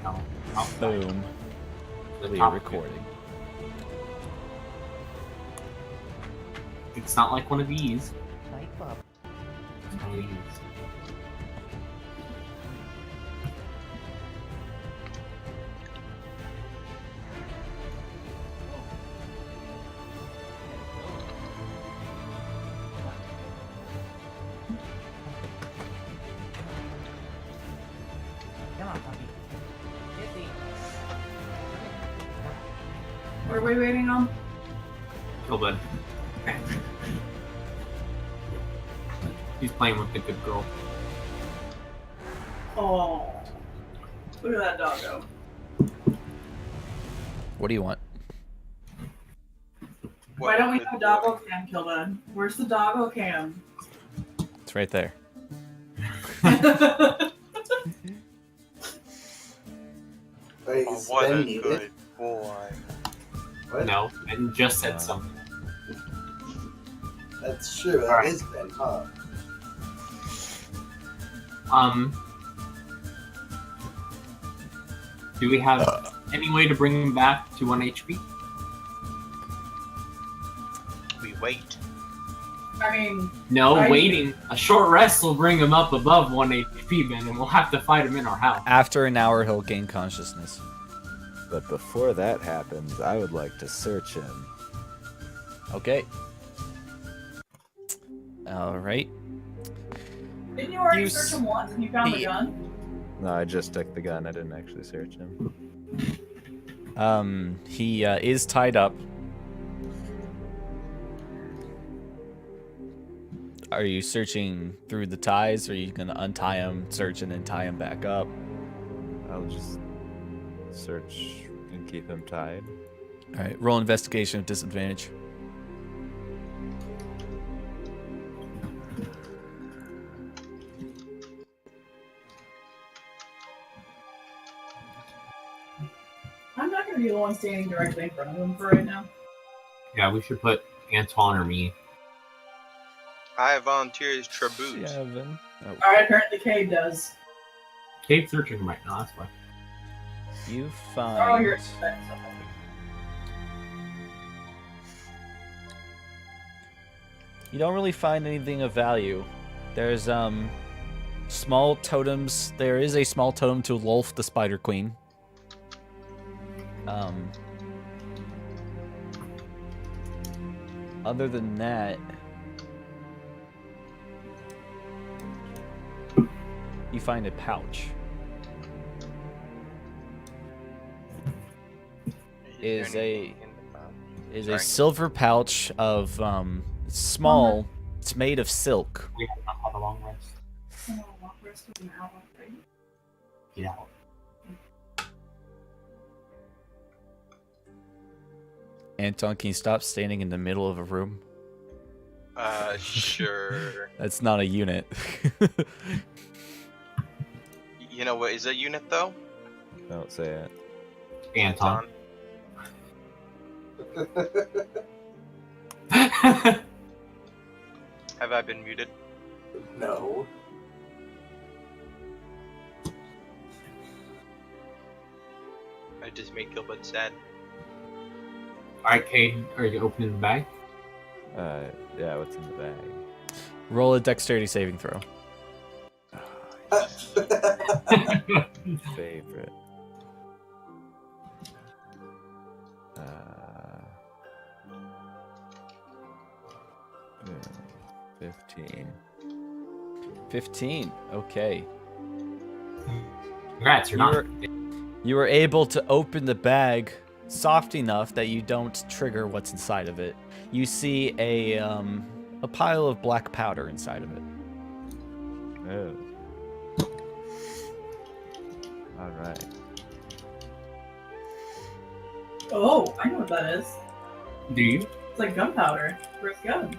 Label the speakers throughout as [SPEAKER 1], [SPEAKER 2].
[SPEAKER 1] No. Outside.
[SPEAKER 2] Boom.
[SPEAKER 1] The
[SPEAKER 2] We
[SPEAKER 1] top
[SPEAKER 2] are
[SPEAKER 1] of it.
[SPEAKER 2] recording.
[SPEAKER 1] It's not like one of these.
[SPEAKER 2] Nightclub.
[SPEAKER 1] It's one of these.
[SPEAKER 2] Come on, puppy.
[SPEAKER 3] What are we waiting on?
[SPEAKER 1] Kill bud. Okay. He's playing with the good girl.
[SPEAKER 3] Oh, look at that doggo.
[SPEAKER 2] What do you want?
[SPEAKER 3] Why don't we have a doggo cam, Kilda? Where's the doggo cam?
[SPEAKER 2] It's right there.
[SPEAKER 4] Wait,
[SPEAKER 5] Oh,
[SPEAKER 4] is
[SPEAKER 5] what
[SPEAKER 4] Ben
[SPEAKER 5] a
[SPEAKER 4] muted?
[SPEAKER 5] good boy.
[SPEAKER 4] What?
[SPEAKER 1] No, and just said something.
[SPEAKER 4] That's true. That
[SPEAKER 1] Alright.
[SPEAKER 4] is Ben, huh?
[SPEAKER 1] Do we have any way to bring him back to 1 HP?
[SPEAKER 5] We wait.
[SPEAKER 3] I mean,
[SPEAKER 1] No,
[SPEAKER 3] I-
[SPEAKER 1] waiting. A short rest will bring him up above 1 HP, Ben, and we'll have to fight him in our house.
[SPEAKER 2] After an hour, he'll gain consciousness.
[SPEAKER 6] But before that happens, I would like to search him.
[SPEAKER 2] Okay. All right.
[SPEAKER 3] didn't you already
[SPEAKER 2] You
[SPEAKER 3] search him once and you found the
[SPEAKER 2] he-
[SPEAKER 3] gun?
[SPEAKER 6] No, I just took the gun. I didn't actually search him.
[SPEAKER 2] He is tied up. Are you searching through the ties, or are you gonna untie him, search, and then tie him back up?
[SPEAKER 6] I'll just search and keep him tied.
[SPEAKER 2] All right. Roll investigation with disadvantage.
[SPEAKER 3] I'm not going to be the one standing directly in front of him for right now.
[SPEAKER 1] Yeah, we should put Antoine or me.
[SPEAKER 5] I volunteer as Traboot.
[SPEAKER 2] 7. Oh,
[SPEAKER 3] Alright, apparently Cade does.
[SPEAKER 1] Cade's searching him right now, that's why.
[SPEAKER 2] you
[SPEAKER 3] Oh,
[SPEAKER 2] find.
[SPEAKER 3] here.
[SPEAKER 2] You don't really find anything of value. There's small totems. There is a small totem to Lolf the Spider Queen. Other than that, you find a pouch. Is a
[SPEAKER 5] Sorry.
[SPEAKER 2] silver pouch of small. It's made of silk.
[SPEAKER 1] We have not had a long rest.
[SPEAKER 3] Oh, walk rest with an hour, right?
[SPEAKER 1] Get out.
[SPEAKER 2] Anton, can you stop standing in the middle of a room?
[SPEAKER 5] Sure.
[SPEAKER 2] That's not a unit.
[SPEAKER 5] You know what is a unit though?
[SPEAKER 6] Don't say it.
[SPEAKER 1] Anton.
[SPEAKER 5] Have I been muted?
[SPEAKER 4] No.
[SPEAKER 5] I just make Gilbert sad.
[SPEAKER 1] Alright, Cade, are you opening the bag?
[SPEAKER 6] Yeah, what's in the bag?
[SPEAKER 2] Roll a dexterity saving throw.
[SPEAKER 6] Favorite. 15.
[SPEAKER 2] 15. Okay.
[SPEAKER 1] Congrats, you're not.
[SPEAKER 2] You were able to open the bag soft enough that you don't trigger what's inside of it. You see a pile of black powder inside of it.
[SPEAKER 6] Oh. Alright.
[SPEAKER 3] Oh, I know what that is.
[SPEAKER 1] Do you?
[SPEAKER 3] It's like gunpowder for his gun.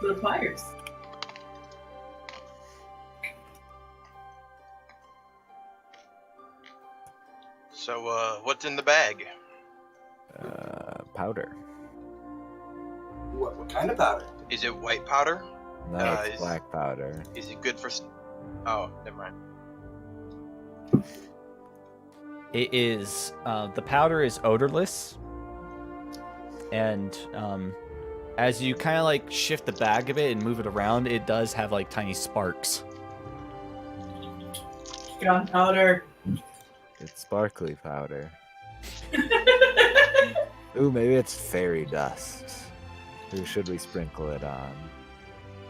[SPEAKER 3] The pliers.
[SPEAKER 5] So, what's in the bag?
[SPEAKER 6] Powder.
[SPEAKER 4] What kind of powder?
[SPEAKER 5] Is it white powder?
[SPEAKER 6] No,
[SPEAKER 5] Uh,
[SPEAKER 6] it's
[SPEAKER 5] is-
[SPEAKER 6] black powder.
[SPEAKER 5] Is it good for? Oh, never mind.
[SPEAKER 2] It is the powder is odorless, and as you kind of like shift the bag a bit and move it around, it does have like tiny sparks.
[SPEAKER 3] Gunpowder.
[SPEAKER 6] It's sparkly powder. Ooh, maybe it's fairy dust. Who should we sprinkle it on?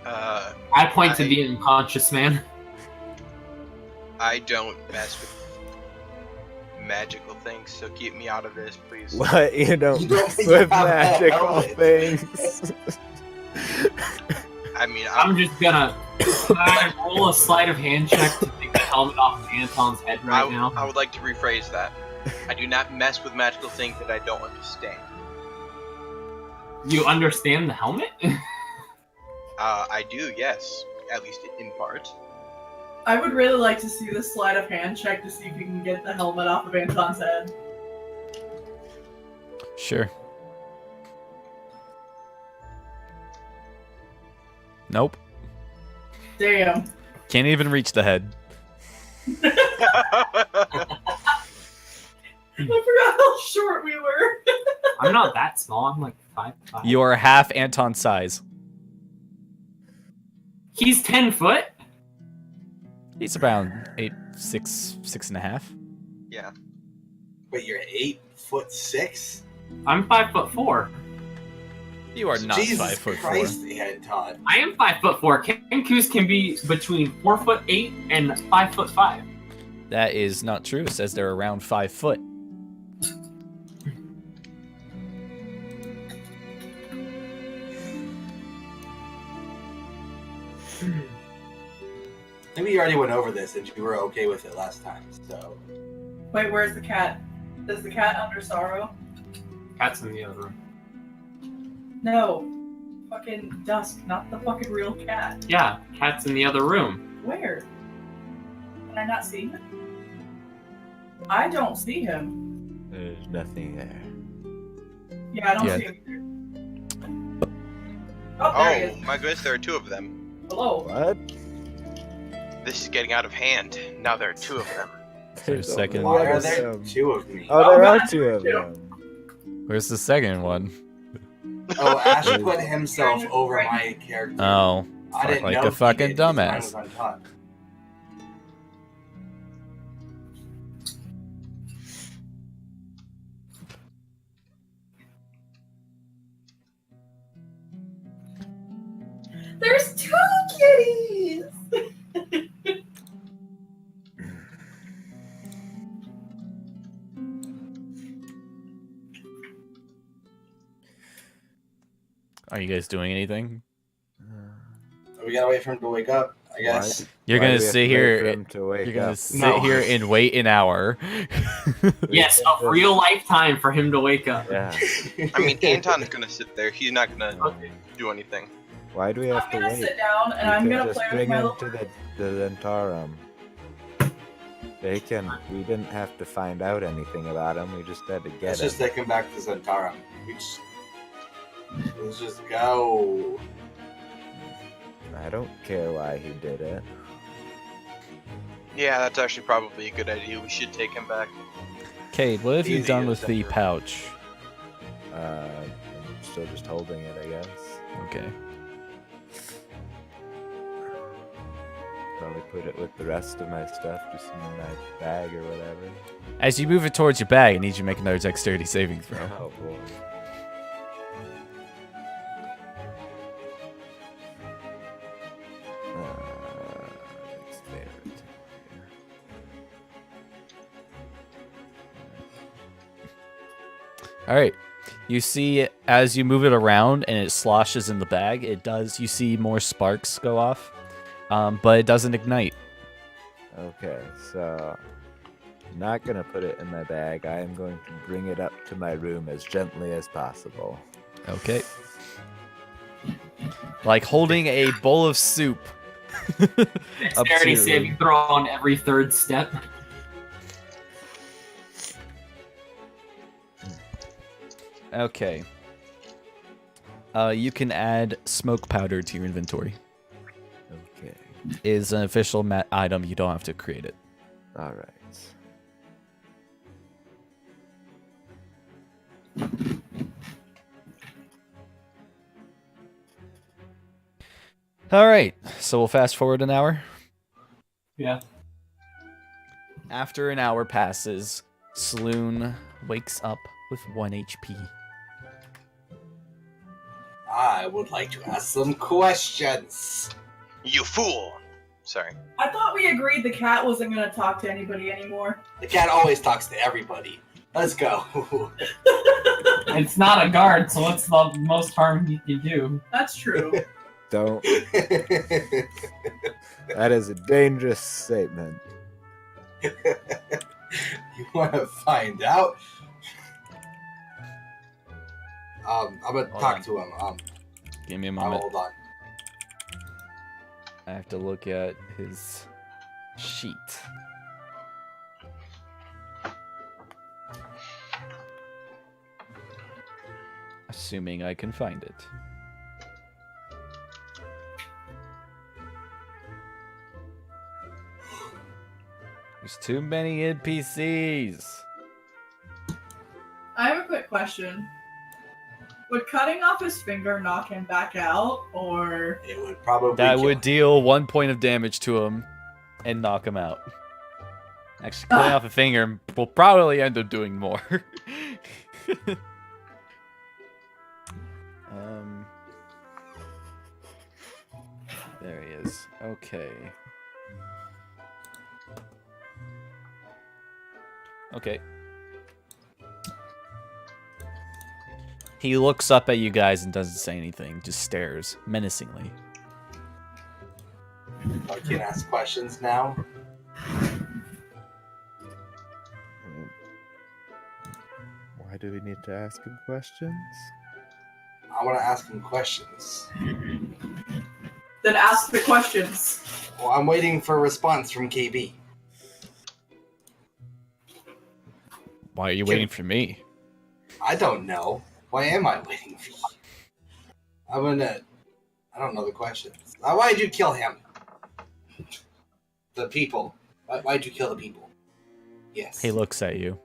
[SPEAKER 1] I point to the unconscious man.
[SPEAKER 5] I don't mess with magical things, so keep me out of this, please.
[SPEAKER 6] What? You don't
[SPEAKER 4] You don't
[SPEAKER 6] mess
[SPEAKER 4] think
[SPEAKER 6] with
[SPEAKER 4] you have that
[SPEAKER 6] magical
[SPEAKER 4] helmet.
[SPEAKER 6] things?
[SPEAKER 5] I mean,
[SPEAKER 1] I'm just gonna roll a sleight of hand check to take the helmet off of Anton's head right now.
[SPEAKER 5] I would like to rephrase that. I do not mess with magical things that I don't understand.
[SPEAKER 1] You understand the helmet?
[SPEAKER 5] I do, yes. At least in part.
[SPEAKER 3] I would really like to see the sleight of hand check to see if you can get the helmet off of Anton's head.
[SPEAKER 2] Sure. Nope.
[SPEAKER 3] Damn.
[SPEAKER 2] Can't even reach the head.
[SPEAKER 3] I forgot how short we were.
[SPEAKER 1] I'm not that small. I'm like 5'5".
[SPEAKER 2] You are half Anton's size.
[SPEAKER 1] He's 10 foot.
[SPEAKER 2] He's around 6'6.5".
[SPEAKER 5] Yeah.
[SPEAKER 4] Wait, you're 8'6"?
[SPEAKER 1] I'm 5'4".
[SPEAKER 2] You are not
[SPEAKER 4] Jesus
[SPEAKER 2] 5'4".
[SPEAKER 4] Christ, Anton.
[SPEAKER 1] I am 5'4". Kenkus can be between 4'8" and 5'5".
[SPEAKER 2] That is not true. It says they're around 5 foot.
[SPEAKER 4] Maybe you already went over this and you were okay with it last time, so...
[SPEAKER 3] Wait, where's the cat? Is the cat under sorrow?
[SPEAKER 1] Cat's in the other room.
[SPEAKER 3] No. Fucking Dusk, not the fucking real cat.
[SPEAKER 1] Yeah, cat's in the other room.
[SPEAKER 3] Where? Can I not see him? I don't see him.
[SPEAKER 6] There's nothing there.
[SPEAKER 3] Yeah, I don't
[SPEAKER 2] Yeah.
[SPEAKER 3] see him either. Oh, there he
[SPEAKER 5] Oh,
[SPEAKER 3] is.
[SPEAKER 5] my goodness, there are two of them.
[SPEAKER 3] Hello.
[SPEAKER 6] What?
[SPEAKER 5] This is getting out of hand. Now there are two of them.
[SPEAKER 2] There's a second.
[SPEAKER 4] Why are
[SPEAKER 6] one.
[SPEAKER 4] there two of me?
[SPEAKER 6] Oh, there
[SPEAKER 3] Oh,
[SPEAKER 6] are
[SPEAKER 3] God,
[SPEAKER 6] two of
[SPEAKER 3] two.
[SPEAKER 6] them.
[SPEAKER 2] Where's the second one?
[SPEAKER 4] Oh, Ash put himself over my character.
[SPEAKER 2] Oh.
[SPEAKER 4] I didn't
[SPEAKER 2] like
[SPEAKER 4] know
[SPEAKER 2] a
[SPEAKER 4] he
[SPEAKER 2] fucking
[SPEAKER 4] did, 'cause mine
[SPEAKER 2] dumbass.
[SPEAKER 4] was on top.
[SPEAKER 3] There's two kitties!
[SPEAKER 2] Are you guys doing anything?
[SPEAKER 4] We gotta wait for him to wake up, I guess.
[SPEAKER 2] You're
[SPEAKER 6] Why do
[SPEAKER 2] gonna
[SPEAKER 6] we have
[SPEAKER 2] sit
[SPEAKER 6] to wait for
[SPEAKER 2] here.
[SPEAKER 6] him to wake
[SPEAKER 2] You're gonna
[SPEAKER 6] up?
[SPEAKER 2] sit
[SPEAKER 4] No.
[SPEAKER 2] here and wait an hour.
[SPEAKER 1] Yes, a real lifetime for him to wake up.
[SPEAKER 6] Yeah.
[SPEAKER 5] I mean, Anton's gonna sit there. He's not gonna
[SPEAKER 1] Okay.
[SPEAKER 5] do anything.
[SPEAKER 6] Why do we have
[SPEAKER 3] I'm
[SPEAKER 6] to
[SPEAKER 3] gonna
[SPEAKER 6] wait?
[SPEAKER 3] sit down and
[SPEAKER 6] You
[SPEAKER 3] I'm
[SPEAKER 6] can
[SPEAKER 3] gonna
[SPEAKER 6] just
[SPEAKER 3] play with
[SPEAKER 6] bring
[SPEAKER 3] my
[SPEAKER 6] him
[SPEAKER 3] little...
[SPEAKER 6] to the Zentarum. They can. We didn't have to find out anything about him. We just had to get
[SPEAKER 4] Let's
[SPEAKER 6] him.
[SPEAKER 4] just take him back to Zentarum. Let's just go.
[SPEAKER 6] I don't care why he did it.
[SPEAKER 5] Yeah, that's actually probably a good idea. We should take him back.
[SPEAKER 2] Cade, what have you
[SPEAKER 5] Easy
[SPEAKER 2] done
[SPEAKER 5] as
[SPEAKER 2] with the
[SPEAKER 5] ever.
[SPEAKER 2] pouch?
[SPEAKER 6] I'm still just holding it, I guess.
[SPEAKER 2] Okay.
[SPEAKER 6] Probably put it with the rest of my stuff, just in my bag or whatever.
[SPEAKER 2] As you move it towards your bag, I need you to make another dexterity saving throw.
[SPEAKER 6] Oh boy. Dexterity.
[SPEAKER 2] All right. You see, as you move it around and it sloshes in the bag, it does. You see more sparks go off, but it doesn't ignite.
[SPEAKER 6] Okay, so I'm not gonna put it in my bag. I am going to bring it up to my room as gently as possible.
[SPEAKER 2] Okay. Like holding a bowl of soup.
[SPEAKER 1] Dexterity
[SPEAKER 2] your
[SPEAKER 1] saving throw on every third step.
[SPEAKER 2] Okay. You can add smoke powder to your inventory.
[SPEAKER 6] Okay.
[SPEAKER 2] It is an official item. You don't have to create it.
[SPEAKER 6] All right.
[SPEAKER 2] All right, so we'll fast forward an hour.
[SPEAKER 1] Yeah.
[SPEAKER 2] After an hour passes, Sloon wakes up with 1 HP.
[SPEAKER 4] I would like to ask some questions.
[SPEAKER 5] You fool! Sorry.
[SPEAKER 3] I thought we agreed the cat wasn't going to talk to anybody anymore.
[SPEAKER 4] The cat always talks to everybody. Let's go.
[SPEAKER 1] It's not a guard, so what's the most harm you can do?
[SPEAKER 3] That's true.
[SPEAKER 6] Don't. That is a dangerous statement.
[SPEAKER 4] You want to find out? I'm gonna
[SPEAKER 2] Hold
[SPEAKER 4] talk
[SPEAKER 2] on.
[SPEAKER 4] to him.
[SPEAKER 2] Give me a moment.
[SPEAKER 4] Hold on.
[SPEAKER 2] I have to look at his sheet. Assuming I can find it. There's too many NPCs.
[SPEAKER 3] I have a quick question. Would cutting off his finger knock him back out, or...
[SPEAKER 4] It would probably
[SPEAKER 2] That
[SPEAKER 4] kill
[SPEAKER 2] would
[SPEAKER 4] him.
[SPEAKER 2] deal 1 point of damage to him and knock him out. Actually, cutting off a finger will probably end up doing more. There he is. Okay. Okay. He looks up at you guys and doesn't say anything, just stares menacingly.
[SPEAKER 4] I can ask questions now.
[SPEAKER 6] Why do we need to ask him questions?
[SPEAKER 4] I want to ask him questions.
[SPEAKER 3] Then ask the questions.
[SPEAKER 4] Well, I'm waiting for a response from KB.
[SPEAKER 2] Why are you waiting for me?
[SPEAKER 4] I don't know. Why am I waiting for you? I don't know the questions. Why did you kill him? The people. Why did you kill the people? Yes.
[SPEAKER 2] He looks at you.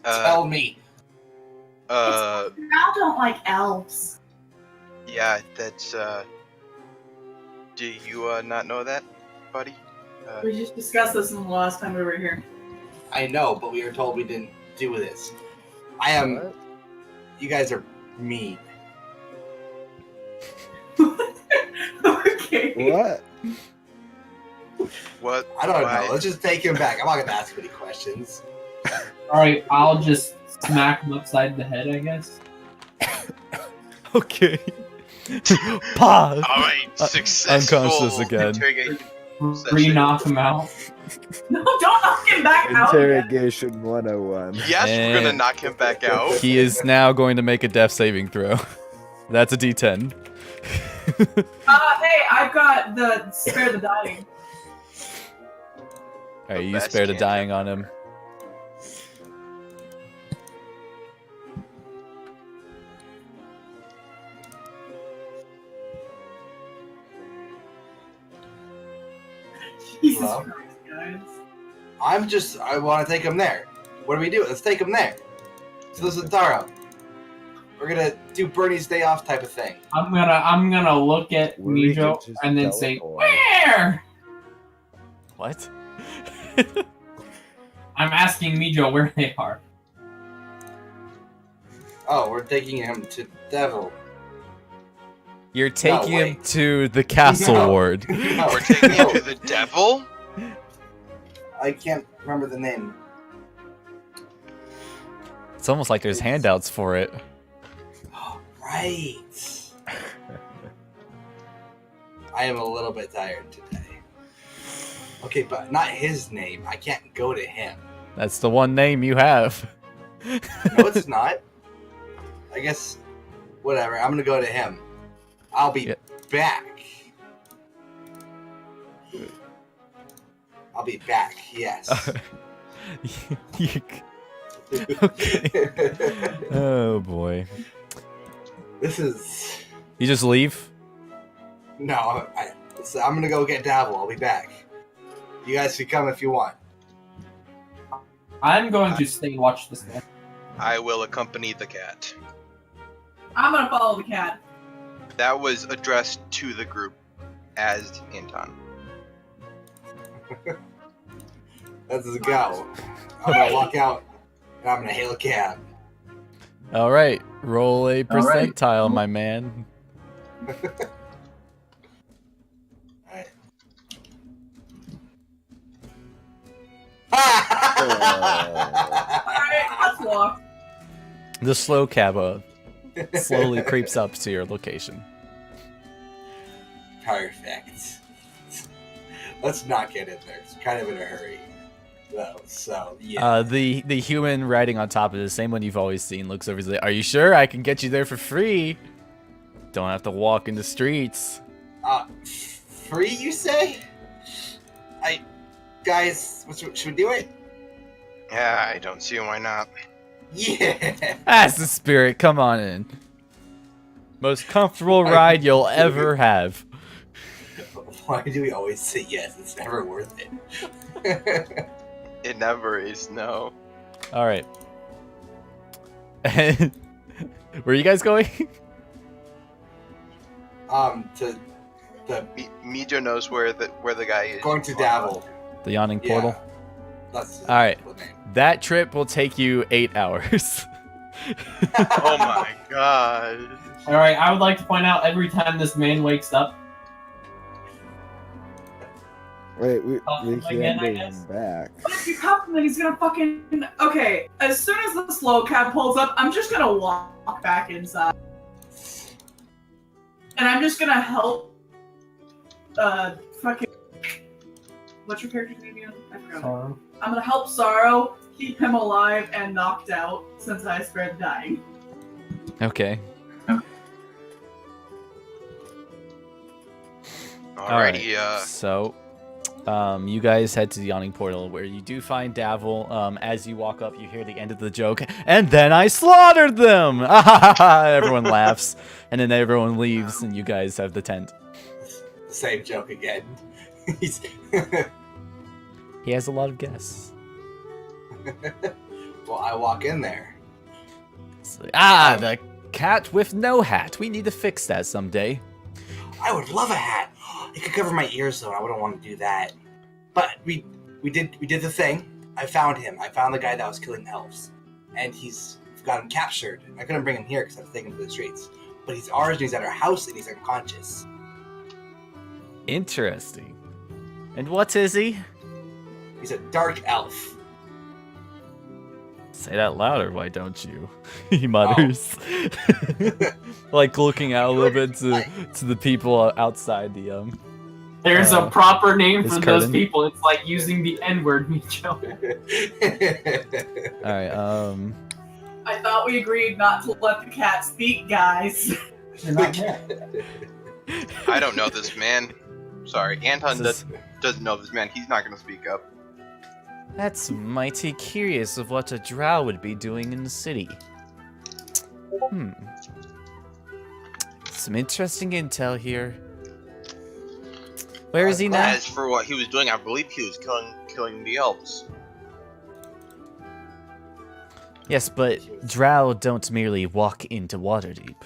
[SPEAKER 4] Tell me.
[SPEAKER 3] I don't like elves.
[SPEAKER 5] Yeah, that's, do you, not know that, buddy?
[SPEAKER 3] We just discussed this in the last time we were here.
[SPEAKER 4] I know, but we were told we didn't do this. I am.
[SPEAKER 6] What?
[SPEAKER 4] You guys are mean.
[SPEAKER 3] Okay.
[SPEAKER 6] What?
[SPEAKER 5] What?
[SPEAKER 4] I don't
[SPEAKER 5] Why?
[SPEAKER 4] know. Let's just take him back. I'm not gonna ask any questions.
[SPEAKER 1] Alright, I'll just smack him upside the head, I guess.
[SPEAKER 2] Okay. Pause.
[SPEAKER 5] Alright, successful
[SPEAKER 2] unconscious again.
[SPEAKER 5] interrogation.
[SPEAKER 1] Re-knock him out.
[SPEAKER 3] No, don't knock him back out. Again.
[SPEAKER 6] Interrogation 101.
[SPEAKER 5] Yes, we're gonna
[SPEAKER 2] And-
[SPEAKER 5] knock him back out.
[SPEAKER 2] He is now going to make a death saving throw. That's a D10.
[SPEAKER 3] Hey, I've got the spare the dying.
[SPEAKER 2] Alright, you
[SPEAKER 5] best
[SPEAKER 2] spare the
[SPEAKER 5] cantrip.
[SPEAKER 2] dying on him.
[SPEAKER 3] Jesus
[SPEAKER 4] Hello?
[SPEAKER 3] Christ, guys.
[SPEAKER 4] I want to take him there. What do we do? Let's take him there. So this is Taro. We're gonna do Bernie's day off type of thing.
[SPEAKER 1] I'm gonna look at
[SPEAKER 6] We could
[SPEAKER 1] Mijo
[SPEAKER 6] just
[SPEAKER 1] and then say,
[SPEAKER 6] teleport.
[SPEAKER 1] where?
[SPEAKER 2] What?
[SPEAKER 1] I'm asking Mijo where they are.
[SPEAKER 4] Oh, we're taking him to Devil.
[SPEAKER 2] You're taking him
[SPEAKER 4] wait.
[SPEAKER 2] to the castle
[SPEAKER 4] No.
[SPEAKER 2] ward.
[SPEAKER 4] No,
[SPEAKER 5] We're taking him
[SPEAKER 4] no,
[SPEAKER 5] to the devil?
[SPEAKER 4] I can't remember the name.
[SPEAKER 2] It's almost like there's handouts for it.
[SPEAKER 4] Oh, right. I am a little bit tired today. Okay, but not his name. I can't go to him.
[SPEAKER 2] That's the one name you have.
[SPEAKER 4] No, it's not. I guess, whatever. I'm gonna go to him. I'll be
[SPEAKER 2] Yeah.
[SPEAKER 4] back. I'll be back. Yes.
[SPEAKER 2] You- okay. Oh boy.
[SPEAKER 4] This is
[SPEAKER 2] You just leave?
[SPEAKER 4] no. I'm gonna go get Davil. I'll be back. You guys can come if you want.
[SPEAKER 1] I'm going to stay and watch this guy.
[SPEAKER 5] I will accompany the cat.
[SPEAKER 3] I'm gonna follow the cat.
[SPEAKER 5] That was addressed to the group as Anton.
[SPEAKER 4] Let's go. I'm gonna walk out and I'm gonna hail a cab.
[SPEAKER 2] All right, roll a percentile, my man.
[SPEAKER 4] Alright.
[SPEAKER 3] Alright, let's walk.
[SPEAKER 2] The slow cab slowly creeps up to your location.
[SPEAKER 4] Perfect. Let's not get in there. It's kind of in a hurry. Though, so yeah.
[SPEAKER 2] The human riding on top of it, the same one you've always seen, looks over. He's like, "Are you sure I can get you there for free? Don't have to walk in the streets."
[SPEAKER 4] Free, you say? Guys, should we do it?
[SPEAKER 5] Yeah, I don't see why not.
[SPEAKER 4] Yeah.
[SPEAKER 2] That's the spirit. Come on in. Most comfortable ride you'll ever have.
[SPEAKER 4] Why do we always say yes? It's never worth it.
[SPEAKER 5] It never is, no.
[SPEAKER 2] All right. Where are you guys going?
[SPEAKER 4] To the
[SPEAKER 5] Mijo knows where the guy is.
[SPEAKER 4] going to Davil.
[SPEAKER 2] The yawning
[SPEAKER 4] Yeah.
[SPEAKER 2] portal.
[SPEAKER 4] That's
[SPEAKER 2] All right.
[SPEAKER 4] the name.
[SPEAKER 2] That trip will take you 8 hours.
[SPEAKER 5] Oh my god.
[SPEAKER 1] Alright, I would like to point out every time this man wakes up,
[SPEAKER 6] Wait, we
[SPEAKER 1] Again,
[SPEAKER 6] can't
[SPEAKER 1] I
[SPEAKER 6] bring
[SPEAKER 1] guess.
[SPEAKER 6] him back.
[SPEAKER 3] But if you come from then he's gonna fucking. Okay, as soon as the slow cab pulls up, I'm just gonna walk back inside. And I'm just gonna help. Fucking. What's your character's name again? I forgot.
[SPEAKER 1] Sorrow.
[SPEAKER 3] I'm gonna help Sorrow keep him alive and knocked out since I spared dying.
[SPEAKER 2] Okay.
[SPEAKER 5] Alrighty,
[SPEAKER 2] So, you guys head to the yawning portal where you do find Davil. As you walk up, you hear the end of the joke, and then I slaughtered them! Everyone laughs, and then everyone leaves, and you guys have the tent.
[SPEAKER 4] Same joke again. He's
[SPEAKER 2] He has a lot of guests.
[SPEAKER 4] well, I walk in there.
[SPEAKER 2] It's like, the cat with no hat. We need to fix that someday.
[SPEAKER 4] I would love a hat. It could cover my ears though. I wouldn't want to do that. But we did the thing. I found him. I found the guy that was killing elves, and he's got him captured. I couldn't bring him here because I was taking him to the streets. But he's ours, and he's at our house, and he's unconscious.
[SPEAKER 2] Interesting. And what is he?
[SPEAKER 4] He's a dark elf.
[SPEAKER 2] Say that louder, why don't you? He mutters. Like looking out a little bit to the people outside the
[SPEAKER 1] There's a proper name
[SPEAKER 2] this
[SPEAKER 1] for those
[SPEAKER 2] curtain.
[SPEAKER 1] people. It's like using the N-word, Micho.
[SPEAKER 2] Alright,
[SPEAKER 3] I thought we agreed not to let the cat speak, guys.
[SPEAKER 5] I don't know this man. Sorry, Anton
[SPEAKER 2] This is-
[SPEAKER 5] doesn't know this man. He's not gonna speak up.
[SPEAKER 2] That's mighty curious of what a drow would be doing in the city. Some interesting intel here. Where is he now?
[SPEAKER 5] As for what he was doing, I believe he was killing the elves.
[SPEAKER 2] Yes, but drow don't merely walk into Waterdeep.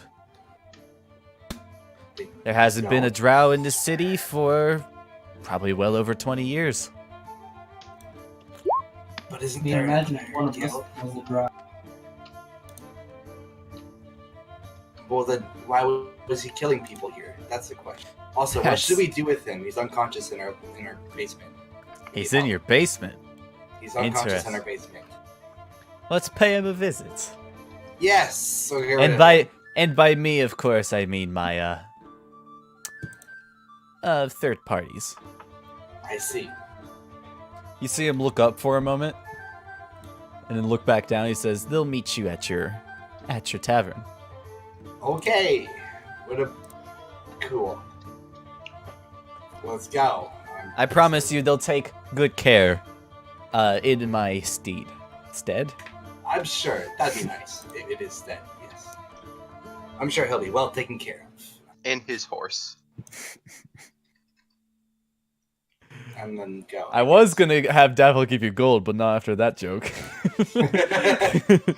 [SPEAKER 2] There hasn't been a drow in the city for probably well over 20 years.
[SPEAKER 4] But isn't
[SPEAKER 1] Can you
[SPEAKER 4] there
[SPEAKER 1] imagine
[SPEAKER 4] another
[SPEAKER 1] if one of us
[SPEAKER 4] guild?
[SPEAKER 1] was a drow?
[SPEAKER 4] Well, then why was he killing people here? That's the question. Also, what
[SPEAKER 2] Yes.
[SPEAKER 4] should we do with him? He's unconscious in our basement.
[SPEAKER 2] He's in your basement.
[SPEAKER 4] He's unconscious in
[SPEAKER 2] Interesting.
[SPEAKER 4] our basement.
[SPEAKER 2] Let's pay him a visit.
[SPEAKER 4] Yes. So get rid
[SPEAKER 2] And
[SPEAKER 4] of
[SPEAKER 2] by
[SPEAKER 4] him.
[SPEAKER 2] me, of course, I mean my third parties.
[SPEAKER 4] I see.
[SPEAKER 2] You see him look up for a moment, and then look back down. He says, "They'll meet you at your tavern."
[SPEAKER 4] Okay. What a cool. Let's go.
[SPEAKER 2] I promise you, they'll take good care in my stead.
[SPEAKER 4] I'm sure that'd be nice if it is that. Yes. I'm sure he'll be well taken care of.
[SPEAKER 5] And his horse.
[SPEAKER 4] and then go.
[SPEAKER 2] I was gonna have Daffodil give you gold, but not after that joke.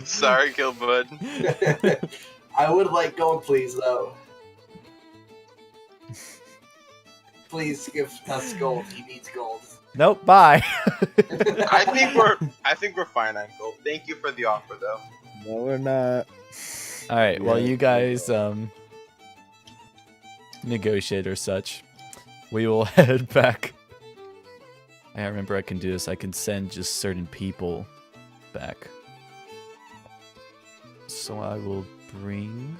[SPEAKER 5] Sorry, Gilbud.
[SPEAKER 4] I would like gold, please, though. Please give us gold. He needs gold.
[SPEAKER 2] Nope. Bye.
[SPEAKER 5] I think we're fine on gold. Thank you for the offer, though.
[SPEAKER 6] No, we're not.
[SPEAKER 2] All right. Well,
[SPEAKER 6] Yeah.
[SPEAKER 2] you guys negotiate or such. We will head back. I remember I can do this. I can send just certain people back. So I will bring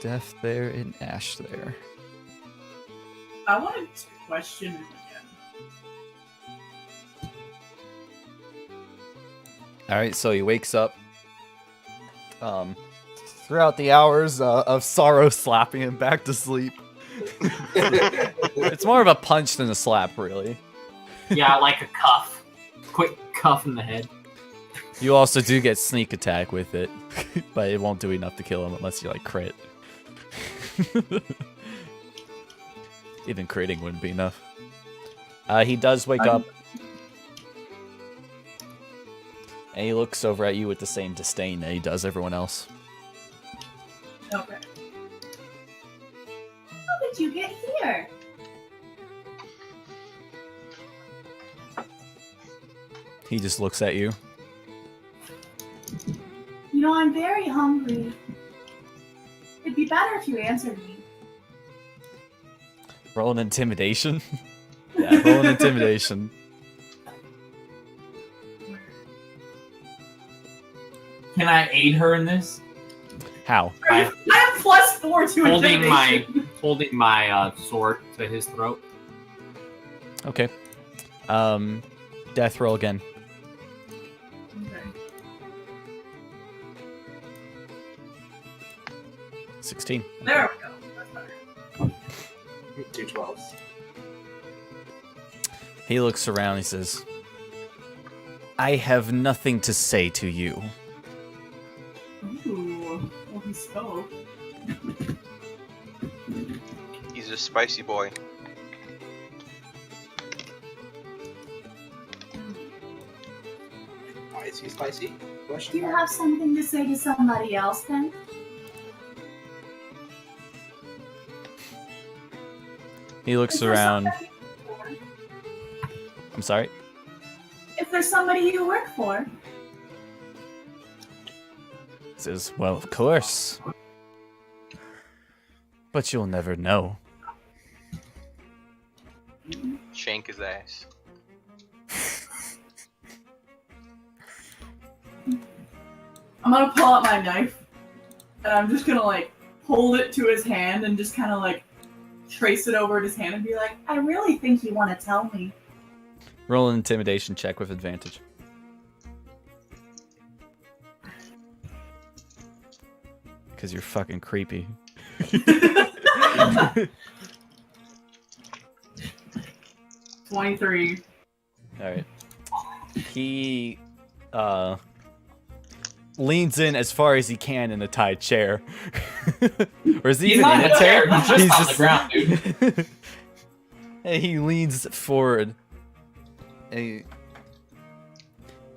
[SPEAKER 2] Death there and Ash there.
[SPEAKER 3] I wanted to question him again.
[SPEAKER 2] All right, so he wakes up. Throughout the hours of sorrow slapping him back to sleep. It's more of a punch than a slap, really.
[SPEAKER 1] Yeah, like a cuff. Quick cuff in the head.
[SPEAKER 2] You also do get sneak attack with it, but it won't do enough to kill him unless you like crit. Even critting wouldn't be enough. He does wake up. And he looks over at you with the same disdain that he does everyone else.
[SPEAKER 3] Okay.
[SPEAKER 7] How did you get here?
[SPEAKER 2] He just looks at you.
[SPEAKER 7] You know, I'm very hungry. It'd be better if you answered me.
[SPEAKER 2] Roll an intimidation. Yeah, roll an intimidation.
[SPEAKER 1] Can I aid her in this?
[SPEAKER 2] How?
[SPEAKER 3] I have +4 to
[SPEAKER 1] Holding my sword to his throat.
[SPEAKER 2] Okay. Death roll again.
[SPEAKER 3] Okay.
[SPEAKER 2] 16.
[SPEAKER 3] There we go. That's better.
[SPEAKER 4] 2 12s.
[SPEAKER 2] He looks around. He says, "I have nothing to say to you."
[SPEAKER 3] Ooh. Well, he spoke.
[SPEAKER 5] He's a spicy boy.
[SPEAKER 4] Why is he spicy?
[SPEAKER 7] Do
[SPEAKER 4] Question
[SPEAKER 7] you
[SPEAKER 4] mark.
[SPEAKER 7] have something to say to somebody else then?
[SPEAKER 2] He looks
[SPEAKER 7] Is there
[SPEAKER 2] around.
[SPEAKER 7] somebody-
[SPEAKER 2] I'm sorry.
[SPEAKER 7] If there's somebody you work for,
[SPEAKER 2] He says, "Well, of course. But you'll never know."
[SPEAKER 5] Shank his ass.
[SPEAKER 3] I'm gonna pull out my knife, and I'm just gonna like hold it to his hand and just kind of like trace it over his hand and be like,
[SPEAKER 7] I really think you want to tell me.
[SPEAKER 2] Roll an intimidation check with advantage. Because you're fucking creepy.
[SPEAKER 3] 23.
[SPEAKER 2] Alright. He leans in as far as he can in a tied chair. Or is he
[SPEAKER 1] He's
[SPEAKER 2] even
[SPEAKER 1] not
[SPEAKER 2] in
[SPEAKER 1] in
[SPEAKER 2] a
[SPEAKER 1] a
[SPEAKER 2] chair?
[SPEAKER 1] chair, he's just on the ground, dude.
[SPEAKER 2] And he leans forward. And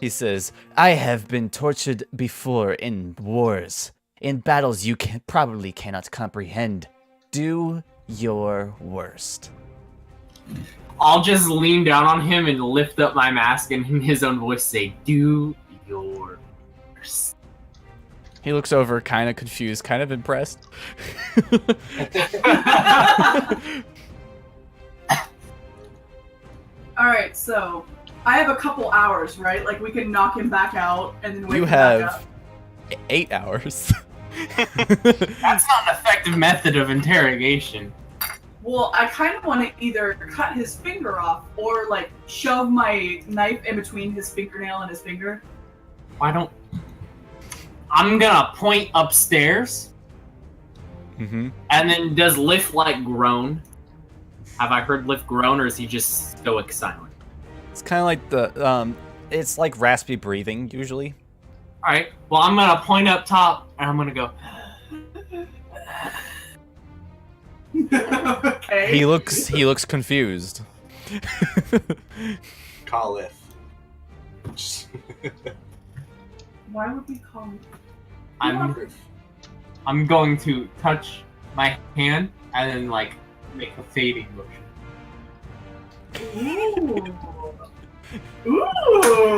[SPEAKER 2] he says, "I have been tortured before in wars, in battles you probably cannot comprehend. Do your worst."
[SPEAKER 1] I'll just lean down on him and lift up my mask and in his own voice say, "Do your worst."
[SPEAKER 2] He looks over, kind of confused, kind of impressed.
[SPEAKER 3] Alright, so I have a couple hours, right? Like we can knock him back out and then wake
[SPEAKER 2] You
[SPEAKER 3] him back up.
[SPEAKER 2] have 8 hours.
[SPEAKER 1] That's not an effective method of interrogation.
[SPEAKER 3] Well, I kind of want to either cut his finger off or like shove my knife in between his fingernail and his finger.
[SPEAKER 1] Why don't... I'm gonna point upstairs,
[SPEAKER 2] Mm-hmm.
[SPEAKER 1] and then does Lift like groan? Have I heard Lift groan, or is he just stoic silent?
[SPEAKER 2] It's kind of like the it's like raspy breathing usually.
[SPEAKER 1] Alright, well I'm gonna point up top, and I'm gonna go...
[SPEAKER 3] Okay.
[SPEAKER 2] He looks confused.
[SPEAKER 4] Call if.
[SPEAKER 3] Why would we call him?
[SPEAKER 1] I'm going to touch my hand and then like make a fading motion.
[SPEAKER 3] Ooh. Ooh.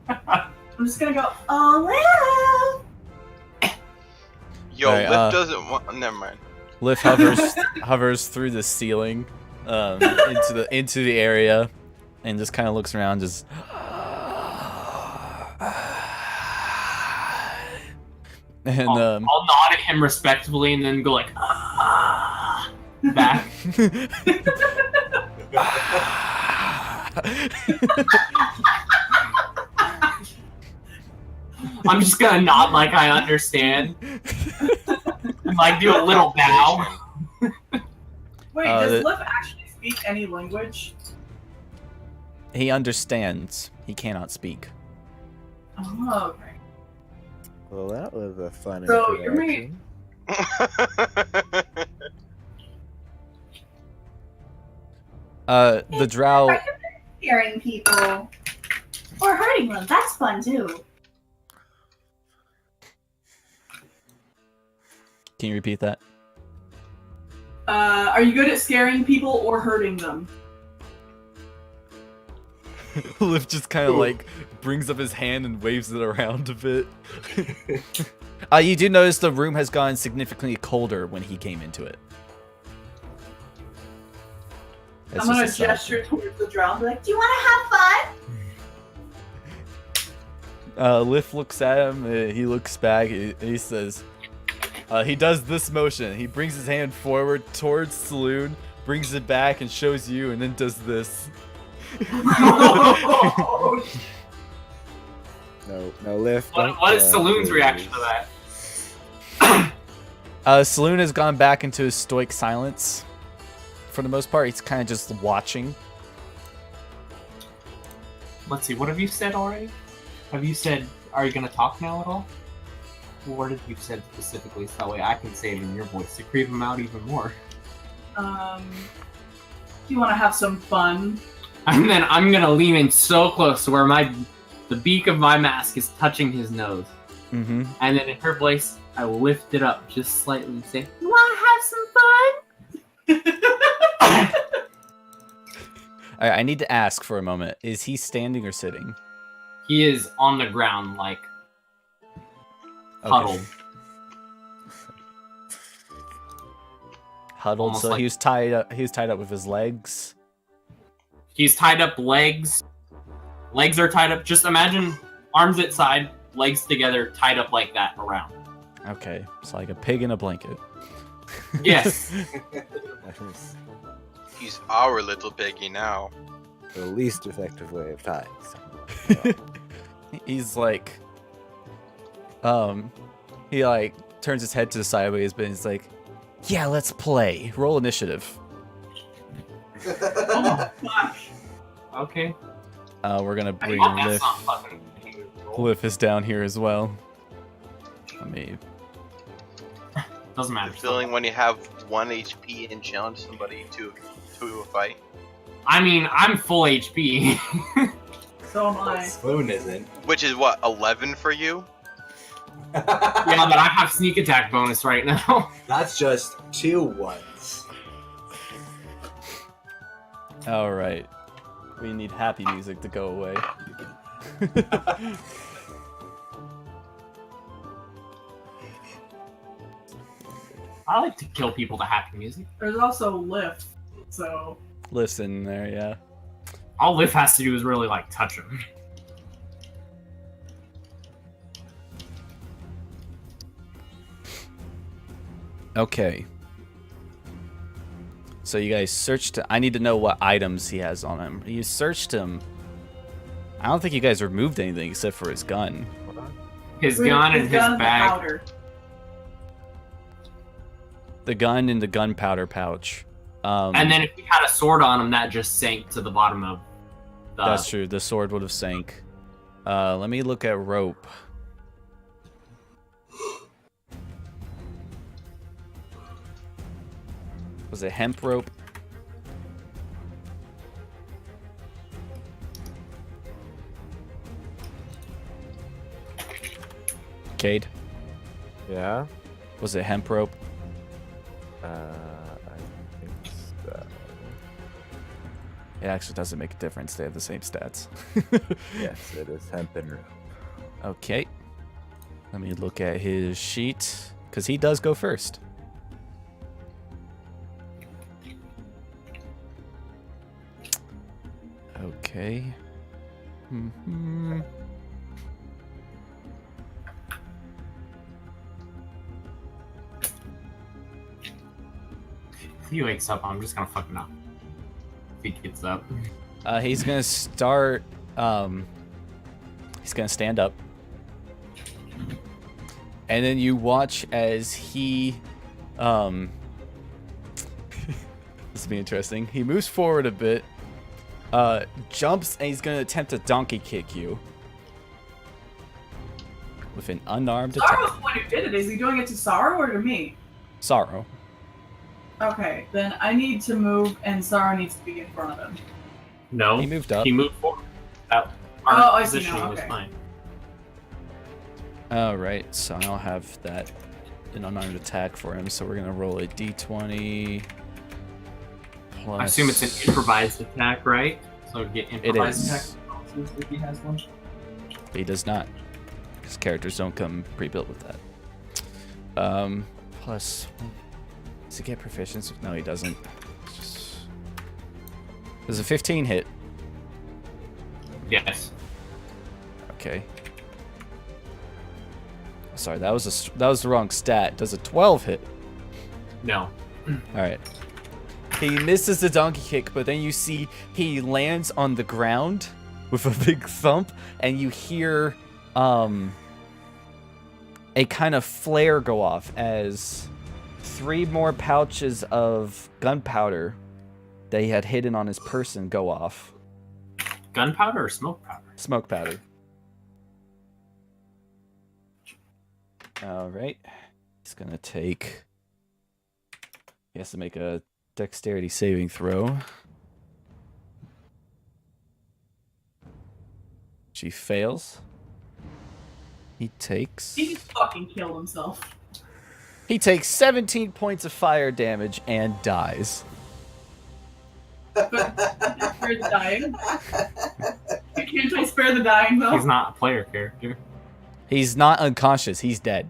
[SPEAKER 3] I'm just gonna go, oh, well.
[SPEAKER 5] Yo,
[SPEAKER 2] Alright,
[SPEAKER 5] Lift doesn't want. Never mind.
[SPEAKER 2] Liv hovers through the ceiling into the area and just kind of looks around, just and
[SPEAKER 1] I'll nod at him respectfully and then go like back. I'm just gonna nod like I understand. And like do a little bow.
[SPEAKER 3] Wait, does Liv actually speak any language?
[SPEAKER 2] he understands. He cannot speak.
[SPEAKER 3] Oh, okay.
[SPEAKER 6] Well, that was a fun
[SPEAKER 3] So, you're me.
[SPEAKER 6] interaction.
[SPEAKER 2] The drow.
[SPEAKER 7] Scaring people. Or hurting them. That's fun too.
[SPEAKER 2] Can you repeat that?
[SPEAKER 3] Are you good at scaring people or hurting them?
[SPEAKER 2] Liv just kind of like brings up his hand and waves it around a bit. You do notice the room has gotten significantly colder when he came into it. That's
[SPEAKER 3] I'm gonna
[SPEAKER 2] just a side
[SPEAKER 3] gesture towards the drow and be like,
[SPEAKER 7] Do you want to have fun?
[SPEAKER 2] Liv looks at him. He looks back. He says, he does this motion. He brings his hand forward towards Saloon, brings it back and shows you, and then does this.
[SPEAKER 6] No lift.
[SPEAKER 1] What is Saloon's reaction to that?
[SPEAKER 2] Saloon has gone back into his stoic silence. For the most part, he's kind of just watching.
[SPEAKER 1] Let's see, what have you said already? Have you said, are you going to talk now at all? What did you said specifically so that way I can say it in your voice to creep him out even more?
[SPEAKER 3] do you want to have some fun?
[SPEAKER 1] And then I'm going to lean in so close to where the beak of my mask is touching his nose.
[SPEAKER 2] Mm-hmm.
[SPEAKER 1] And then in her voice, I will lift it up just slightly and say,
[SPEAKER 7] You want to have some fun?
[SPEAKER 2] Alright, I need to ask for a moment. Is he standing or sitting?
[SPEAKER 1] he is on the ground, like, huddled.
[SPEAKER 2] Huddled,
[SPEAKER 1] Almost
[SPEAKER 2] so
[SPEAKER 1] like-
[SPEAKER 2] he was tied up. He was tied up with his legs.
[SPEAKER 1] He's tied up legs. Legs are tied up. Just imagine arms at side, legs together, tied up like that around.
[SPEAKER 2] Okay, it's like a pig in a blanket.
[SPEAKER 1] Yes.
[SPEAKER 5] He's our little piggy now.
[SPEAKER 6] The least effective way of tying.
[SPEAKER 2] He's like, he like turns his head to the sideways, but he's like, yeah, let's play. Roll initiative.
[SPEAKER 3] Oh, gosh.
[SPEAKER 1] Okay.
[SPEAKER 2] We're gonna bring
[SPEAKER 1] Oh, that's
[SPEAKER 2] Liv.
[SPEAKER 1] not fucking.
[SPEAKER 2] Liv is down here as well. Let me.
[SPEAKER 1] Doesn't matter.
[SPEAKER 5] The feeling when you have 1 HP and challenge somebody to a fight.
[SPEAKER 1] I mean, I'm full HP.
[SPEAKER 3] So am I.
[SPEAKER 4] Spoon isn't.
[SPEAKER 5] Which is what, 11 for you?
[SPEAKER 1] Yeah, but I have sneak attack bonus right now.
[SPEAKER 4] That's just 2 ones.
[SPEAKER 2] All right. We need happy music to go away.
[SPEAKER 1] I like to kill people to happy music.
[SPEAKER 3] There's also lift, so
[SPEAKER 2] Listen there, yeah.
[SPEAKER 1] All Liv has to do is really, like, touch him.
[SPEAKER 2] Okay. So you guys searched. I need to know what items he has on him. You searched him. I don't think you guys removed anything except for his gun.
[SPEAKER 1] His gun and his
[SPEAKER 3] gun, the
[SPEAKER 1] bag.
[SPEAKER 3] powder.
[SPEAKER 2] The gun in the gunpowder pouch.
[SPEAKER 1] And then if he had a sword on him, that just sank to the bottom of the...
[SPEAKER 2] That's true. The sword would have sank. Let me look at rope. Was it hemp rope? Cade,
[SPEAKER 6] Yeah.
[SPEAKER 2] was it hemp rope?
[SPEAKER 6] I think so.
[SPEAKER 2] It actually doesn't make a difference. They have the same stats.
[SPEAKER 6] Yes, it is hemp and rope.
[SPEAKER 2] Okay. Let me look at his sheet, because he does go first. Okay.
[SPEAKER 1] If he wakes up, I'm just gonna fuck him up. If he gets up.
[SPEAKER 2] He's gonna start. He's gonna stand up, and then you watch as he. This will be interesting. He moves forward a bit, jumps, and he's gonna attempt to donkey kick you with an unarmed
[SPEAKER 3] Sorrow's
[SPEAKER 2] attack.
[SPEAKER 3] the one who did it. Is he doing it to Sorrow or to me?
[SPEAKER 2] Sorrow.
[SPEAKER 3] Okay, then I need to move, and Sorrow needs to be in front of him.
[SPEAKER 1] No.
[SPEAKER 2] He moved up.
[SPEAKER 1] He moved forward. Our
[SPEAKER 3] Oh, I see
[SPEAKER 1] positioning
[SPEAKER 3] now,
[SPEAKER 1] was
[SPEAKER 3] okay.
[SPEAKER 1] fine.
[SPEAKER 2] All right, so I'll have that an unarmed attack for him. So we're gonna roll a d20. Plus...
[SPEAKER 1] I assume it's an improvised attack, right? So get
[SPEAKER 2] It
[SPEAKER 1] improvised attack
[SPEAKER 2] is.
[SPEAKER 1] bonuses if he has one.
[SPEAKER 2] He does not, because characters don't come pre-built with that. Plus, does he get proficiency? No, he doesn't. It's just... Does a 15 hit?
[SPEAKER 1] Yes.
[SPEAKER 2] Okay. Sorry, that was the wrong stat. Does a 12 hit?
[SPEAKER 1] No.
[SPEAKER 2] All right. He misses the donkey kick, but then you see he lands on the ground with a big thump, and you hear a kind of flare go off as 3 more pouches of gunpowder that he had hidden on his person go off.
[SPEAKER 1] Gunpowder or smoke powder?
[SPEAKER 2] Smoke powder. All right. He's gonna take. He has to make a dexterity saving throw. She fails. He takes.
[SPEAKER 3] He just fucking killed himself.
[SPEAKER 2] He takes 17 points of fire damage and dies.
[SPEAKER 3] Spare the dying. Can't I spare the dying though?
[SPEAKER 1] He's not a player character.
[SPEAKER 2] He's not unconscious. He's dead.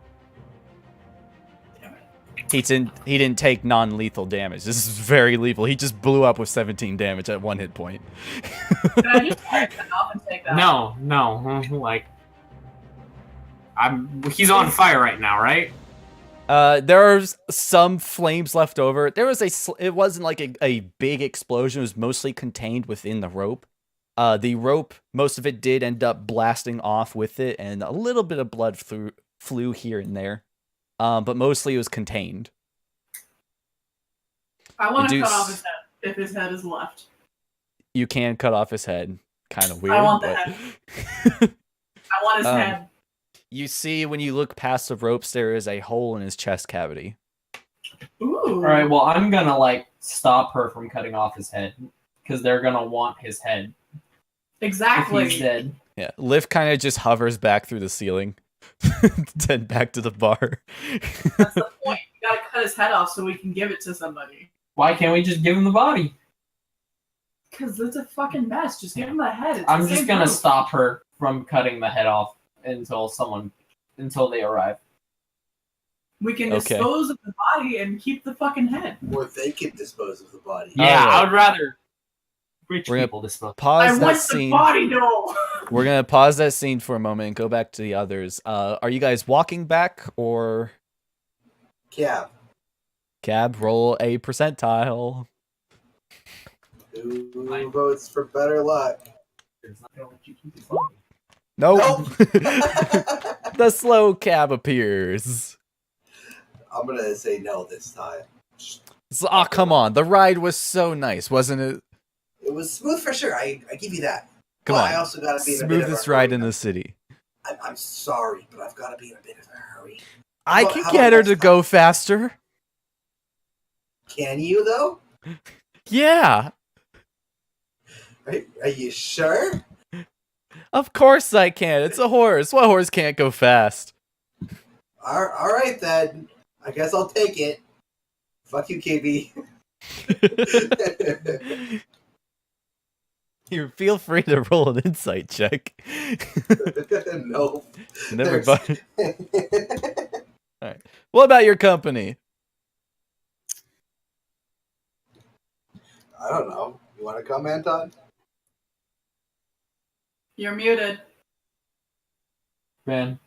[SPEAKER 2] He didn't take non-lethal damage. This is very lethal. He just blew up with 17 damage at 1 hit point.
[SPEAKER 3] Can I just fire that off and take that?
[SPEAKER 1] No, like he's on fire right now, right?
[SPEAKER 2] There's some flames left over. There was it wasn't like a big explosion. It was mostly contained within the rope. The rope, most of it did end up blasting off with it, and a little bit of blood flew here and there. But mostly it was contained.
[SPEAKER 3] I want to
[SPEAKER 2] Reduce-
[SPEAKER 3] cut off his head if his head is left.
[SPEAKER 2] You can cut off his head. Kind of weird.
[SPEAKER 3] I want the
[SPEAKER 2] but...
[SPEAKER 3] head. I want his head.
[SPEAKER 2] You see, when you look past the ropes, there is a hole in his chest cavity.
[SPEAKER 3] Ooh.
[SPEAKER 1] All right. Well, I'm gonna stop her from cutting off his head because they're gonna want his head
[SPEAKER 3] Exactly.
[SPEAKER 1] if he's dead.
[SPEAKER 2] Yeah, Liv kind of just hovers back through the ceiling, then back to the bar.
[SPEAKER 3] That's the point. You gotta cut his head off so we can give it to somebody.
[SPEAKER 1] Why can't we just give him the body?
[SPEAKER 3] Because it's a fucking mess. Just give him the head. It's
[SPEAKER 1] I'm
[SPEAKER 3] the
[SPEAKER 1] just
[SPEAKER 3] same
[SPEAKER 1] gonna
[SPEAKER 3] group.
[SPEAKER 1] stop her from cutting the head off until they arrive.
[SPEAKER 3] We can
[SPEAKER 2] Okay.
[SPEAKER 3] dispose of the body and keep the fucking head.
[SPEAKER 4] Or they can dispose of the body.
[SPEAKER 1] Yeah,
[SPEAKER 2] Alright.
[SPEAKER 1] I would rather rich
[SPEAKER 2] We're gonna
[SPEAKER 1] people dispose.
[SPEAKER 2] Pause
[SPEAKER 3] I
[SPEAKER 2] that
[SPEAKER 3] want the
[SPEAKER 2] scene.
[SPEAKER 3] body doll.
[SPEAKER 2] We're gonna pause that scene for a moment and go back to the others. Are you guys walking back or
[SPEAKER 4] Cab.
[SPEAKER 2] cab? Roll a percentile.
[SPEAKER 4] Who votes for better luck?
[SPEAKER 1] It's not gonna let you keep his body.
[SPEAKER 2] Nope. The slow cab appears.
[SPEAKER 4] I'm gonna say no this time.
[SPEAKER 2] Oh, come on. The ride was so nice, wasn't it?
[SPEAKER 4] It was smooth for sure. I give you that.
[SPEAKER 2] Come
[SPEAKER 4] But
[SPEAKER 2] on.
[SPEAKER 4] I also gotta be in a bit of a
[SPEAKER 2] Smoothest
[SPEAKER 4] hurry.
[SPEAKER 2] ride in the city.
[SPEAKER 4] I'm sorry, but I've gotta be in a bit of a hurry.
[SPEAKER 2] I
[SPEAKER 4] Well,
[SPEAKER 2] can
[SPEAKER 4] how
[SPEAKER 2] get
[SPEAKER 4] about
[SPEAKER 2] her
[SPEAKER 4] next
[SPEAKER 2] to
[SPEAKER 4] time?
[SPEAKER 2] go faster.
[SPEAKER 4] Can you though?
[SPEAKER 2] Yeah,
[SPEAKER 4] Are you sure?
[SPEAKER 2] of course I can. It's a horse. What horse can't go fast?
[SPEAKER 4] All right then. I guess I'll take it. Fuck you, KB.
[SPEAKER 2] You feel free to roll an insight check.
[SPEAKER 4] No.
[SPEAKER 2] Never mind. Alright. What about your company?
[SPEAKER 4] I don't know. You want to come, Anton?
[SPEAKER 3] You're muted.
[SPEAKER 1] Man.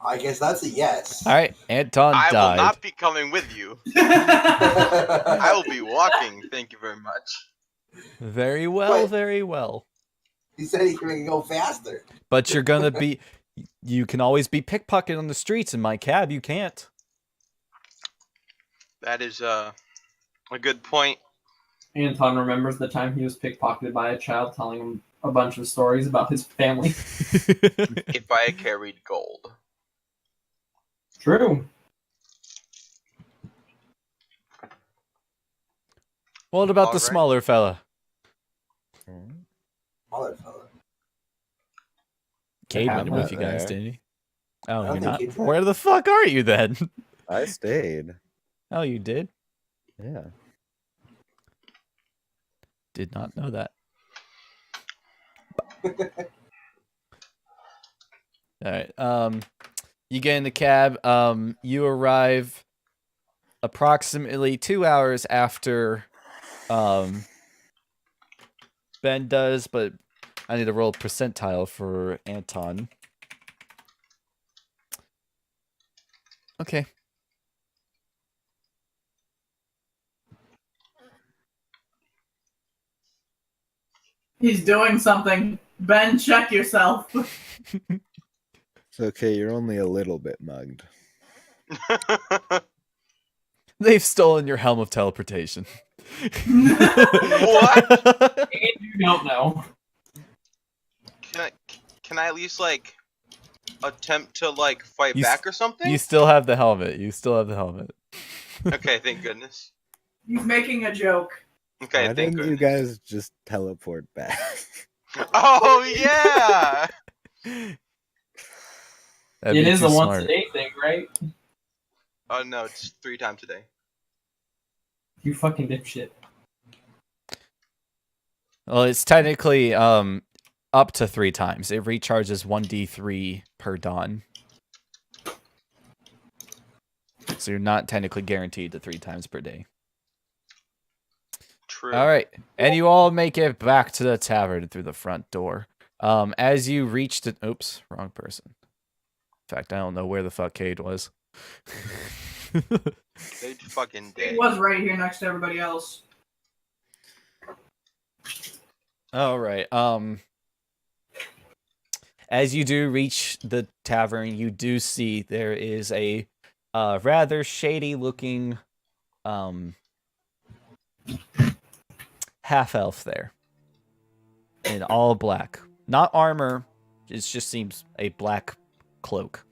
[SPEAKER 4] I guess that's a yes.
[SPEAKER 2] Alright, Anton
[SPEAKER 5] I
[SPEAKER 2] died.
[SPEAKER 5] will not be coming with you. I will be walking. Thank you very much.
[SPEAKER 2] Very well,
[SPEAKER 4] What?
[SPEAKER 2] very well.
[SPEAKER 4] He said he can go faster.
[SPEAKER 2] But you're gonna be... You can always be pickpocketed on the streets. In my cab, you can't.
[SPEAKER 5] That is a good point.
[SPEAKER 1] Anton remembers the time he was pickpocketed by a child telling him a bunch of stories about his family.
[SPEAKER 5] If I carried gold.
[SPEAKER 1] True.
[SPEAKER 2] What about the
[SPEAKER 5] Alright.
[SPEAKER 2] smaller fella?
[SPEAKER 4] Motherfucker.
[SPEAKER 2] Cade went
[SPEAKER 1] happened
[SPEAKER 2] with you guys,
[SPEAKER 6] there.
[SPEAKER 2] didn't he?
[SPEAKER 4] I
[SPEAKER 2] Oh,
[SPEAKER 4] don't
[SPEAKER 2] you're
[SPEAKER 4] think
[SPEAKER 2] not?
[SPEAKER 4] Cade's there.
[SPEAKER 2] Where the fuck are you then?
[SPEAKER 6] I stayed.
[SPEAKER 2] Oh, you did?
[SPEAKER 6] Yeah.
[SPEAKER 2] Did not know that. Alright, you get in the cab, you arrive approximately 2 hours after, Ben does, but I need to roll a percentile for Anton. Okay.
[SPEAKER 3] He's doing something. Ben, check yourself.
[SPEAKER 6] It's okay, you're only a little bit mugged.
[SPEAKER 2] They've stolen your helm of teleportation.
[SPEAKER 5] What?
[SPEAKER 1] And you don't know.
[SPEAKER 5] Can I at least like attempt to like fight
[SPEAKER 2] You
[SPEAKER 5] back or something?
[SPEAKER 2] You still have the helmet. You still have the helmet.
[SPEAKER 5] Okay, thank goodness.
[SPEAKER 3] He's making a joke.
[SPEAKER 5] Okay,
[SPEAKER 6] Why
[SPEAKER 5] thank
[SPEAKER 6] didn't you
[SPEAKER 5] goodness.
[SPEAKER 6] guys just teleport back?
[SPEAKER 5] Oh yeah.
[SPEAKER 2] That'd
[SPEAKER 1] It
[SPEAKER 2] be
[SPEAKER 1] is
[SPEAKER 2] too
[SPEAKER 1] a once
[SPEAKER 2] smart.
[SPEAKER 1] a day thing, right?
[SPEAKER 5] Oh no, it's 3 times a day.
[SPEAKER 1] You fucking dipshit.
[SPEAKER 2] Well, it's technically up to 3 times. It recharges 1d3 per dawn. So you're not technically guaranteed to 3 times per day.
[SPEAKER 5] True.
[SPEAKER 2] All right, and you all make it back to the tavern through the front door. As you reach the... Oops, wrong person. In fact, I don't know where the fuck Cade was.
[SPEAKER 5] They fucking
[SPEAKER 3] He
[SPEAKER 5] did.
[SPEAKER 3] was right here next to everybody else.
[SPEAKER 2] All right. As you do reach the tavern, you do see there is a rather shady-looking half-elf there, in all black, not armor. It just seems a black cloak.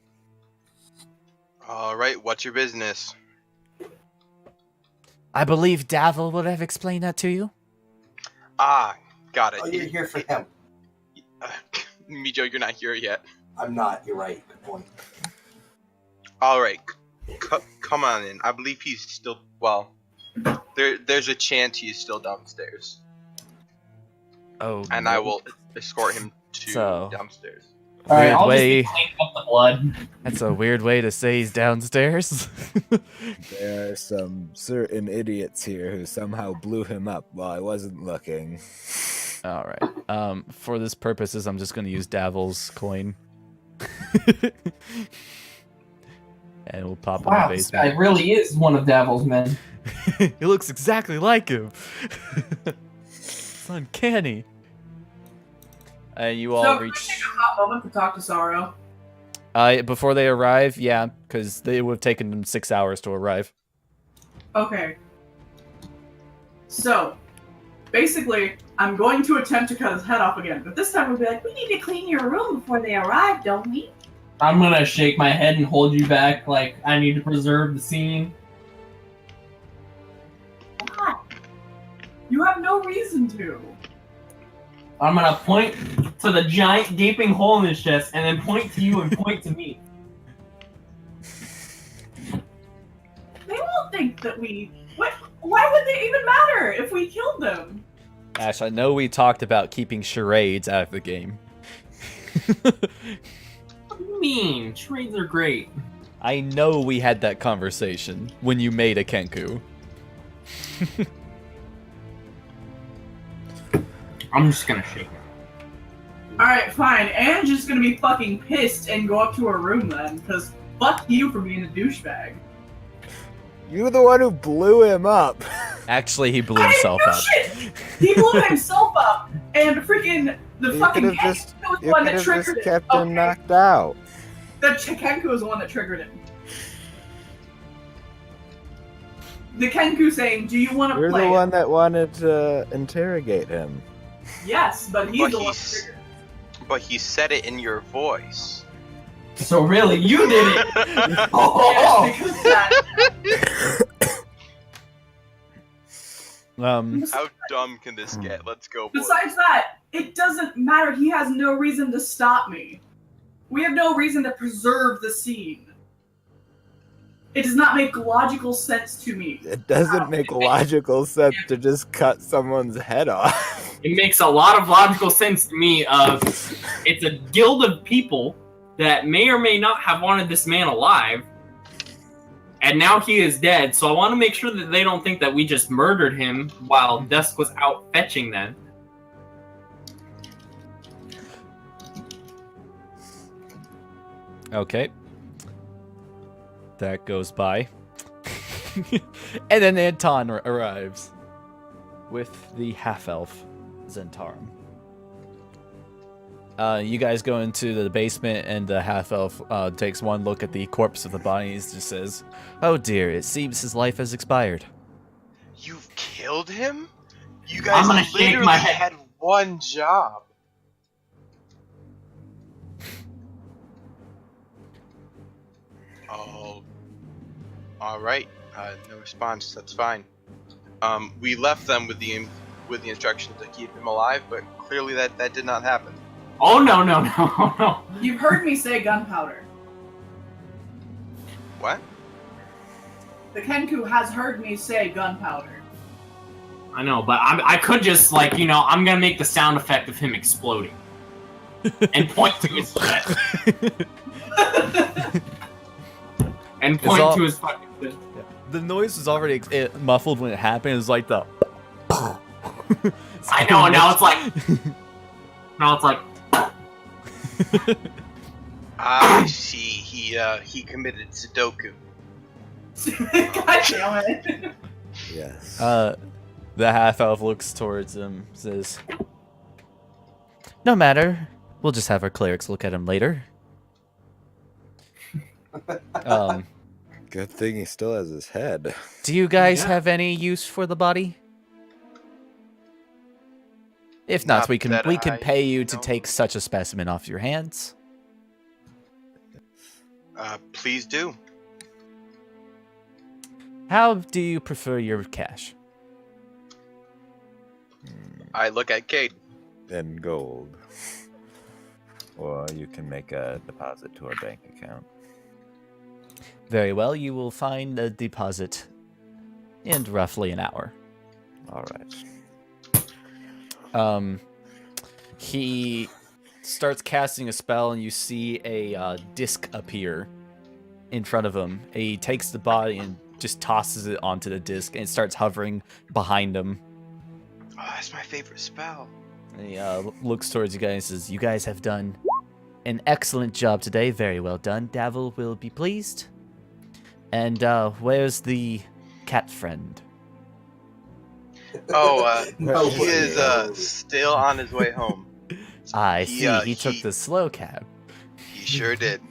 [SPEAKER 5] All right, what's your business?
[SPEAKER 2] I believe Davil would have explained that to you.
[SPEAKER 5] Ah, got it.
[SPEAKER 4] Oh, you're here for him.
[SPEAKER 5] Mijo, you're not here yet.
[SPEAKER 4] I'm not. You're right. Good point.
[SPEAKER 5] All right, come on in. I believe he's still. Well, there's a chance he's still downstairs,
[SPEAKER 2] Oh,
[SPEAKER 5] and I will escort him to
[SPEAKER 2] So-
[SPEAKER 5] downstairs.
[SPEAKER 1] Alright,
[SPEAKER 2] Weird
[SPEAKER 1] I'll
[SPEAKER 2] way.
[SPEAKER 1] just clean up the blood.
[SPEAKER 2] That's a weird way to say he's downstairs.
[SPEAKER 6] There are some certain idiots here who somehow blew him up while I wasn't looking.
[SPEAKER 2] All right. For this purposes, I'm just going to use Davil's coin. And we'll pop him in
[SPEAKER 1] Wow,
[SPEAKER 2] the
[SPEAKER 1] this guy
[SPEAKER 2] basement.
[SPEAKER 1] really is one of Davil's men.
[SPEAKER 2] He looks exactly like him. It's uncanny. And you all
[SPEAKER 3] So,
[SPEAKER 2] reach...
[SPEAKER 3] can we take a hot moment to talk to Sorrow?
[SPEAKER 2] Before they arrive, yeah, because they would have taken them 6 hours to arrive.
[SPEAKER 3] Okay. So, basically, I'm going to attempt to cut his head off again, but this time we'll be like,
[SPEAKER 7] We need to clean your room before they arrive, don't we?
[SPEAKER 1] I'm gonna shake my head and hold you back like I need to preserve the scene.
[SPEAKER 3] no reason to.
[SPEAKER 1] I'm gonna point to the giant gaping hole in his chest, and then point to you and point to me.
[SPEAKER 3] They won't think that we. What? Why would they even matter if we killed them?
[SPEAKER 2] Ash, I know we talked about keeping charades out of the game.
[SPEAKER 1] What do you mean? Charades are great.
[SPEAKER 2] I know we had that conversation when you made a Kenku.
[SPEAKER 1] I'm just gonna shake it.
[SPEAKER 3] Alright, fine. Anne's just gonna be fucking pissed and go up to her room then, because fuck you for being a douchebag.
[SPEAKER 6] You're the one who blew him up.
[SPEAKER 2] Actually, he blew himself up.
[SPEAKER 3] Shit! He blew himself up, and freaking the
[SPEAKER 6] You
[SPEAKER 3] fucking
[SPEAKER 6] could've
[SPEAKER 3] Kenku
[SPEAKER 6] just-
[SPEAKER 3] was the
[SPEAKER 6] You
[SPEAKER 3] one
[SPEAKER 6] could
[SPEAKER 3] that
[SPEAKER 6] have
[SPEAKER 3] triggered
[SPEAKER 6] just
[SPEAKER 3] it.
[SPEAKER 6] kept him
[SPEAKER 3] Okay,
[SPEAKER 6] knocked out.
[SPEAKER 3] the Kenku was the one that triggered it. The Kenku saying, "Do you want to
[SPEAKER 6] You're
[SPEAKER 3] play?"
[SPEAKER 6] the one that wanted to interrogate him.
[SPEAKER 3] Yes, but he's
[SPEAKER 5] But
[SPEAKER 3] the one that
[SPEAKER 5] he's-
[SPEAKER 3] triggered it.
[SPEAKER 5] But he said it in your voice.
[SPEAKER 1] So really, you did it.
[SPEAKER 3] Yes,
[SPEAKER 1] Oh,
[SPEAKER 3] because that.
[SPEAKER 5] How dumb can this get? Let's go, boys.
[SPEAKER 3] Besides that, it doesn't matter. He has no reason to stop me. We have no reason to preserve the scene. It does not make logical sense to me.
[SPEAKER 6] It doesn't make logical sense to just cut someone's head off.
[SPEAKER 1] it makes a lot of logical sense to me. It's a guild of people that may or may not have wanted this man alive, and now he is dead. So I want to make sure that they don't think that we just murdered him while Dusk was out fetching them.
[SPEAKER 2] Okay. That goes by. And then Anton arrives with the half-elf Zentarum. You guys go into the basement, and the half-elf takes one look at the corpse of the body and just says, "Oh dear, it seems his life has expired."
[SPEAKER 5] You've killed him? You
[SPEAKER 1] I'm
[SPEAKER 5] guys
[SPEAKER 1] gonna shake
[SPEAKER 5] literally
[SPEAKER 1] my head.
[SPEAKER 5] had one job. Oh, all right. No response. That's fine. We left them with the instructions to keep him alive, but clearly that did not happen.
[SPEAKER 1] Oh no.
[SPEAKER 3] You've heard me say gunpowder.
[SPEAKER 5] What?
[SPEAKER 3] The Kenku has heard me say gunpowder.
[SPEAKER 1] I know, but I could just I'm gonna make the sound effect of him exploding and point to his chest and point
[SPEAKER 2] all-
[SPEAKER 1] to his fucking.
[SPEAKER 2] The noise was already muffled when it happened. It was like the...
[SPEAKER 1] I know. Now it's like.
[SPEAKER 5] I see. He committed Sudoku.
[SPEAKER 3] God damn it.
[SPEAKER 6] Yes.
[SPEAKER 2] The half-elf looks towards him, says, "No matter. We'll just have our clerics look at him later."
[SPEAKER 6] Good thing he still has his head.
[SPEAKER 2] Do you guys
[SPEAKER 1] Yeah.
[SPEAKER 2] have any use for the body? If not,
[SPEAKER 5] Not
[SPEAKER 2] we can
[SPEAKER 5] that I
[SPEAKER 2] pay you to
[SPEAKER 5] know.
[SPEAKER 2] take such a specimen off your hands.
[SPEAKER 5] Please do.
[SPEAKER 2] How do you prefer your cash?
[SPEAKER 5] I look at Cade.
[SPEAKER 6] And gold. Or you can make a deposit to our bank account.
[SPEAKER 2] Very well, you will find a deposit in roughly an hour.
[SPEAKER 6] All right.
[SPEAKER 2] He starts casting a spell, and you see a disc appear in front of him. He takes the body and just tosses it onto the disc, and it starts hovering behind him.
[SPEAKER 5] Oh, that's my favorite spell.
[SPEAKER 2] And he looks towards you guys and says, "You guys have done an excellent job today. Very well done. Davil will be pleased. And where's the cat friend?"
[SPEAKER 5] Oh,
[SPEAKER 4] No
[SPEAKER 5] he is still on his way home.
[SPEAKER 2] I see.
[SPEAKER 5] He,
[SPEAKER 2] He took the slow cab.
[SPEAKER 5] He sure did.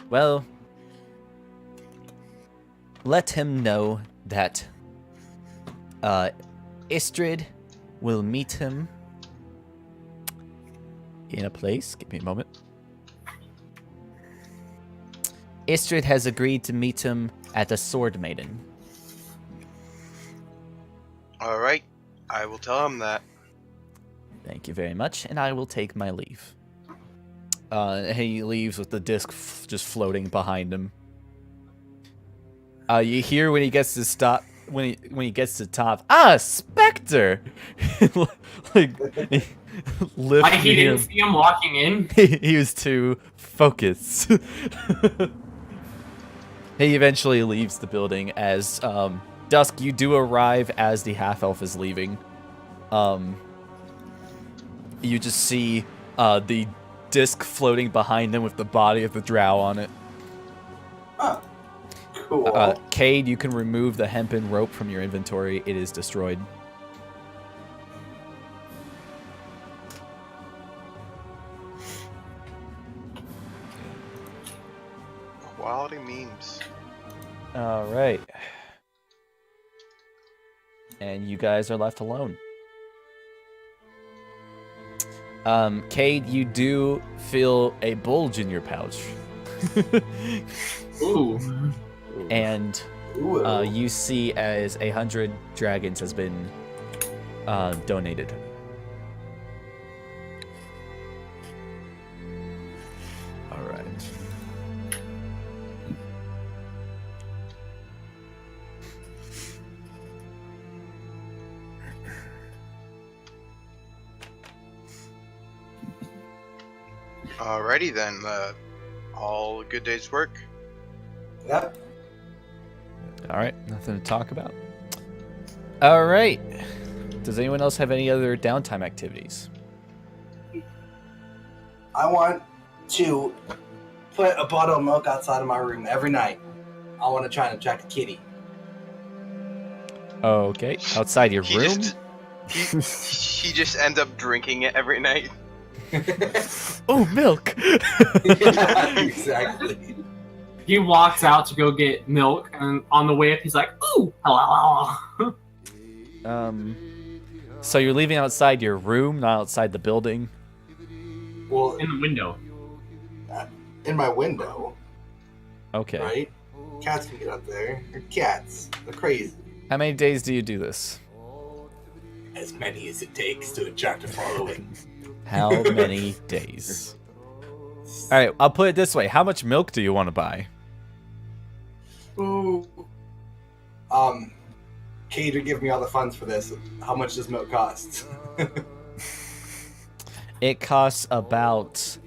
[SPEAKER 2] Well, let him know that Istrid will meet him in a place. Give me a moment. Istrid has agreed to meet him at the Sword Maiden.
[SPEAKER 5] All right. I will tell him that.
[SPEAKER 2] Thank you very much, and I will take my leave. He leaves with the disc just floating behind him. You hear when he gets to stop. When he gets to top, Spectre! Like,
[SPEAKER 1] He didn't see him walking in.
[SPEAKER 2] He was too focused. He eventually leaves the building as Dusk. You do arrive as the half elf is leaving. You just see the disc floating behind him with the body of the drow on it.
[SPEAKER 4] Oh, cool.
[SPEAKER 2] Cade, you can remove the hempen rope from your inventory. It is destroyed.
[SPEAKER 5] Quality memes.
[SPEAKER 2] All right. And you guys are left alone. Cade, you do feel a bulge in your pouch.
[SPEAKER 1] Ooh.
[SPEAKER 2] And
[SPEAKER 4] Ooh.
[SPEAKER 2] you see as 100 dragons has been donated.
[SPEAKER 6] All right.
[SPEAKER 5] Alrighty then. All a good day's work.
[SPEAKER 4] Yep.
[SPEAKER 2] All right, nothing to talk about. All right. Does anyone else have any other downtime activities?
[SPEAKER 4] I want to put a bottle of milk outside of my room every night. I want to try and attract a kitty.
[SPEAKER 2] Okay, outside your
[SPEAKER 5] He
[SPEAKER 2] room?
[SPEAKER 5] he just ends up drinking it every night.
[SPEAKER 2] Oh, milk!
[SPEAKER 4] Yeah, exactly.
[SPEAKER 1] He walks out to go get milk, and on the way up, he's like, "Ooh, hello."
[SPEAKER 2] So you're leaving outside your room, not outside the building?
[SPEAKER 4] Well,
[SPEAKER 1] In the window.
[SPEAKER 4] in my window,
[SPEAKER 2] Okay.
[SPEAKER 4] right? Cats can get up there. They're cats. They're crazy.
[SPEAKER 2] How many days do you do this?
[SPEAKER 4] As many as it takes to attract a following.
[SPEAKER 2] How many days? Alright, I'll put it this way. How much milk do you want to buy?
[SPEAKER 4] Ooh. Cater, give me all the funds for this. How much does milk cost?
[SPEAKER 2] It costs about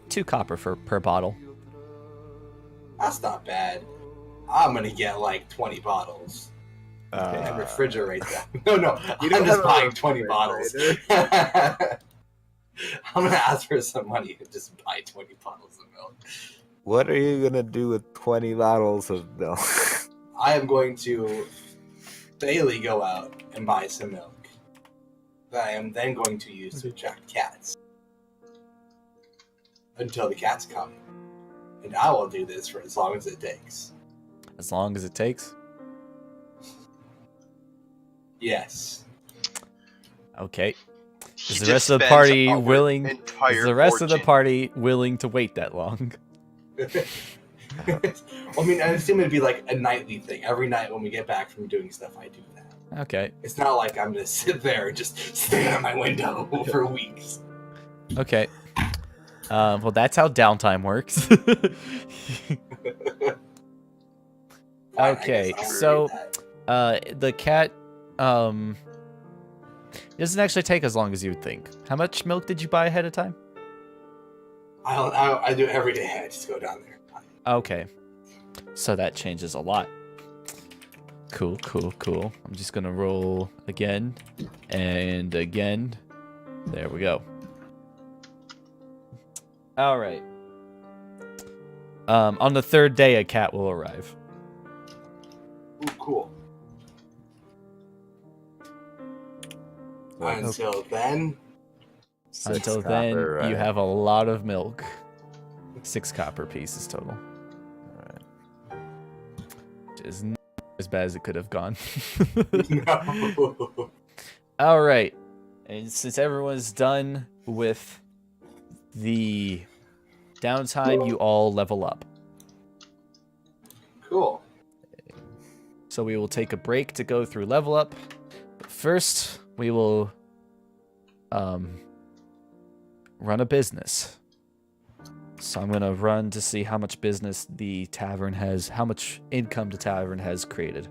[SPEAKER 2] 2 copper per bottle.
[SPEAKER 4] That's not bad. I'm gonna get like 20 bottles. And refrigerate them. No,
[SPEAKER 6] You
[SPEAKER 4] I'm
[SPEAKER 6] don't
[SPEAKER 4] just
[SPEAKER 6] have a
[SPEAKER 4] buying 20 bottles.
[SPEAKER 6] refrigerator.
[SPEAKER 4] I'm gonna ask for some money to just buy 20 bottles of milk.
[SPEAKER 6] What are you gonna do with 20 bottles of milk?
[SPEAKER 4] I am going to daily go out and buy some milk that I am then going to use to attract cats until the cats come. And I will do this for as long as it takes.
[SPEAKER 2] As long as it takes.
[SPEAKER 4] Yes.
[SPEAKER 2] Okay.
[SPEAKER 5] He
[SPEAKER 2] Is the
[SPEAKER 5] just
[SPEAKER 2] rest of the
[SPEAKER 5] spends
[SPEAKER 2] party
[SPEAKER 5] our
[SPEAKER 2] willing?
[SPEAKER 5] entire
[SPEAKER 2] Is the rest of the
[SPEAKER 5] fortune.
[SPEAKER 2] party willing to wait that long?
[SPEAKER 4] I mean, I assume it'd be like a nightly thing. Every night when we get back from doing stuff, I do that.
[SPEAKER 2] Okay.
[SPEAKER 4] It's not like I'm gonna sit there and just stare at my window for weeks.
[SPEAKER 2] Okay. Well, that's how downtime works.
[SPEAKER 4] Fine, I
[SPEAKER 2] Okay,
[SPEAKER 4] guess I'll
[SPEAKER 2] so
[SPEAKER 4] read that.
[SPEAKER 2] the cat it doesn't actually take as long as you would think. How much milk did you buy ahead of time?
[SPEAKER 4] I do it every day. I just go down there.
[SPEAKER 2] Okay. So that changes a lot. Cool. I'm just gonna roll again and again. There we go. All right. On the 3rd day, a cat will arrive.
[SPEAKER 4] Ooh, cool. Until then,
[SPEAKER 2] Until
[SPEAKER 6] Copper,
[SPEAKER 2] then,
[SPEAKER 6] right.
[SPEAKER 2] you have a lot of milk. 6 copper pieces total. Which is not as bad as it could have gone.
[SPEAKER 4] no.
[SPEAKER 2] All right. And since everyone's done with the downtime, you all level up.
[SPEAKER 4] Cool.
[SPEAKER 2] So we will take a break to go through level up. first we will run a business. So I'm gonna run to see how much business the tavern has, how much income the tavern has created.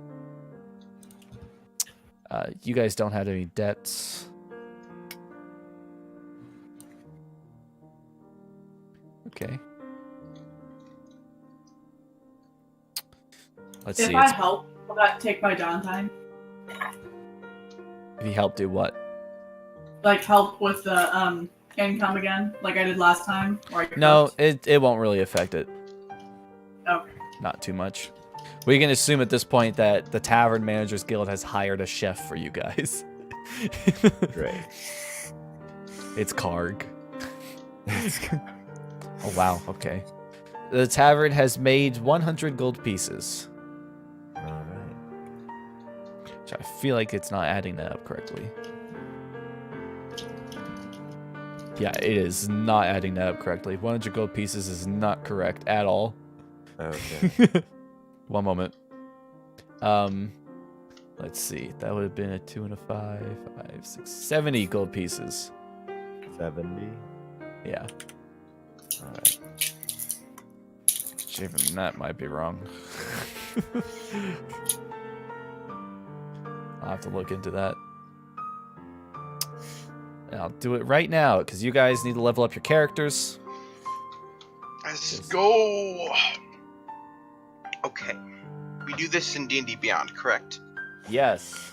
[SPEAKER 2] You guys don't have any debts. Okay. Let's
[SPEAKER 3] If
[SPEAKER 2] see.
[SPEAKER 3] I help, will that take my downtime?
[SPEAKER 2] If you help do what?
[SPEAKER 3] Like help with the income again, like I did last time? Or I
[SPEAKER 2] No,
[SPEAKER 3] cooked?
[SPEAKER 2] it won't really affect it.
[SPEAKER 3] Okay.
[SPEAKER 2] Not too much. We can assume at this point that the Tavern Managers Guild has hired a chef for you guys.
[SPEAKER 6] Great.
[SPEAKER 2] It's Karg. Oh, wow. Okay. The tavern has made 100 gold pieces.
[SPEAKER 6] All right.
[SPEAKER 2] Which I feel like it's not adding that up correctly. Yeah, it is not adding that up correctly. 100 gold pieces is not correct at all.
[SPEAKER 6] Okay.
[SPEAKER 2] One moment. Let's see. That would have been a 2 and a 5, 5, 6, 70 gold pieces.
[SPEAKER 6] 70.
[SPEAKER 2] Yeah.
[SPEAKER 6] All right.
[SPEAKER 2] Even that might be wrong. I'll have to look into that. And I'll do it right now, because you guys need to level up your characters.
[SPEAKER 5] Let's go. Okay. We do this in D&D Beyond, correct?
[SPEAKER 2] Yes.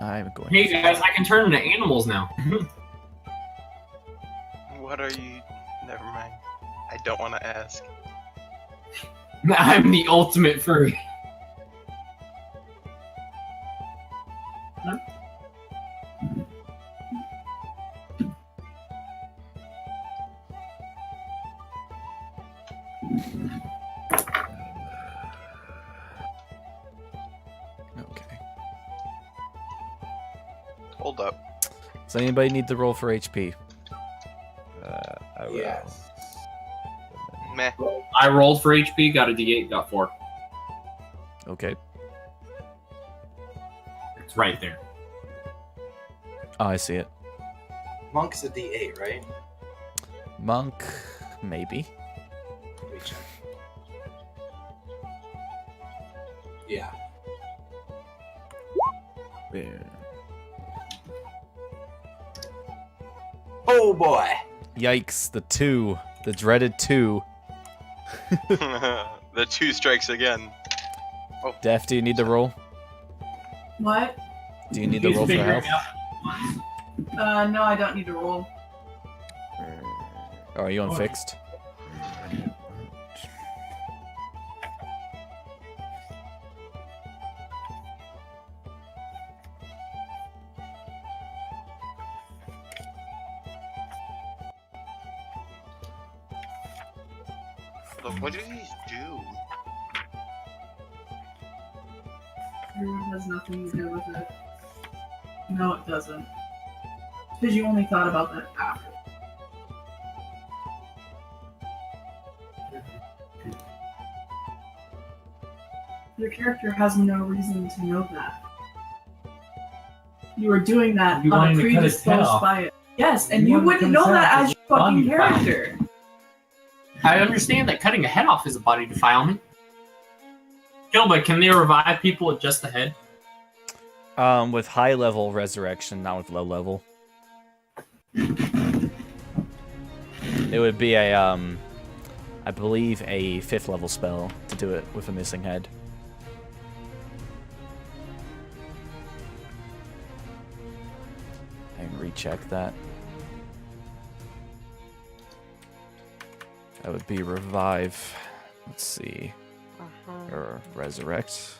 [SPEAKER 2] I'm going.
[SPEAKER 1] Hey guys, I can turn into animals now.
[SPEAKER 5] What are you? Never mind. I don't want to ask.
[SPEAKER 1] I'm the ultimate furry.
[SPEAKER 2] Okay.
[SPEAKER 5] Hold up.
[SPEAKER 2] Does anybody need to roll for HP?
[SPEAKER 6] I will.
[SPEAKER 4] Yes.
[SPEAKER 5] Meh.
[SPEAKER 1] I rolled for HP, got a D8, got 4.
[SPEAKER 2] Okay.
[SPEAKER 1] It's right there.
[SPEAKER 2] Oh, I see it.
[SPEAKER 4] Monk's a D8, right?
[SPEAKER 2] Monk, maybe.
[SPEAKER 4] Let me check. Yeah.
[SPEAKER 2] Yeah.
[SPEAKER 4] Oh boy.
[SPEAKER 2] Yikes, the 2. The dreaded 2.
[SPEAKER 5] The 2 strikes again.
[SPEAKER 2] Def, do you need to roll?
[SPEAKER 3] What?
[SPEAKER 2] Do you need to
[SPEAKER 1] He's
[SPEAKER 2] roll for
[SPEAKER 1] figuring
[SPEAKER 2] health?
[SPEAKER 1] out-
[SPEAKER 3] No, I don't need to roll.
[SPEAKER 2] Or are you unfixed?
[SPEAKER 5] Look, what do these do?
[SPEAKER 3] It has nothing to do with it. No, it doesn't. Because you only thought about that after. Your character has no reason to know that. You were doing that
[SPEAKER 1] You
[SPEAKER 3] on
[SPEAKER 1] wanted
[SPEAKER 3] a
[SPEAKER 1] to cut his head
[SPEAKER 3] predisposed
[SPEAKER 1] off.
[SPEAKER 3] by it. Yes, and
[SPEAKER 1] You
[SPEAKER 3] you
[SPEAKER 1] wanted to
[SPEAKER 3] wouldn't
[SPEAKER 1] cut
[SPEAKER 3] know
[SPEAKER 1] his
[SPEAKER 3] that
[SPEAKER 1] head
[SPEAKER 3] as
[SPEAKER 1] off.
[SPEAKER 3] your fucking
[SPEAKER 1] Body file.
[SPEAKER 3] character.
[SPEAKER 1] I understand that cutting a head off is a body defilement. Gilbert, can they revive people with just the head?
[SPEAKER 2] With high level resurrection, not with low level. It would be a, I believe a 5th level spell to do it with a missing head. I can recheck that. That would be revive. Let's see. Or resurrect.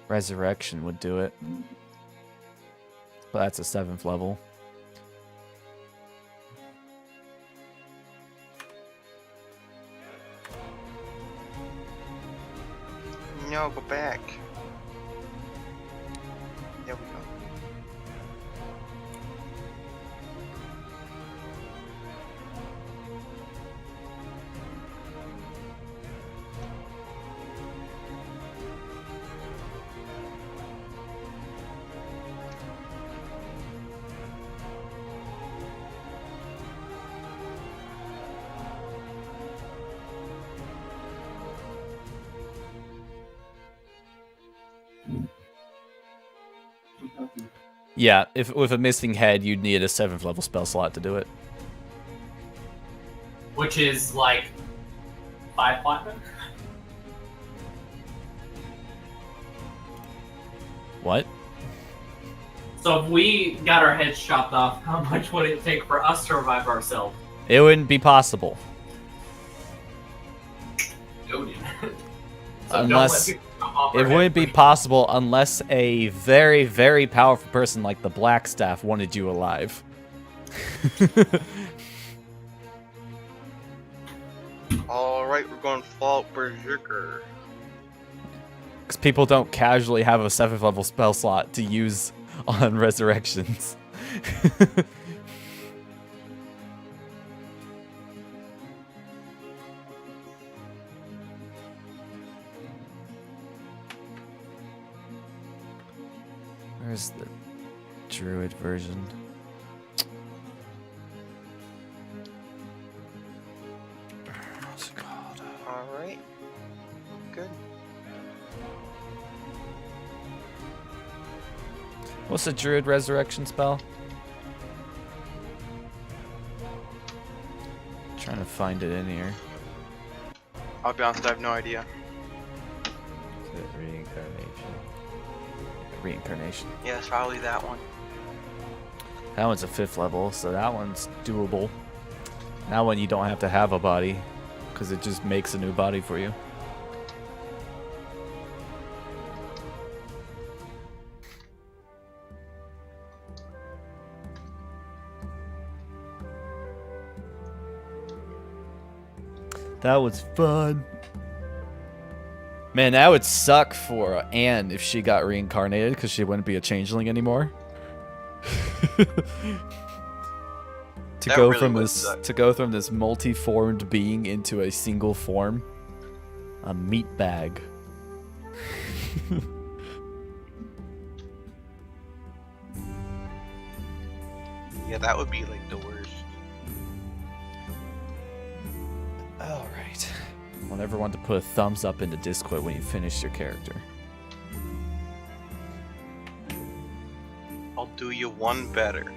[SPEAKER 2] Resurrection would do it. But that's a 7th level.
[SPEAKER 5] No. No, go back. There we go.
[SPEAKER 2] Yeah, if with a missing head, you'd need a 7th level spell slot to do it.
[SPEAKER 1] Which is like 5 platinum.
[SPEAKER 2] What?
[SPEAKER 1] So if we got our heads chopped off, how much would it take for us to revive ourselves?
[SPEAKER 2] It wouldn't be possible.
[SPEAKER 1] No, dude.
[SPEAKER 2] Unless it wouldn't be possible unless a very, very powerful person like the Blackstaff wanted you alive.
[SPEAKER 5] Alright, we're going Fallout Berserker.
[SPEAKER 2] Because people don't casually have a 7th level spell slot to use on resurrections. Where's the druid version? What's it called?
[SPEAKER 5] Alright. Good.
[SPEAKER 2] What's the druid resurrection spell? Trying to find it in here.
[SPEAKER 5] I'll be honest, I have no idea.
[SPEAKER 6] Is it reincarnation?
[SPEAKER 2] Reincarnation.
[SPEAKER 5] Yeah, it's probably that one.
[SPEAKER 2] That one's a 5th level, so that one's doable. That one you don't have to have a body, because it just makes a new body for you. That was fun. Man, that would suck for Anne if she got reincarnated, because she wouldn't be a changeling anymore. To
[SPEAKER 5] That
[SPEAKER 2] go
[SPEAKER 5] really
[SPEAKER 2] from
[SPEAKER 5] would
[SPEAKER 2] this
[SPEAKER 5] suck.
[SPEAKER 2] to go from this multi-formed being into a single form, a meat bag.
[SPEAKER 5] Yeah, that would be like the worst.
[SPEAKER 2] All right. I want everyone to put a thumbs up into Discord when you finish your character.
[SPEAKER 5] I'll do you one better.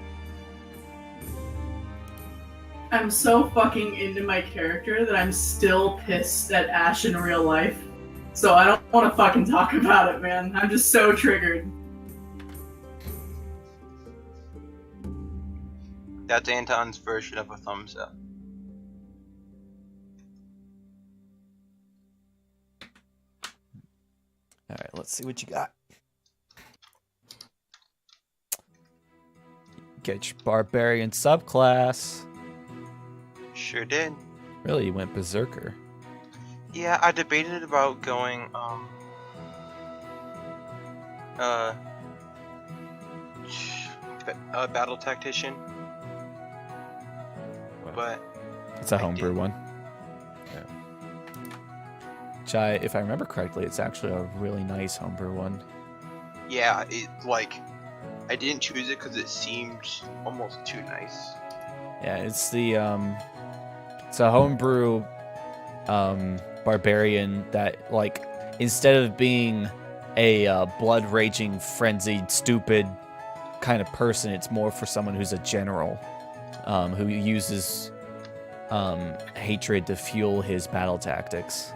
[SPEAKER 3] I'm so fucking into my character that I'm still pissed at Ash in real life. So I don't want to fucking talk about it, man. I'm just so triggered.
[SPEAKER 5] That's Anton's version of a thumbs up.
[SPEAKER 2] All right, let's see what you got. Get your barbarian subclass.
[SPEAKER 5] Sure did.
[SPEAKER 2] Really, you went berserker.
[SPEAKER 5] Yeah, I debated about going, battle tactician, but
[SPEAKER 2] It's a
[SPEAKER 5] I
[SPEAKER 2] homebrew
[SPEAKER 5] did.
[SPEAKER 2] one.
[SPEAKER 6] Yeah.
[SPEAKER 2] Which if I remember correctly, it's actually a really nice homebrew one.
[SPEAKER 5] yeah, it like I didn't choose it because it seemed almost too nice.
[SPEAKER 2] Yeah, it's the it's a homebrew barbarian that, like, instead of being a blood raging, frenzied, stupid kind of person, it's more for someone who's a general, who uses hatred to fuel his battle tactics.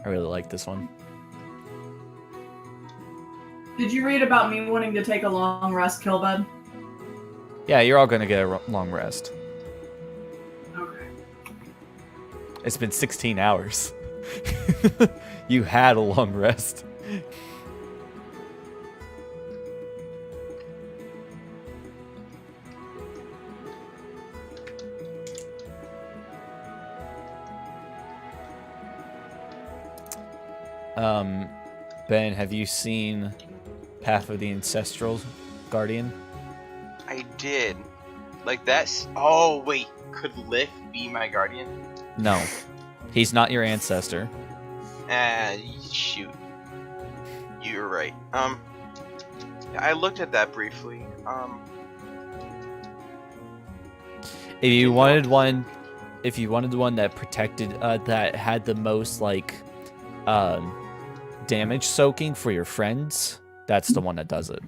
[SPEAKER 2] I really like this one.
[SPEAKER 3] Did you read about me wanting to take a long rest, Killbud?
[SPEAKER 2] Yeah, you're all gonna get a long rest.
[SPEAKER 3] Okay.
[SPEAKER 2] It's been 16 hours. You had a long rest. Ben, have you seen Path of the Ancestral Guardian?
[SPEAKER 5] I did. Like that's. Oh wait, could Lick be my guardian?
[SPEAKER 2] No. He's not your ancestor.
[SPEAKER 5] Shoot. You're right. I looked at that briefly.
[SPEAKER 2] If you wanted one that protected, that had the most like, damage soaking for your friends, that's the one that does it.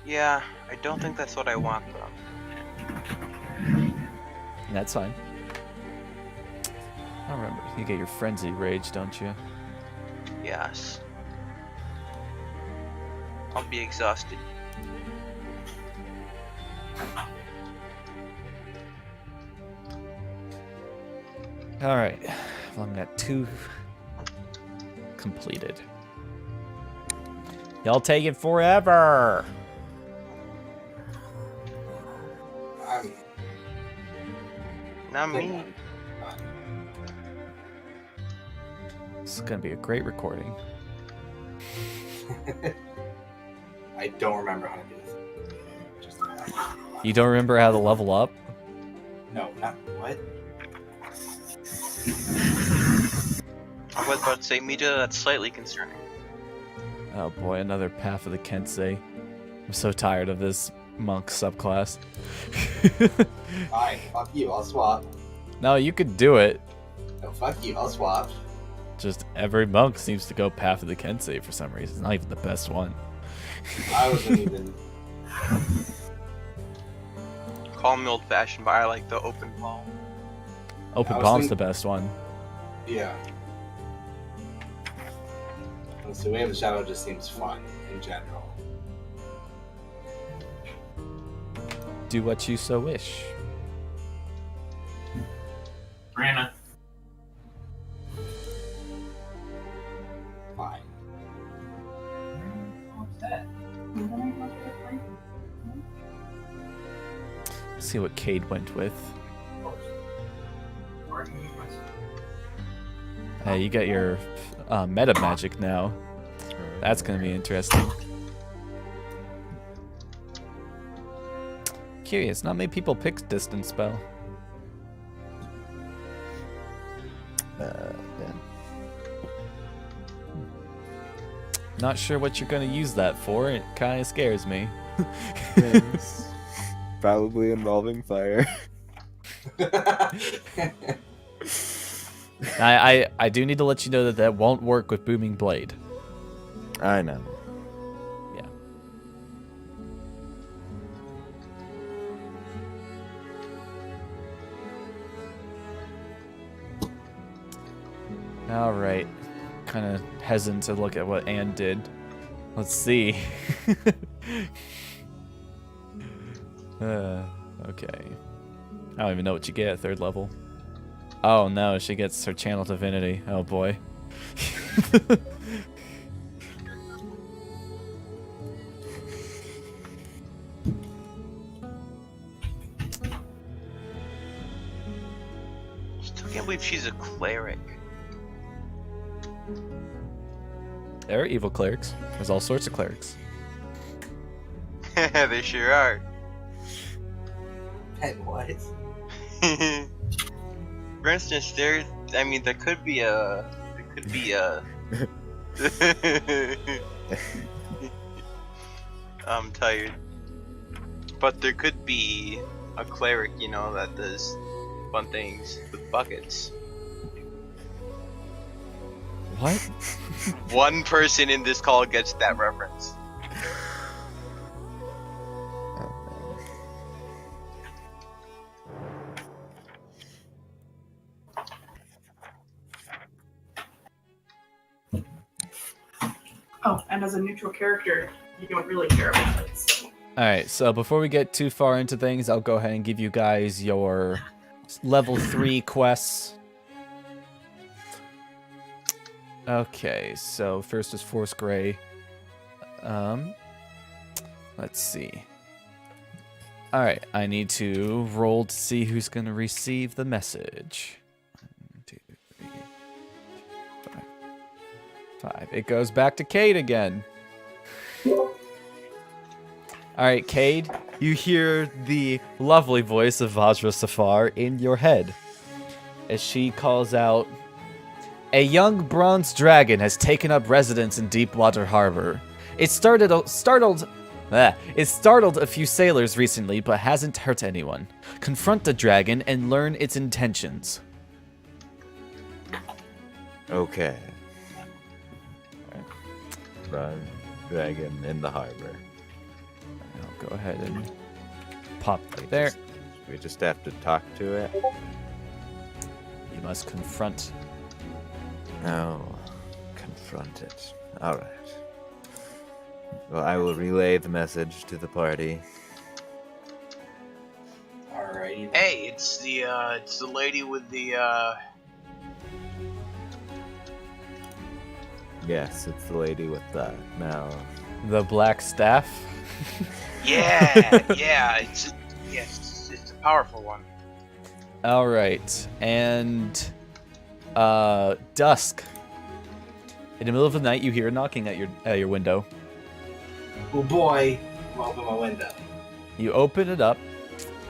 [SPEAKER 5] Yeah, I don't think that's what I want though.
[SPEAKER 2] That's fine. I remember you get your frenzy rage, don't you?
[SPEAKER 5] Yes. I'll be exhausted.
[SPEAKER 2] All right. Well, I've got 2 completed. Y'all take it forever.
[SPEAKER 5] Not me.
[SPEAKER 2] This is gonna be a great recording.
[SPEAKER 4] I don't remember how to do this. Just,
[SPEAKER 2] You don't remember how to level up?
[SPEAKER 4] no, not what?
[SPEAKER 5] I was about to say, me too, that's slightly concerning.
[SPEAKER 2] Oh boy, another Path of the Kensei. I'm so tired of this monk subclass.
[SPEAKER 4] Fine, fuck you, I'll swap.
[SPEAKER 2] No, you could do it.
[SPEAKER 4] No, fuck you, I'll swap.
[SPEAKER 2] Just every monk seems to go Path of the Kensei for some reason. It's not even the best one.
[SPEAKER 4] I wasn't even.
[SPEAKER 5] Call me old-fashioned, but I like the open palm.
[SPEAKER 2] Open
[SPEAKER 4] I was
[SPEAKER 2] Palm's the
[SPEAKER 4] thinking-
[SPEAKER 2] best one.
[SPEAKER 4] Yeah. So Wave of Shadow just seems fun in general.
[SPEAKER 2] Do what you so wish.
[SPEAKER 1] Brianna.
[SPEAKER 4] Fine.
[SPEAKER 2] Let's see what Cade went with. Hey, you got your meta magic now. That's gonna be interesting. Curious, not many people pick distance spell.
[SPEAKER 6] Yeah.
[SPEAKER 2] Not sure what you're gonna use that for. It kind of scares me.
[SPEAKER 6] Things probably involving fire.
[SPEAKER 2] I do need to let you know that that won't work with Booming Blade.
[SPEAKER 6] I know.
[SPEAKER 2] Yeah. All right. Kind of hesitant to look at what Anne did. Let's see. Okay. I don't even know what you get at 3rd level. Oh no, she gets her Channel Divinity. Oh boy.
[SPEAKER 5] Still can't believe she's a cleric.
[SPEAKER 2] There are evil clerics. There's all sorts of clerics.
[SPEAKER 5] They sure are.
[SPEAKER 4] And what?
[SPEAKER 5] For instance, there could be a. I'm tired. But there could be a cleric, you know, that does fun things with buckets.
[SPEAKER 2] What?
[SPEAKER 5] One person in this call gets that reference.
[SPEAKER 3] Oh, and as a neutral character, you don't really care about it. So.
[SPEAKER 2] Alright, so before we get too far into things, I'll go ahead and give you guys your level 3 quests. Okay, so first is Force Grey. Let's see. Alright, I need to roll to see who's going to receive the message. 1, 2, 3, 4, 5. 5. It goes back to Cade again. Alright, Cade, you hear the lovely voice of Vajra Safar in your head as she calls out, "A young bronze dragon has taken up residence in Deepwater Harbor. It startled a few sailors recently, but hasn't hurt anyone. Confront the dragon and learn its intentions."
[SPEAKER 6] Okay. Run, dragon in the harbor.
[SPEAKER 2] I'll go ahead and pop right there.
[SPEAKER 6] We just have to talk to it.
[SPEAKER 2] You must confront.
[SPEAKER 6] No. Confront it. Alright. Well, I will relay the message to the party.
[SPEAKER 4] Alrighty.
[SPEAKER 5] Hey, it's the lady with the
[SPEAKER 6] Yes, it's the lady with the now.
[SPEAKER 2] The black staff.
[SPEAKER 5] yeah, it's a powerful one.
[SPEAKER 2] All right, and dusk. In the middle of the night, you hear knocking at your window.
[SPEAKER 4] Oh boy, I'm gonna open my window.
[SPEAKER 2] You open it up,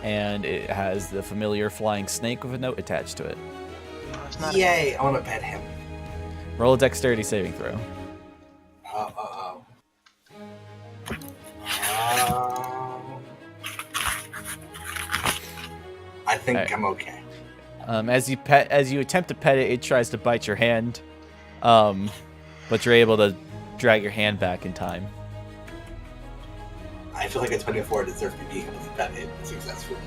[SPEAKER 2] and it has the familiar flying snake with a note attached to it.
[SPEAKER 5] No, it's not.
[SPEAKER 4] Yay, I want to pet him.
[SPEAKER 2] Roll a dexterity saving throw.
[SPEAKER 4] I think
[SPEAKER 2] Alright.
[SPEAKER 4] I'm okay.
[SPEAKER 2] As you attempt to pet it, it tries to bite your hand, but you're able to drag your hand back in time.
[SPEAKER 4] I feel like a 24 deserves to be able to pet it successfully.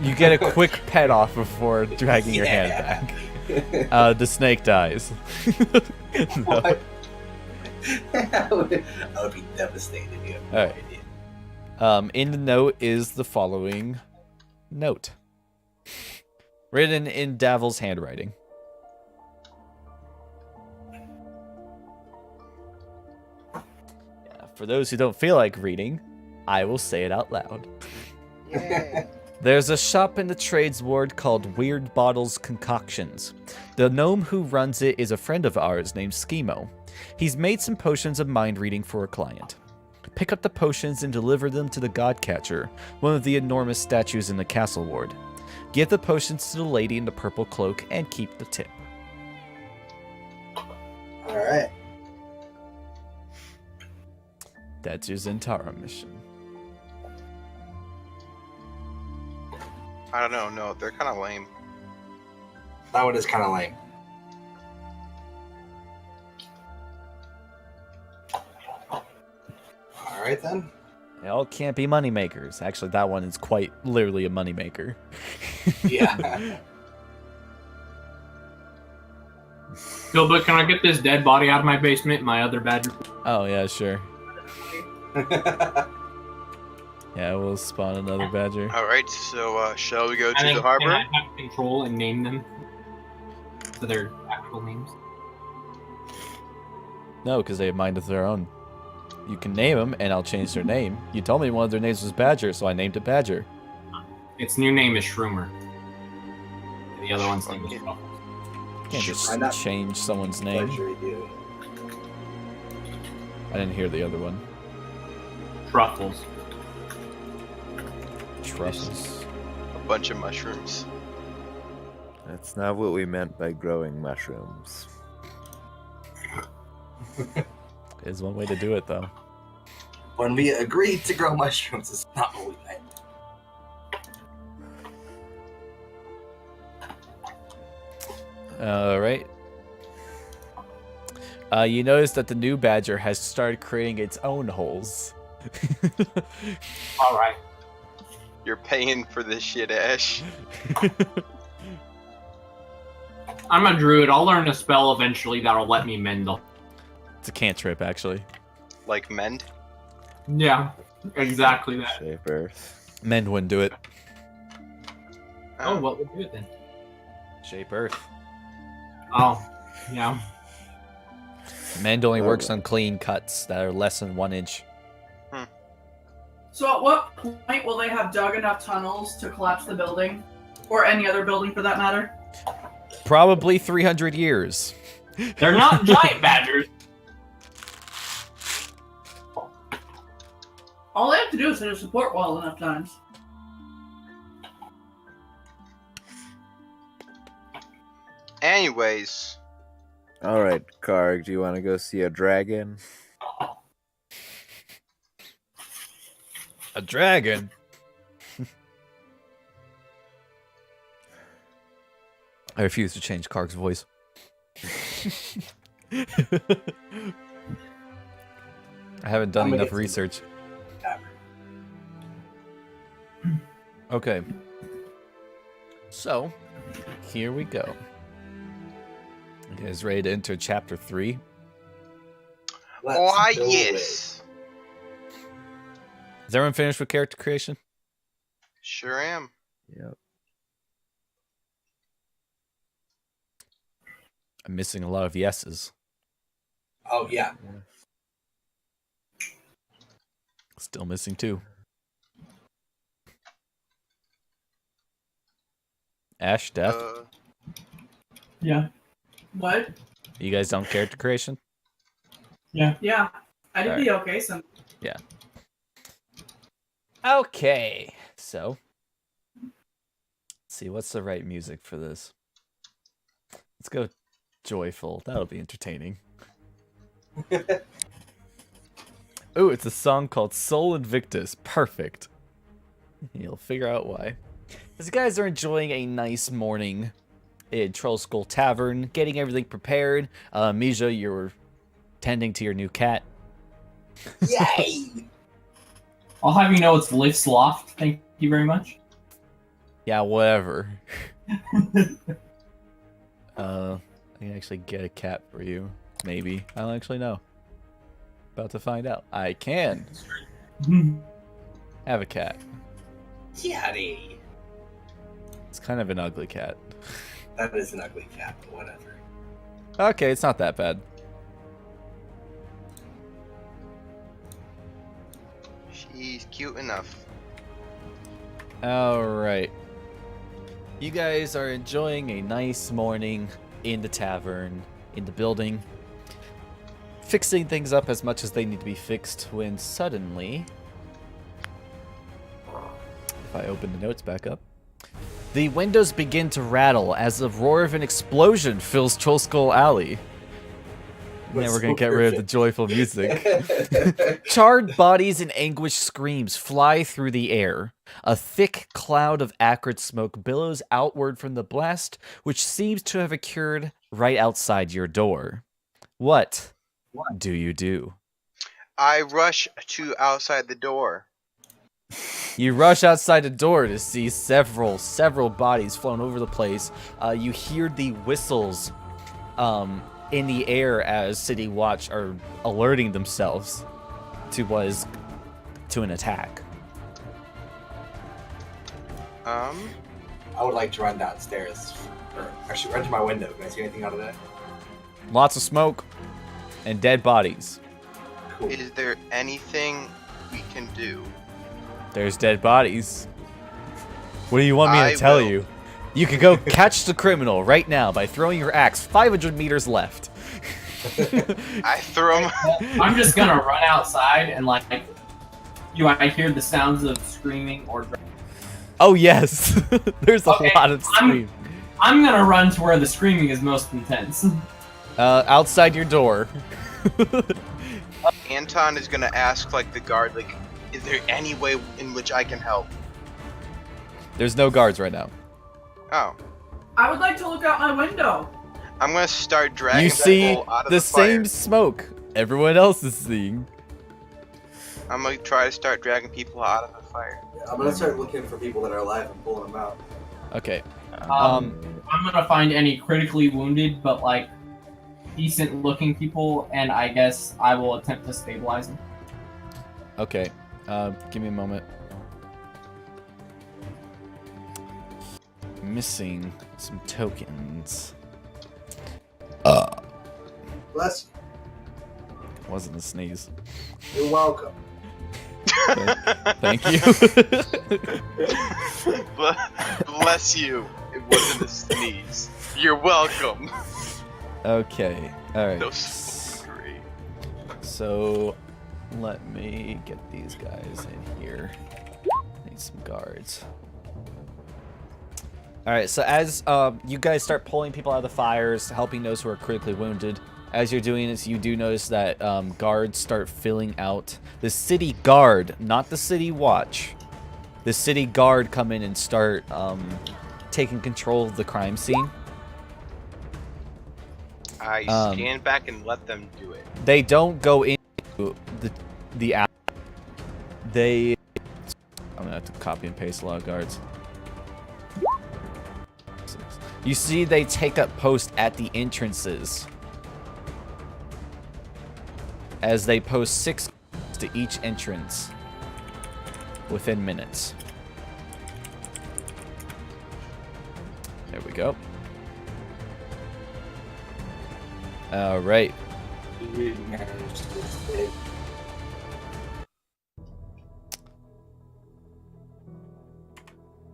[SPEAKER 2] You get a quick pet off before dragging your hand back. The snake dies. No.
[SPEAKER 4] What? I would be devastated. You have no
[SPEAKER 2] Alright.
[SPEAKER 4] idea.
[SPEAKER 2] In the note is the following note, written in Davil's handwriting. Yeah, for those who don't feel like reading, I will say it out loud.
[SPEAKER 5] Yeah.
[SPEAKER 2] There's a shop in the trades ward called Weird Bottles Concoctions. The gnome who runs it is a friend of ours named Schemo. He's made some potions of mind reading for a client. Pick up the potions and deliver them to the Godcatcher, one of the enormous statues in the castle ward. Give the potions to the lady in the purple cloak and keep the tip.
[SPEAKER 4] Alright.
[SPEAKER 2] That's your Zentara mission.
[SPEAKER 5] I don't know. No, they're kind of lame.
[SPEAKER 4] That one is kind of lame. Alright then.
[SPEAKER 2] They all can't be moneymakers. Actually, that one is quite literally a moneymaker.
[SPEAKER 4] Yeah.
[SPEAKER 1] Gilbert, can I get this dead body out of my basement? My other badger.
[SPEAKER 2] Oh, yeah, sure. Yeah, we'll spawn another badger.
[SPEAKER 5] All right, so shall we go
[SPEAKER 1] And
[SPEAKER 5] to
[SPEAKER 1] then
[SPEAKER 5] the
[SPEAKER 1] can
[SPEAKER 5] harbor?
[SPEAKER 1] I have control and name them to their actual names?
[SPEAKER 2] No, because they have mind of their own. You can name them, and I'll change their name. You told me one of their names was Badger, so I named it Badger.
[SPEAKER 1] Its new name is Shroomer. The other one's name is Ruffles.
[SPEAKER 2] You can't just
[SPEAKER 4] Why not?
[SPEAKER 2] change someone's
[SPEAKER 4] I'm
[SPEAKER 2] name.
[SPEAKER 4] sure you do.
[SPEAKER 2] I didn't hear the other one.
[SPEAKER 1] Truffles.
[SPEAKER 2] Truffles.
[SPEAKER 5] A bunch of mushrooms.
[SPEAKER 6] That's not what we meant by growing mushrooms.
[SPEAKER 2] Is one way to do it, though.
[SPEAKER 4] When we agreed to grow mushrooms, it's not what we meant.
[SPEAKER 2] Alright. You notice that the new badger has started creating its own holes.
[SPEAKER 1] Alright.
[SPEAKER 5] You're paying for this shit, Ash.
[SPEAKER 1] I'm a druid. I'll learn a spell eventually that'll let me mend them.
[SPEAKER 2] It's a cantrip, actually.
[SPEAKER 5] Like mend?
[SPEAKER 1] Yeah, exactly that.
[SPEAKER 6] Shape Earth.
[SPEAKER 2] Mend wouldn't do it.
[SPEAKER 1] Oh, what would do it then?
[SPEAKER 2] Shape Earth.
[SPEAKER 1] Oh, yeah.
[SPEAKER 2] Mend only works on clean cuts that are less than 1 inch.
[SPEAKER 3] So at what point will they have dug enough tunnels to collapse the building? Or any other building for that matter?
[SPEAKER 2] Probably 300 years.
[SPEAKER 1] They're not giant badgers.
[SPEAKER 3] All they have to do is hit a support wall enough times.
[SPEAKER 5] Anyways,
[SPEAKER 6] All right, Karg, do you want to go see a dragon?
[SPEAKER 2] A dragon? I refuse to change Karg's voice. I haven't done enough research. Okay. So, here we go. You guys ready to enter chapter 3?
[SPEAKER 5] why yes,
[SPEAKER 2] Is everyone finished with character creation?
[SPEAKER 5] sure am.
[SPEAKER 6] Yep.
[SPEAKER 2] I'm missing a lot of yeses.
[SPEAKER 4] Oh yeah.
[SPEAKER 2] Still missing 2. Ash, Death,
[SPEAKER 3] Yeah. What?
[SPEAKER 2] you guys done character creation?
[SPEAKER 3] Yeah. I did
[SPEAKER 2] Alright.
[SPEAKER 3] be okay, so
[SPEAKER 2] Okay, so let's see what's the right music for this. Let's go joyful. That'll be entertaining. Ooh, it's a song called Soul Invictus. Perfect. You'll figure out why. As you guys are enjoying a nice morning in Troll Skull Tavern, getting everything prepared. Mija, you're tending to your new cat.
[SPEAKER 4] Yay!
[SPEAKER 1] I'll have you know it's Life's Loft. Thank you very much.
[SPEAKER 2] Yeah, whatever. I can actually get a cat for you. Maybe. I don't actually know. About to find out. I can have a cat.
[SPEAKER 4] Kitty.
[SPEAKER 2] It's kind of an ugly cat.
[SPEAKER 4] That is an ugly cat, but whatever.
[SPEAKER 2] Okay, it's not that bad.
[SPEAKER 5] She's cute enough.
[SPEAKER 2] Alright. You guys are enjoying a nice morning in the tavern, in the building, fixing things up as much as they need to be fixed when suddenly, if I open the notes back up, the windows begin to rattle as the roar of an explosion fills Troll Skull Alley. And then we're gonna get rid of the joyful music. Charred bodies and anguished screams fly through the air. A thick cloud of acrid smoke billows outward from the blast, which seems to have occurred right outside your door. What do you do?
[SPEAKER 5] I rush to outside the door.
[SPEAKER 2] You rush outside the door to see several bodies flown over the place. You hear the whistles in the air as City Watch are alerting themselves to an attack.
[SPEAKER 4] I would like to run downstairs. Or actually run to my window. Can I see anything out of that?
[SPEAKER 2] Lots of smoke and dead bodies.
[SPEAKER 4] Cool.
[SPEAKER 5] Is there anything we can do?
[SPEAKER 2] There's dead bodies. What do you want me to
[SPEAKER 5] I
[SPEAKER 2] tell
[SPEAKER 5] will.
[SPEAKER 2] you? You could go catch the criminal right now by throwing your axe 500 meters left.
[SPEAKER 5] I throw my...
[SPEAKER 1] I'm just gonna run outside and like I hear the sounds of screaming or.
[SPEAKER 2] Oh yes, there's a
[SPEAKER 1] Okay,
[SPEAKER 2] lot of scream.
[SPEAKER 1] I'm gonna run to where the screaming is most intense.
[SPEAKER 2] Outside your door.
[SPEAKER 5] Anton is gonna ask like the guard, like, is there any way in which I can help?
[SPEAKER 2] There's no guards right now.
[SPEAKER 5] Oh.
[SPEAKER 3] I would like to look out my window.
[SPEAKER 5] I'm gonna start dragging
[SPEAKER 2] You see
[SPEAKER 5] people out of
[SPEAKER 2] the
[SPEAKER 5] the fire.
[SPEAKER 2] same smoke everyone else is seeing.
[SPEAKER 5] I'm gonna try to start dragging people out of the fire.
[SPEAKER 4] I'm gonna start looking for people that are alive and pulling them out.
[SPEAKER 2] Okay.
[SPEAKER 1] I'm gonna find any critically wounded but like decent looking people, and I guess I will attempt to stabilize them.
[SPEAKER 2] Okay. Give me a moment. Missing some tokens.
[SPEAKER 4] Bless
[SPEAKER 2] Wasn't a sneeze.
[SPEAKER 4] you. You're welcome.
[SPEAKER 2] Thank you.
[SPEAKER 5] Bless you. It wasn't a sneeze. You're welcome.
[SPEAKER 2] Okay. All right.
[SPEAKER 5] Those so great.
[SPEAKER 2] So, let me get these guys in here. Need some guards. All right. So as you guys start pulling people out of the fires, helping those who are critically wounded. As you're doing this, you do notice that guards start filling out. The city guard, not the city watch. The city guard come in and start taking control of the crime scene.
[SPEAKER 5] I stand back and let them do it.
[SPEAKER 2] They don't go into the app. They. I'm gonna have to copy and paste a lot of guards. You see, they take up post at the entrances. As they post 6 to each entrance within minutes. There we go. All right.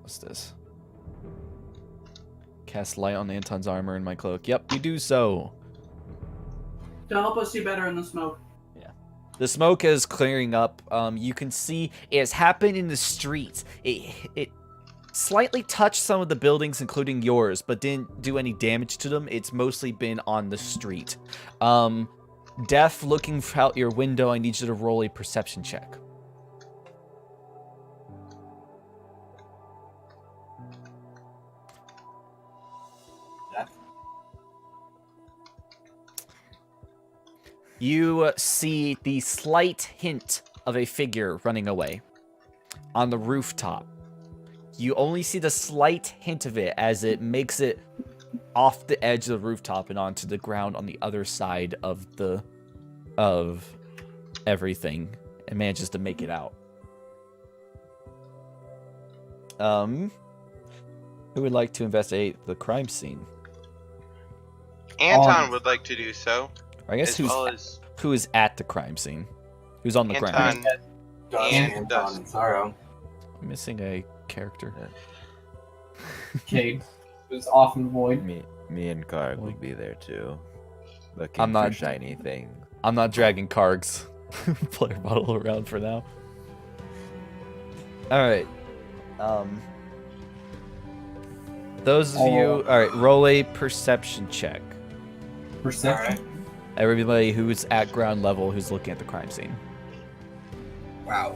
[SPEAKER 2] What's this? Cast light on Anton's armor and my cloak. Yep, you do so.
[SPEAKER 3] To help us see better in the smoke.
[SPEAKER 2] The smoke is clearing up. You can see it has happened in the streets. It slightly touched some of the buildings, including yours, but didn't do any damage to them. It's mostly been on the street. Death, looking out your window, I need you to roll a perception check. You see the slight hint of a figure running away on the rooftop. You only see the slight hint of it as it makes it off the edge of the rooftop and onto the ground on the other side of everything and manages to make it out. Who would like to investigate the crime scene?
[SPEAKER 5] Anton would like to do so.
[SPEAKER 2] I guess who is at the crime scene? Who's on the ground?
[SPEAKER 4] Anton and Sorrow.
[SPEAKER 2] I'm missing a character.
[SPEAKER 1] Cade was off in the void.
[SPEAKER 6] Me and Karg will be there too. Looking
[SPEAKER 2] I'm not
[SPEAKER 6] for shiny things.
[SPEAKER 2] I'm not dragging Karg's player model around for now. Alright. Those of you... Alright, roll a perception check.
[SPEAKER 1] Perception?
[SPEAKER 2] Everybody who's at ground level who's looking at the crime scene.
[SPEAKER 4] Wow.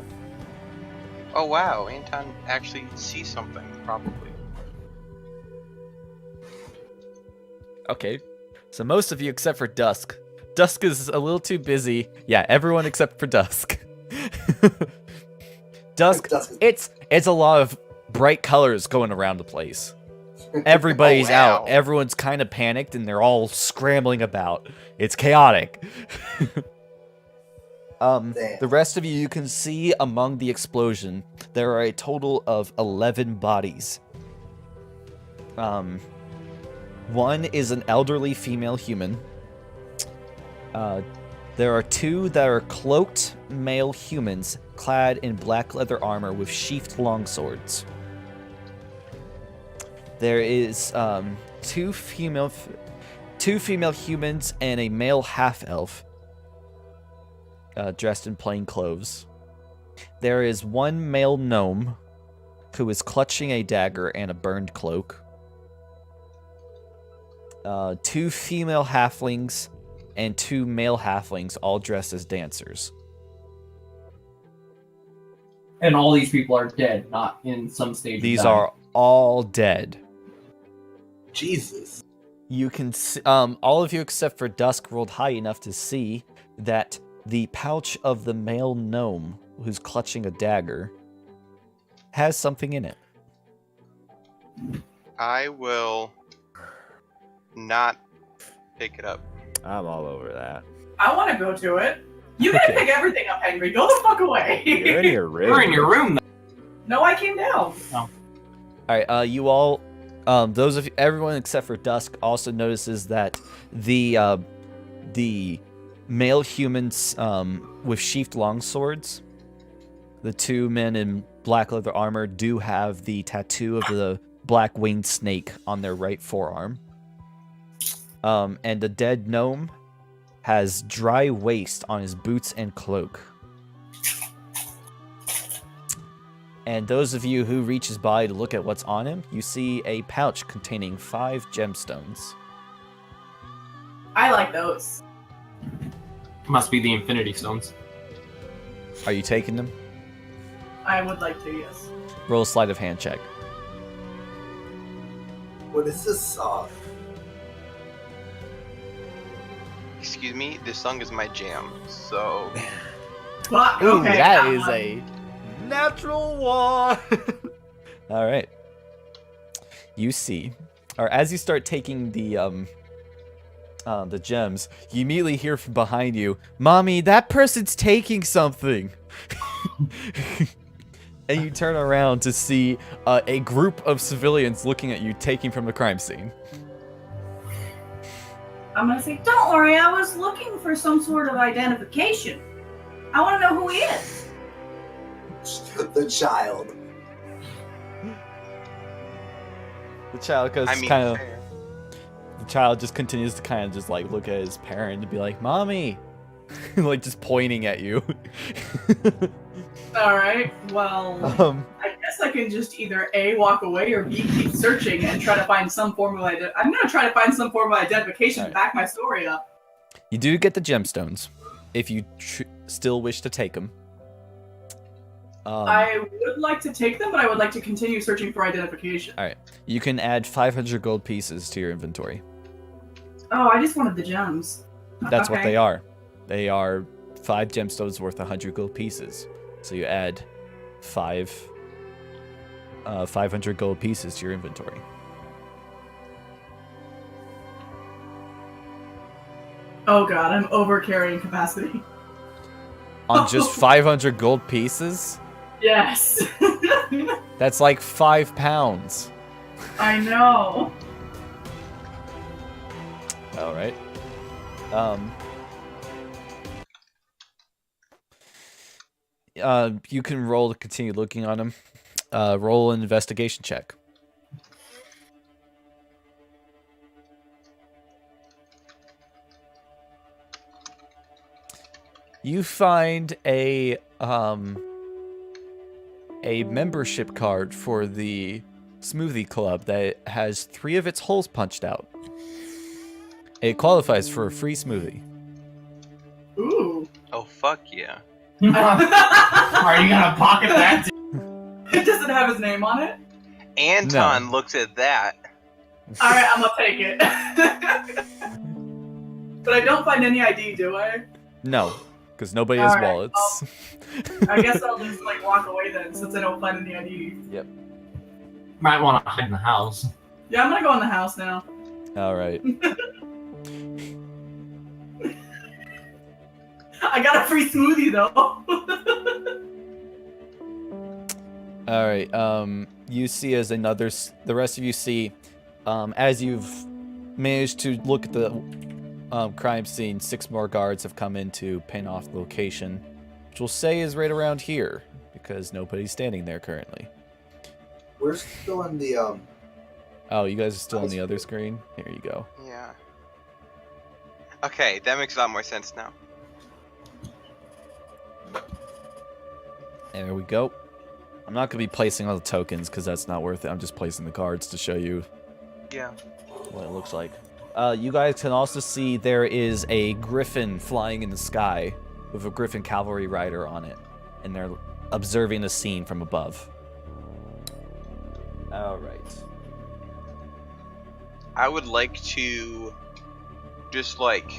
[SPEAKER 5] Oh wow, Anton actually sees something, probably.
[SPEAKER 2] Okay. So most of you except for Dusk. Dusk is a little too busy. Yeah, everyone except for Dusk. Dusk, it's a lot of bright colors going around the place. Everybody's out. Everyone's kind of panicked and they're all scrambling about. It's chaotic. The rest of you can see among the explosion, there are a total of 11 bodies. One is an elderly female human. There are 2 that are cloaked male humans clad in black leather armor with sheathed longswords. There is 2 female humans and a male half-elf dressed in plain clothes. There is 1 male gnome who is clutching a dagger and a burned cloak. 2 female halflings and 2 male halflings, all dressed as dancers.
[SPEAKER 1] And all these people are dead, not in some stage.
[SPEAKER 2] These are all dead.
[SPEAKER 4] Jesus.
[SPEAKER 2] You can see, all of you except for Dusk rolled high enough to see that the pouch of the male gnome who's clutching a dagger has something in it.
[SPEAKER 5] I will not pick it up.
[SPEAKER 6] I'm all over that.
[SPEAKER 3] I want to go to it. You can pick everything up, Henry. Go the fuck away.
[SPEAKER 6] You're in your room.
[SPEAKER 1] You're in your room.
[SPEAKER 3] No, I came down.
[SPEAKER 1] Oh.
[SPEAKER 2] Alright, you all, those of you, everyone except for Dusk also notices that the male humans with sheathed longswords, the 2 men in black leather armor, do have the tattoo of the black winged snake on their right forearm. And the dead gnome has dry waste on his boots and cloak. And those of you who reach his body to look at what's on him, you see a pouch containing 5 gemstones.
[SPEAKER 3] I like those.
[SPEAKER 1] Must be the Infinity Stones.
[SPEAKER 2] Are you taking them?
[SPEAKER 3] I would like to, yes.
[SPEAKER 2] Roll a sleight of hand check.
[SPEAKER 8] What is this song?
[SPEAKER 5] Excuse me, this song is my jam, so...
[SPEAKER 3] Fuck,
[SPEAKER 2] Ooh,
[SPEAKER 3] okay,
[SPEAKER 2] that
[SPEAKER 3] that
[SPEAKER 2] is
[SPEAKER 3] one.
[SPEAKER 2] a natural one. All right. You see, or as you start taking the gems, you immediately hear from behind you, "Mommy, that person's taking something." And you turn around to see a group of civilians looking at you taking from the crime scene.
[SPEAKER 7] I'm gonna say, don't worry, I was looking for some sort of identification. I want to know who he is.
[SPEAKER 8] The child.
[SPEAKER 2] The child goes
[SPEAKER 5] I mean,
[SPEAKER 2] kind of.
[SPEAKER 5] fair.
[SPEAKER 2] The child just continues to kind of just like look at his parent and be like, "Mommy," like just pointing at you.
[SPEAKER 3] Alright, well, I guess I can just either A, walk away, or B, keep searching and try to find some form of I'm gonna try to find some form of identification to back my story up.
[SPEAKER 2] You do get the gemstones, if you still wish to take them.
[SPEAKER 3] I would like to take them, but I would like to continue searching for identification.
[SPEAKER 2] All right, you can add 500 gold pieces to your inventory.
[SPEAKER 3] Oh, I just wanted the gems.
[SPEAKER 2] That's what
[SPEAKER 3] Okay.
[SPEAKER 2] they are. They are 5 gemstones worth 100 gold pieces. So you add 500 gold pieces to your inventory.
[SPEAKER 3] Oh god, I'm over carrying capacity.
[SPEAKER 2] On just 500 gold pieces?
[SPEAKER 3] Yes.
[SPEAKER 2] That's like 5 pounds.
[SPEAKER 3] I know.
[SPEAKER 2] All right. You can roll to continue looking on him. Roll an investigation check. You find a membership card for the smoothie club that has 3 of its holes punched out. It qualifies for a free smoothie.
[SPEAKER 3] Ooh.
[SPEAKER 5] Oh, fuck yeah.
[SPEAKER 1] Are you gonna pocket that?
[SPEAKER 3] It doesn't have his name on it?
[SPEAKER 5] Anton looks at that.
[SPEAKER 3] Alright, I'm gonna take it. But I don't find any ID, do I?
[SPEAKER 2] No, because nobody has
[SPEAKER 3] Alright,
[SPEAKER 2] wallets.
[SPEAKER 3] I guess I'll just like walk away then, since I don't find any ID.
[SPEAKER 2] Yep.
[SPEAKER 1] Might want to hide in the house.
[SPEAKER 3] Yeah, I'm gonna go in the house now.
[SPEAKER 2] All right.
[SPEAKER 3] I got a free smoothie though.
[SPEAKER 2] All right. You see as the rest of you see, as you've managed to look at the crime scene, 6 more guards have come in to pin off the location, which we'll say is right around here because nobody's standing there currently.
[SPEAKER 8] We're still in the
[SPEAKER 2] Oh, you guys are still on the other screen? Here you go.
[SPEAKER 5] Yeah. Okay, that makes a lot more sense now.
[SPEAKER 2] There we go. I'm not going to be placing all the tokens because that's not worth it. I'm just placing the cards to show you
[SPEAKER 5] Yeah.
[SPEAKER 2] what it looks like. You guys can also see there is a griffin flying in the sky with a griffin cavalry rider on it, and they're observing the scene from above. All right.
[SPEAKER 5] I would like to just like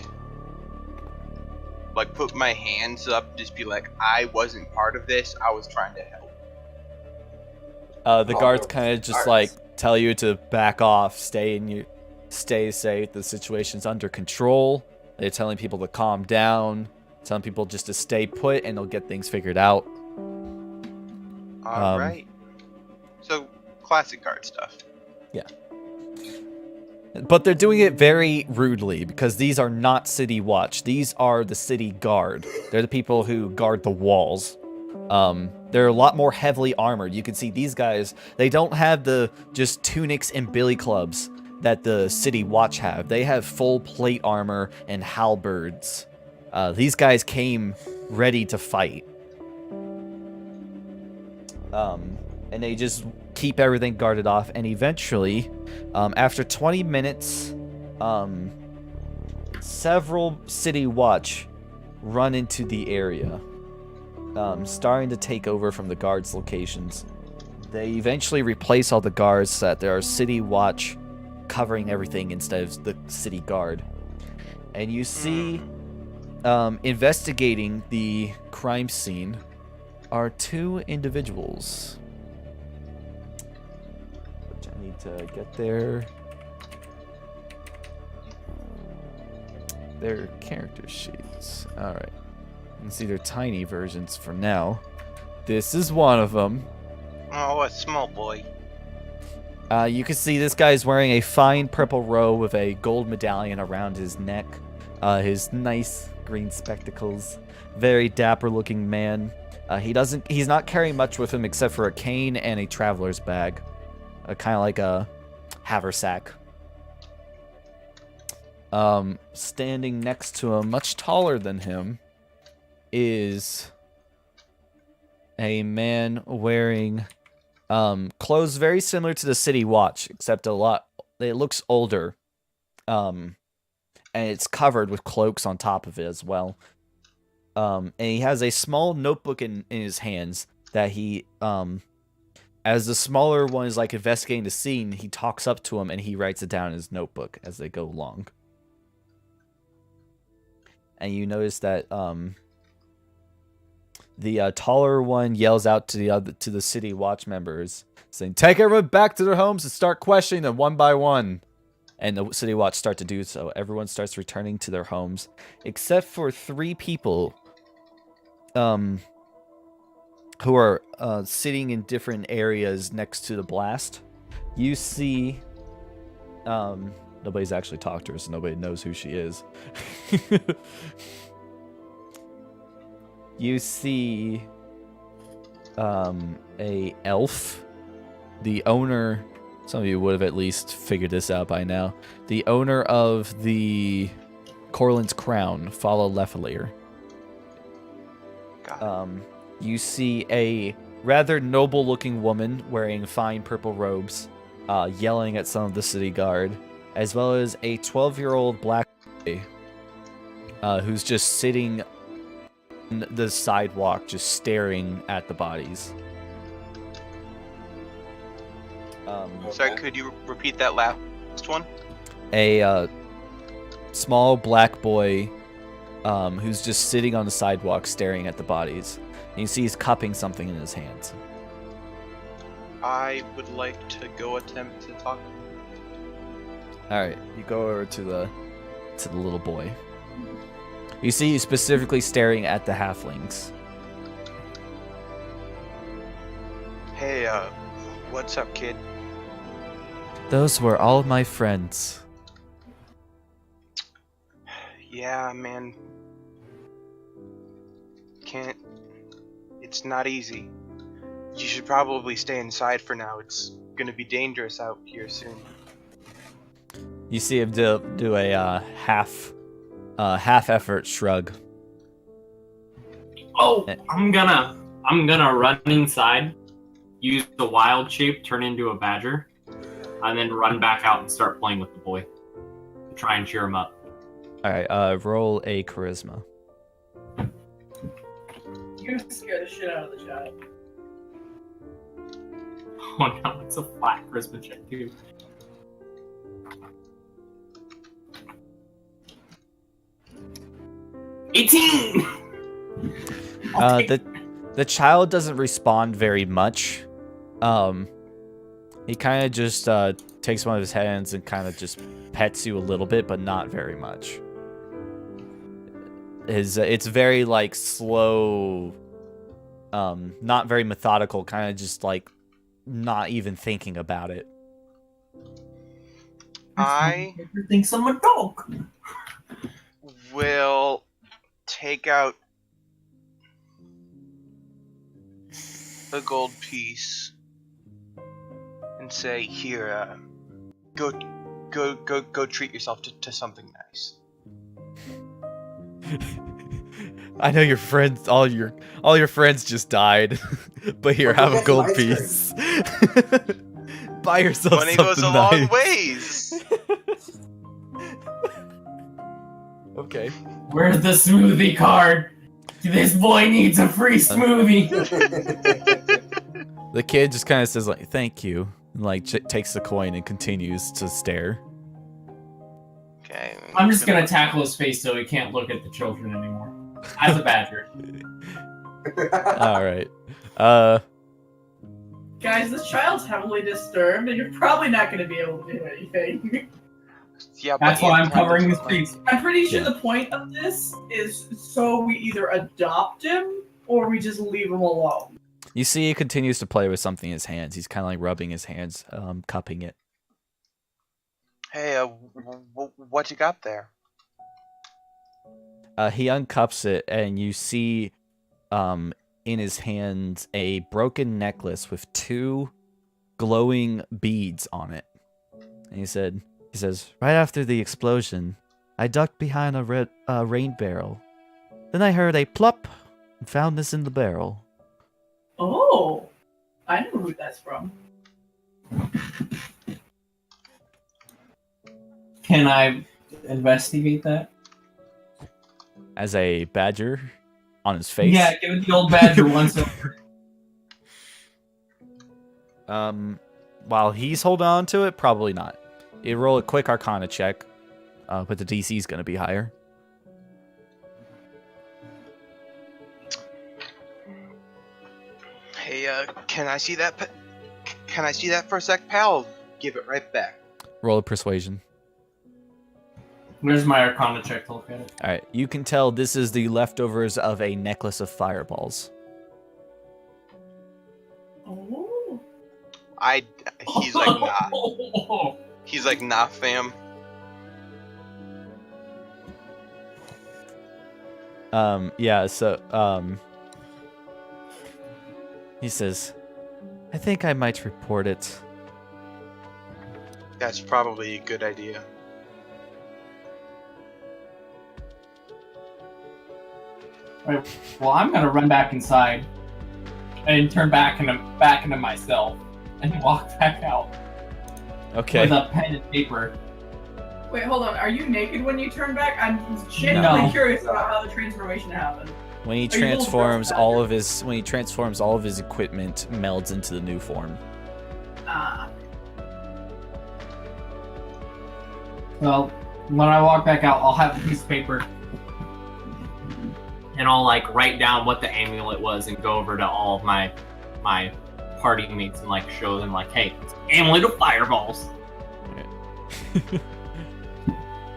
[SPEAKER 5] put my hands up, just be like, I wasn't part of this, I was trying to help.
[SPEAKER 2] The guards kind of just like tell you to back off, stay safe. The situation's under control. They're telling people to calm down, telling people just to stay put, and they'll get things figured out.
[SPEAKER 5] Alright. So, classic guard stuff.
[SPEAKER 2] Yeah. But they're doing it very rudely because these are not city watch. These are the city guard. They're the people who guard the walls. They're a lot more heavily armored. You can see these guys, they don't have the just tunics and billy clubs. that the City Watch have. They have full plate armor and halberds. These guys came ready to fight. And they just keep everything guarded off. And eventually, after 20 minutes, several City Watch run into the area, starting to take over from the guards' locations. They eventually replace all the guards so that there are City Watch covering everything instead of the City Guard. And you see, investigating the crime scene are two individuals. Which I need to get their character sheets. Alright. You can see their tiny versions for now. This is one of them.
[SPEAKER 5] Oh, a small boy.
[SPEAKER 2] You can see this guy's wearing a fine purple robe with a gold medallion around his neck. His nice green spectacles. Very dapper looking man. He's not carrying much with him except for a cane and a traveler's bag. Kind of like a haversack. Standing next to him, much taller than him, is a man wearing clothes very similar to the City Watch, except it looks older. And it's covered with cloaks on top of it as well. And he has a small notebook in his hands that he, as the smaller one is like investigating the scene, he talks up to him and he writes it down in his notebook as they go along. And you notice that the taller one yells out to the City Watch members, saying, "Take everyone back to their homes and start questioning them one by one." And the City Watch start to do so. Everyone starts returning to their homes, except for 3 people who are sitting in different areas next to the blast. You see, nobody's actually talked to her, so nobody knows who she is. You see a elf, the owner. Some of you would have at least figured this out by now. The owner of the Corlin's Crown, Fala Lefalier. You see a rather noble-looking woman wearing fine purple robes, yelling at some of the city guard, as well as a 12-year-old black boy who's just sitting on the sidewalk, just staring at the bodies.
[SPEAKER 5] Sorry, could you repeat that last one?
[SPEAKER 2] A small black boy who's just sitting on the sidewalk staring at the bodies. And you see he's cupping something in his hands.
[SPEAKER 5] I would like to go attempt to talk.
[SPEAKER 2] Alright, you go over to the little boy. You see he's specifically staring at the halflings.
[SPEAKER 5] Hey, what's up, kid?
[SPEAKER 2] Those were all of my friends.
[SPEAKER 5] Yeah, man. It's not easy. You should probably stay inside for now. It's gonna be dangerous out here soon.
[SPEAKER 2] You see him do a half effort shrug.
[SPEAKER 1] Oh, I'm gonna run inside, use the wild shape, turn into a badger, and then run back out and start playing with the boy. Try and cheer him up.
[SPEAKER 2] Alright, roll a charisma.
[SPEAKER 3] You're gonna scare the shit out of the child.
[SPEAKER 1] Oh no, it's a flat charisma check too. $18!
[SPEAKER 2] The child doesn't respond very much. He kind of just takes one of his hands and kind of just pets you a little bit, but not very much. It's very like slow, not very methodical, kind of just like not even thinking about it.
[SPEAKER 5] I
[SPEAKER 3] thinks I'm a dog.
[SPEAKER 5] will take out a gold piece and say, "Here, go go treat yourself to something nice.
[SPEAKER 2] I know your friends, all your friends just died, but here, have a
[SPEAKER 8] That's
[SPEAKER 2] gold
[SPEAKER 8] my turn.
[SPEAKER 2] piece. Buy yourself
[SPEAKER 5] Money
[SPEAKER 2] something
[SPEAKER 5] goes a
[SPEAKER 2] nice.
[SPEAKER 5] long ways.
[SPEAKER 2] Okay.
[SPEAKER 1] Where's the smoothie card? This boy needs a free smoothie.
[SPEAKER 2] The kid just kind of says like, "Thank you," and like takes the coin and continues to stare.
[SPEAKER 5] Okay.
[SPEAKER 1] I'm just gonna tackle his face so he can't look at the children anymore. As a badger.
[SPEAKER 2] All right.
[SPEAKER 3] Guys, this child's heavily disturbed, and you're probably not going to be able to do anything.
[SPEAKER 5] Yeah, but
[SPEAKER 1] That's why I'm
[SPEAKER 5] Anton
[SPEAKER 1] covering his
[SPEAKER 5] doesn't
[SPEAKER 1] face.
[SPEAKER 3] I'm pretty sure
[SPEAKER 2] Yeah.
[SPEAKER 3] the point of this is so we either adopt him or we just leave him alone.
[SPEAKER 2] You see, he continues to play with something in his hands. He's kind of like rubbing his hands, cupping it.
[SPEAKER 5] Hey, what you got there?
[SPEAKER 2] He uncups it, and you see, in his hand a broken necklace with 2 glowing beads on it. And he says, right after the explosion, I ducked behind a rain barrel. Then I heard a plop and found this in the barrel.
[SPEAKER 3] Oh, I know who that's from.
[SPEAKER 1] Can I investigate that?
[SPEAKER 2] As a badger on his face.
[SPEAKER 1] Yeah, give it the old badger once over.
[SPEAKER 2] While he's holding on to it, probably not. You roll a quick Arcana check, but the DC is going to be higher.
[SPEAKER 5] Hey, can I see that? Can I see that for a sec, pal? Give it right back.
[SPEAKER 2] Roll a Persuasion.
[SPEAKER 1] Where's my Arcana check to look at it?
[SPEAKER 2] All right, you can tell this is the leftovers of a necklace of fireballs.
[SPEAKER 3] Oh.
[SPEAKER 5] He's like, nah. He's like, nah, fam.
[SPEAKER 2] Yeah, so, he says, I think I might report it.
[SPEAKER 5] That's probably a good idea.
[SPEAKER 1] Right. Well, I'm gonna run back inside and turn back into myself and walk back out
[SPEAKER 2] Okay.
[SPEAKER 1] with a pen and paper.
[SPEAKER 3] Wait, hold on. Are you naked when you turn back? I'm genuinely
[SPEAKER 1] No.
[SPEAKER 3] curious about how the transformation happened.
[SPEAKER 2] When he
[SPEAKER 3] Are you little
[SPEAKER 2] transforms
[SPEAKER 3] dress
[SPEAKER 2] all
[SPEAKER 3] badger?
[SPEAKER 2] of his equipment melds into the new form.
[SPEAKER 3] Ah.
[SPEAKER 1] Well, when I walk back out, I'll have a piece of paper and I'll like write down what the amulet was and go over to all of my party mates and like show them like, hey, it's amulet of fireballs.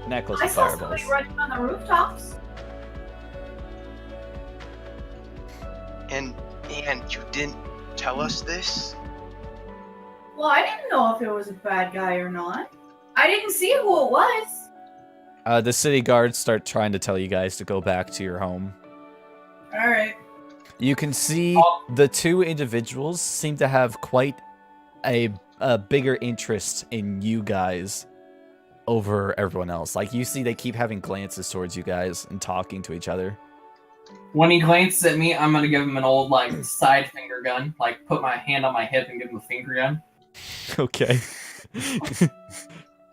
[SPEAKER 2] Necklace
[SPEAKER 7] I
[SPEAKER 2] of
[SPEAKER 7] saw
[SPEAKER 2] fireballs.
[SPEAKER 7] somebody running on the rooftops.
[SPEAKER 5] And you didn't tell us this?
[SPEAKER 7] Well, I didn't know if it was a bad guy or not. I didn't see who it was.
[SPEAKER 2] The city guards start trying to tell you guys to go back to your home.
[SPEAKER 3] Alright.
[SPEAKER 2] You can see the 2 individuals seem to have quite a bigger interest in you guys over everyone else. Like, you see they keep having glances towards you guys and talking to each other.
[SPEAKER 1] When he glances at me, I'm gonna give him an old like side finger gun, like put my hand on my hip and give him a finger gun.
[SPEAKER 2] Okay.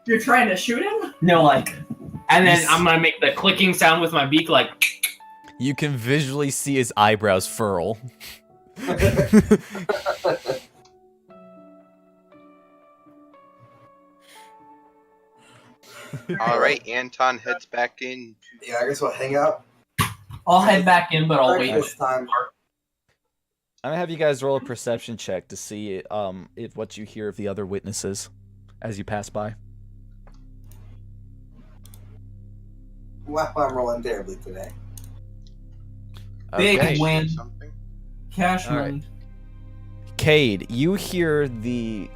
[SPEAKER 3] You're trying to shoot him?
[SPEAKER 1] No, like, and then I'm gonna make the clicking sound with my beak, like.
[SPEAKER 2] You can visually see his eyebrows furl.
[SPEAKER 5] All right, Anton heads back in.
[SPEAKER 8] Yeah, I guess we'll hang out.
[SPEAKER 1] I'll head back in, but I'll wait.
[SPEAKER 8] Breakfast time.
[SPEAKER 2] I'm gonna have you guys roll a perception check to see if what you hear of the other witnesses as you pass by.
[SPEAKER 8] Wow, I'm rolling terribly today.
[SPEAKER 1] Big
[SPEAKER 2] Okay.
[SPEAKER 1] win.
[SPEAKER 5] Something.
[SPEAKER 1] Cash
[SPEAKER 2] All
[SPEAKER 1] money.
[SPEAKER 2] right. Cade, you hear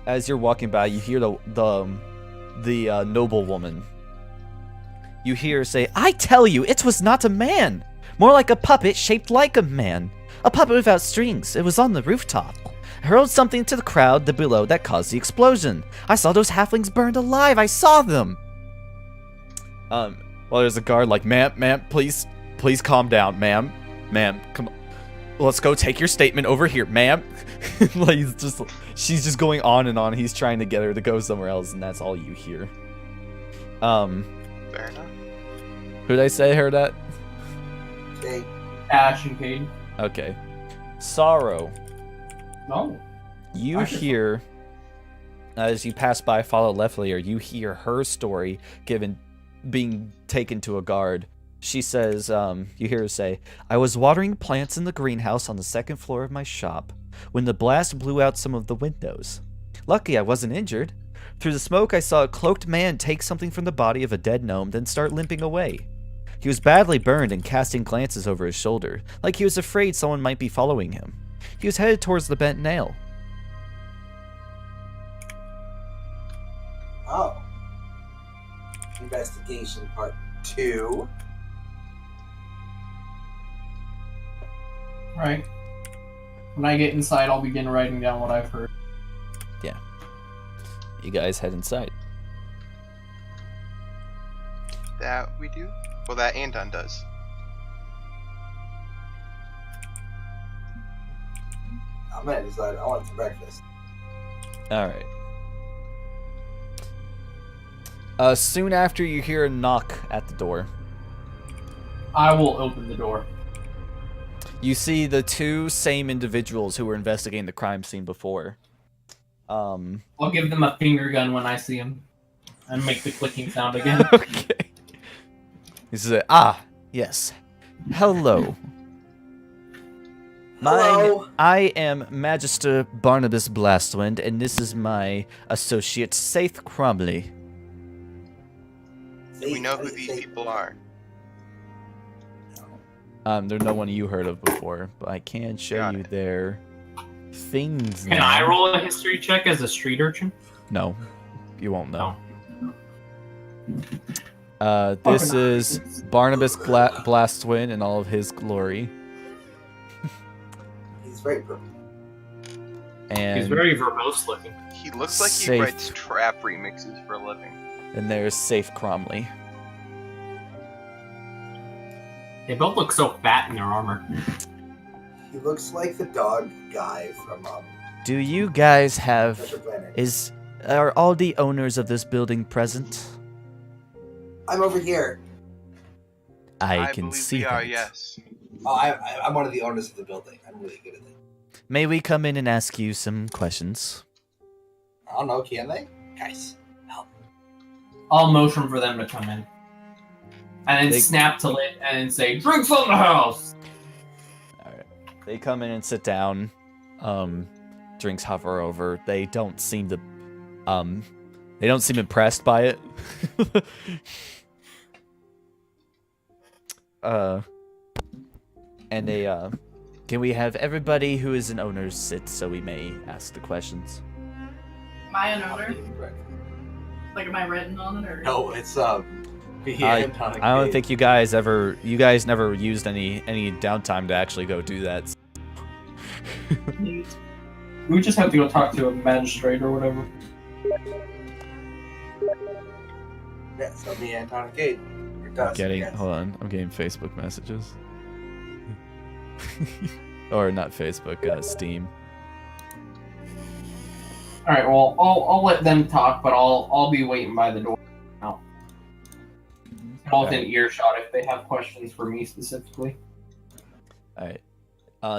[SPEAKER 2] as you're walking by, you hear the noble woman. You hear her say, "I tell you, it was not a man. More like a puppet shaped like a man. A puppet without strings. It was on the rooftop. I hurled something to the crowd below that caused the explosion. I saw those halflings burned alive. I saw them. Well, there's a guard like, ma'am, please calm down, ma'am, come on. Let's go take your statement over here, ma'am. Like, she's just going on and on. He's trying to get her to go somewhere else, and that's all you hear.
[SPEAKER 5] Fair enough.
[SPEAKER 2] Who did I say heard that?
[SPEAKER 8] Okay.
[SPEAKER 1] Ash and Cade.
[SPEAKER 2] Okay. Sorrow.
[SPEAKER 1] No.
[SPEAKER 2] You hear, as you pass by Follow Leflier, you hear her story being taken to a guard. She says, you hear her say, I was watering plants in the greenhouse on the second floor of my shop when the blast blew out some of the windows. Lucky I wasn't injured. Through the smoke, I saw a cloaked man take something from the body of a dead gnome, then start limping away. He was badly burned and casting glances over his shoulder, like he was afraid someone might be following him. He was headed towards the bent nail.
[SPEAKER 8] Oh. Investigation part 2.
[SPEAKER 1] Right. When I get inside, I'll begin writing down what I've heard.
[SPEAKER 2] Yeah. You guys head inside.
[SPEAKER 5] That we do? Well, that Anton does.
[SPEAKER 8] I'm gonna decide I want some breakfast.
[SPEAKER 2] Alright. Soon after, you hear a knock at the door.
[SPEAKER 1] I will open the door.
[SPEAKER 2] You see the two same individuals who were investigating the crime scene before.
[SPEAKER 1] I'll give them a finger gun when I see them. And make the clicking sound again.
[SPEAKER 2] Okay. He says, yes. Hello.
[SPEAKER 8] Hello.
[SPEAKER 2] I am Magister Barnabas Blastwind, and this is my associate, Saith Crumley.
[SPEAKER 5] We know who these people are.
[SPEAKER 2] They're no one you heard of before, but I can show
[SPEAKER 5] Got
[SPEAKER 2] you
[SPEAKER 5] it.
[SPEAKER 2] their things
[SPEAKER 1] Can
[SPEAKER 2] now.
[SPEAKER 1] I roll a history check as a street urchin?
[SPEAKER 2] No, you won't know.
[SPEAKER 1] Oh.
[SPEAKER 2] This is Barnabas Blastwind in all of his glory.
[SPEAKER 8] He's very purple.
[SPEAKER 2] And
[SPEAKER 1] He's very verbose looking.
[SPEAKER 5] He looks like he
[SPEAKER 2] Safe.
[SPEAKER 5] writes trap remixes for a living.
[SPEAKER 2] and there's Safe Cromley.
[SPEAKER 1] They both look so fat in their armor.
[SPEAKER 8] He looks like the dog guy from
[SPEAKER 2] Do you guys have...
[SPEAKER 8] Treasure Planet.
[SPEAKER 2] Are all the owners of this building present?
[SPEAKER 8] I'm over here.
[SPEAKER 2] I can
[SPEAKER 5] believe
[SPEAKER 2] see
[SPEAKER 5] we
[SPEAKER 2] that.
[SPEAKER 5] are, yes.
[SPEAKER 8] Oh, I'm one of the owners of the building. I'm really good at it.
[SPEAKER 2] May we come in and ask you some questions?
[SPEAKER 8] I don't know, can they? Guys, help.
[SPEAKER 1] I'll motion for them to come in. And then
[SPEAKER 2] They-
[SPEAKER 1] snap to lit and then say, drinks on the house!
[SPEAKER 2] Alright. They come in and sit down. Drinks hover over. They don't seem to... They don't seem impressed by it. And they, can we have everybody who is an owner sit so we may ask the questions?
[SPEAKER 3] Am I an owner? Like, am I written on it or?
[SPEAKER 8] No, it's
[SPEAKER 2] I don't think you guys never used any downtime to actually go do that.
[SPEAKER 1] We just have to go talk to a magistrate or whatever.
[SPEAKER 8] Yeah, so me, Anton, and Kate. We're dust, yes.
[SPEAKER 2] Hold on, I'm getting Facebook messages. Or not Facebook, Steam.
[SPEAKER 1] All right, well, I'll let them talk, but I'll be waiting by the door now. All within earshot if they have questions for me specifically.
[SPEAKER 2] Alright.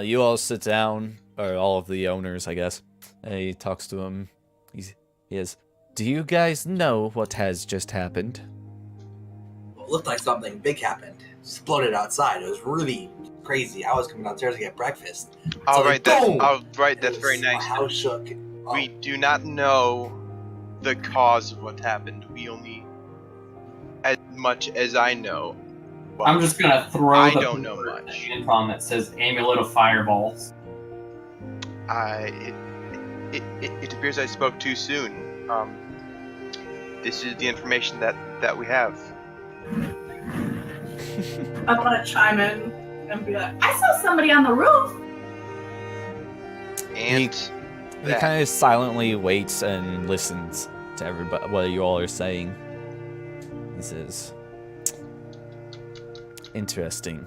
[SPEAKER 2] You all sit down, or all of the owners, I guess. And he talks to him. He is, do you guys know what has just happened?
[SPEAKER 8] Well, it looked like something big happened. Exploded outside. It was really crazy. I was coming downstairs to get breakfast.
[SPEAKER 5] All
[SPEAKER 8] So,
[SPEAKER 5] right,
[SPEAKER 8] boom!
[SPEAKER 5] that's very
[SPEAKER 8] My
[SPEAKER 5] nice.
[SPEAKER 8] house shook. Oh,
[SPEAKER 5] We do not know the cause of what happened. We only, as much as I know. Well,
[SPEAKER 1] I'm just gonna throw
[SPEAKER 5] I
[SPEAKER 1] the
[SPEAKER 5] don't know
[SPEAKER 1] paper at
[SPEAKER 5] much.
[SPEAKER 1] Anton that says amulet of fireballs.
[SPEAKER 5] It appears I spoke too soon. This is the information that we have.
[SPEAKER 3] I want to chime in and be like, I saw somebody on the roof.
[SPEAKER 5] And
[SPEAKER 2] He kind of silently waits and listens to everybody, what you all are saying. He says, interesting.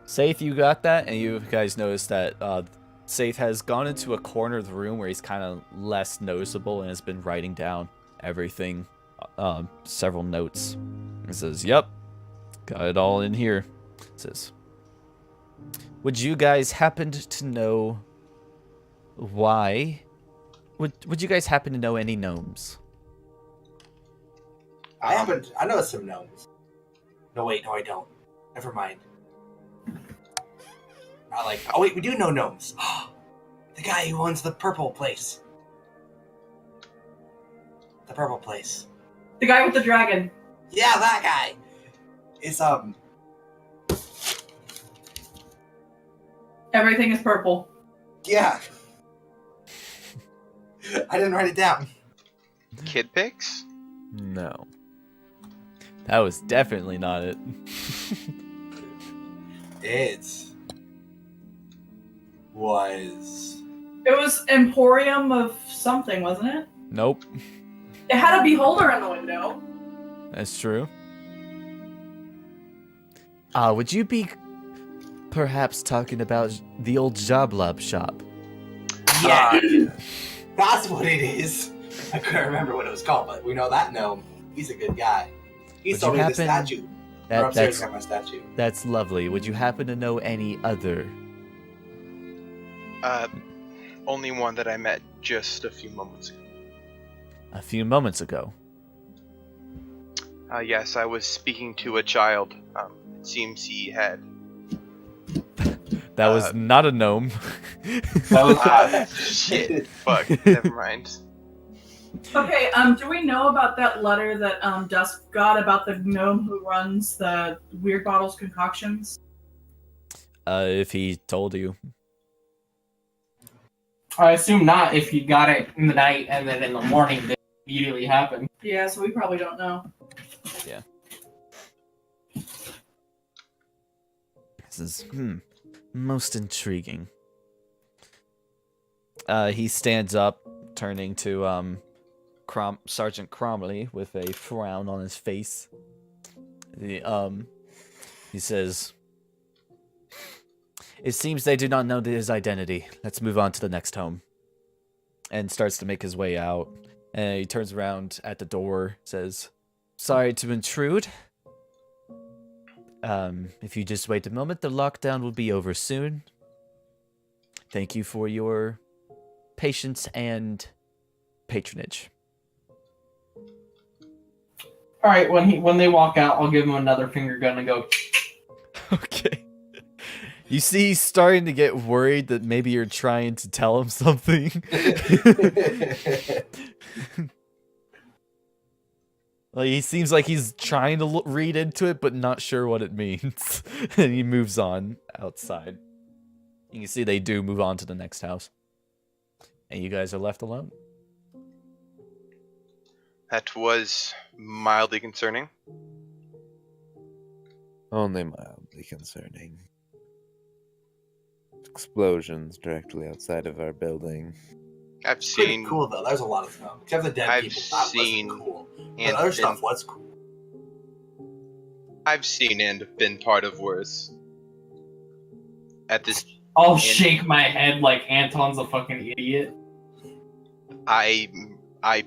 [SPEAKER 2] Saith, you got that? And you guys notice that Saith has gone into a corner of the room where he's kind of less noticeable and has been writing down everything, several notes. He says, yep, got it all in here. He says, would you guys happen to know why? Would you guys happen to know any gnomes?
[SPEAKER 8] I know some gnomes. No, wait, no, I don't. Never mind. Oh wait, we do know gnomes. The guy who owns the purple place. The purple place.
[SPEAKER 3] The guy with the dragon.
[SPEAKER 8] Yeah, that guy. It's
[SPEAKER 3] Everything is purple.
[SPEAKER 8] yeah. I didn't write it down.
[SPEAKER 5] Kid pics?
[SPEAKER 2] No. That was definitely not it.
[SPEAKER 3] It was Emporium of something, wasn't it?
[SPEAKER 2] Nope.
[SPEAKER 3] It had a beholder in the window.
[SPEAKER 2] That's true. Would you be perhaps talking about the old Job shop?
[SPEAKER 8] Yeah. That's what it is. I couldn't remember what it was called, but we know that gnome. He's a good guy. He sold me the statue. We're upstairs, got my statue.
[SPEAKER 2] That's lovely. Would you happen to know any other?
[SPEAKER 5] Only one that I met just a few moments ago.
[SPEAKER 2] A few moments ago.
[SPEAKER 5] Yes, I was speaking to a child. It seems he had...
[SPEAKER 2] That was not a gnome.
[SPEAKER 5] That was... shit. Fuck. Never mind.
[SPEAKER 3] Okay, do we know about that letter that Dusk got about the gnome who runs the Weird Bottles concoctions?
[SPEAKER 2] If he told you.
[SPEAKER 1] I assume not if you got it in the night and then in the morning it immediately happened.
[SPEAKER 3] Yeah, so we probably don't know.
[SPEAKER 2] Yeah. This is, most intriguing. He stands up, turning to, Sergeant Cromley with a frown on his face. He says, it seems they do not know his identity. Let's move on to the next home. And starts to make his way out. And he turns around at the door, says, sorry to intrude. If you just wait a moment, the lockdown will be over soon. Thank you for your patience and patronage.
[SPEAKER 1] All right, when they walk out, I'll give him another finger gun and go.
[SPEAKER 2] Okay. You see, he's starting to get worried that maybe you're trying to tell him something. Like, he seems like he's trying to read into it, but not sure what it means. And he moves on outside. You can see they do move on to the next house. And you guys are left alone.
[SPEAKER 5] That was mildly concerning.
[SPEAKER 6] Only mildly concerning. Explosions directly outside of our building.
[SPEAKER 5] I've
[SPEAKER 8] Pretty
[SPEAKER 5] seen...
[SPEAKER 8] cool though. There's a lot of snow. Except the dead
[SPEAKER 5] I've
[SPEAKER 8] people. That
[SPEAKER 5] seen
[SPEAKER 8] wasn't cool.
[SPEAKER 5] and
[SPEAKER 8] The other
[SPEAKER 5] been-
[SPEAKER 8] stuff was cool.
[SPEAKER 5] I've seen and been part of worse. At this,
[SPEAKER 1] I'll shake my head like Anton's a fucking idiot.
[SPEAKER 5] I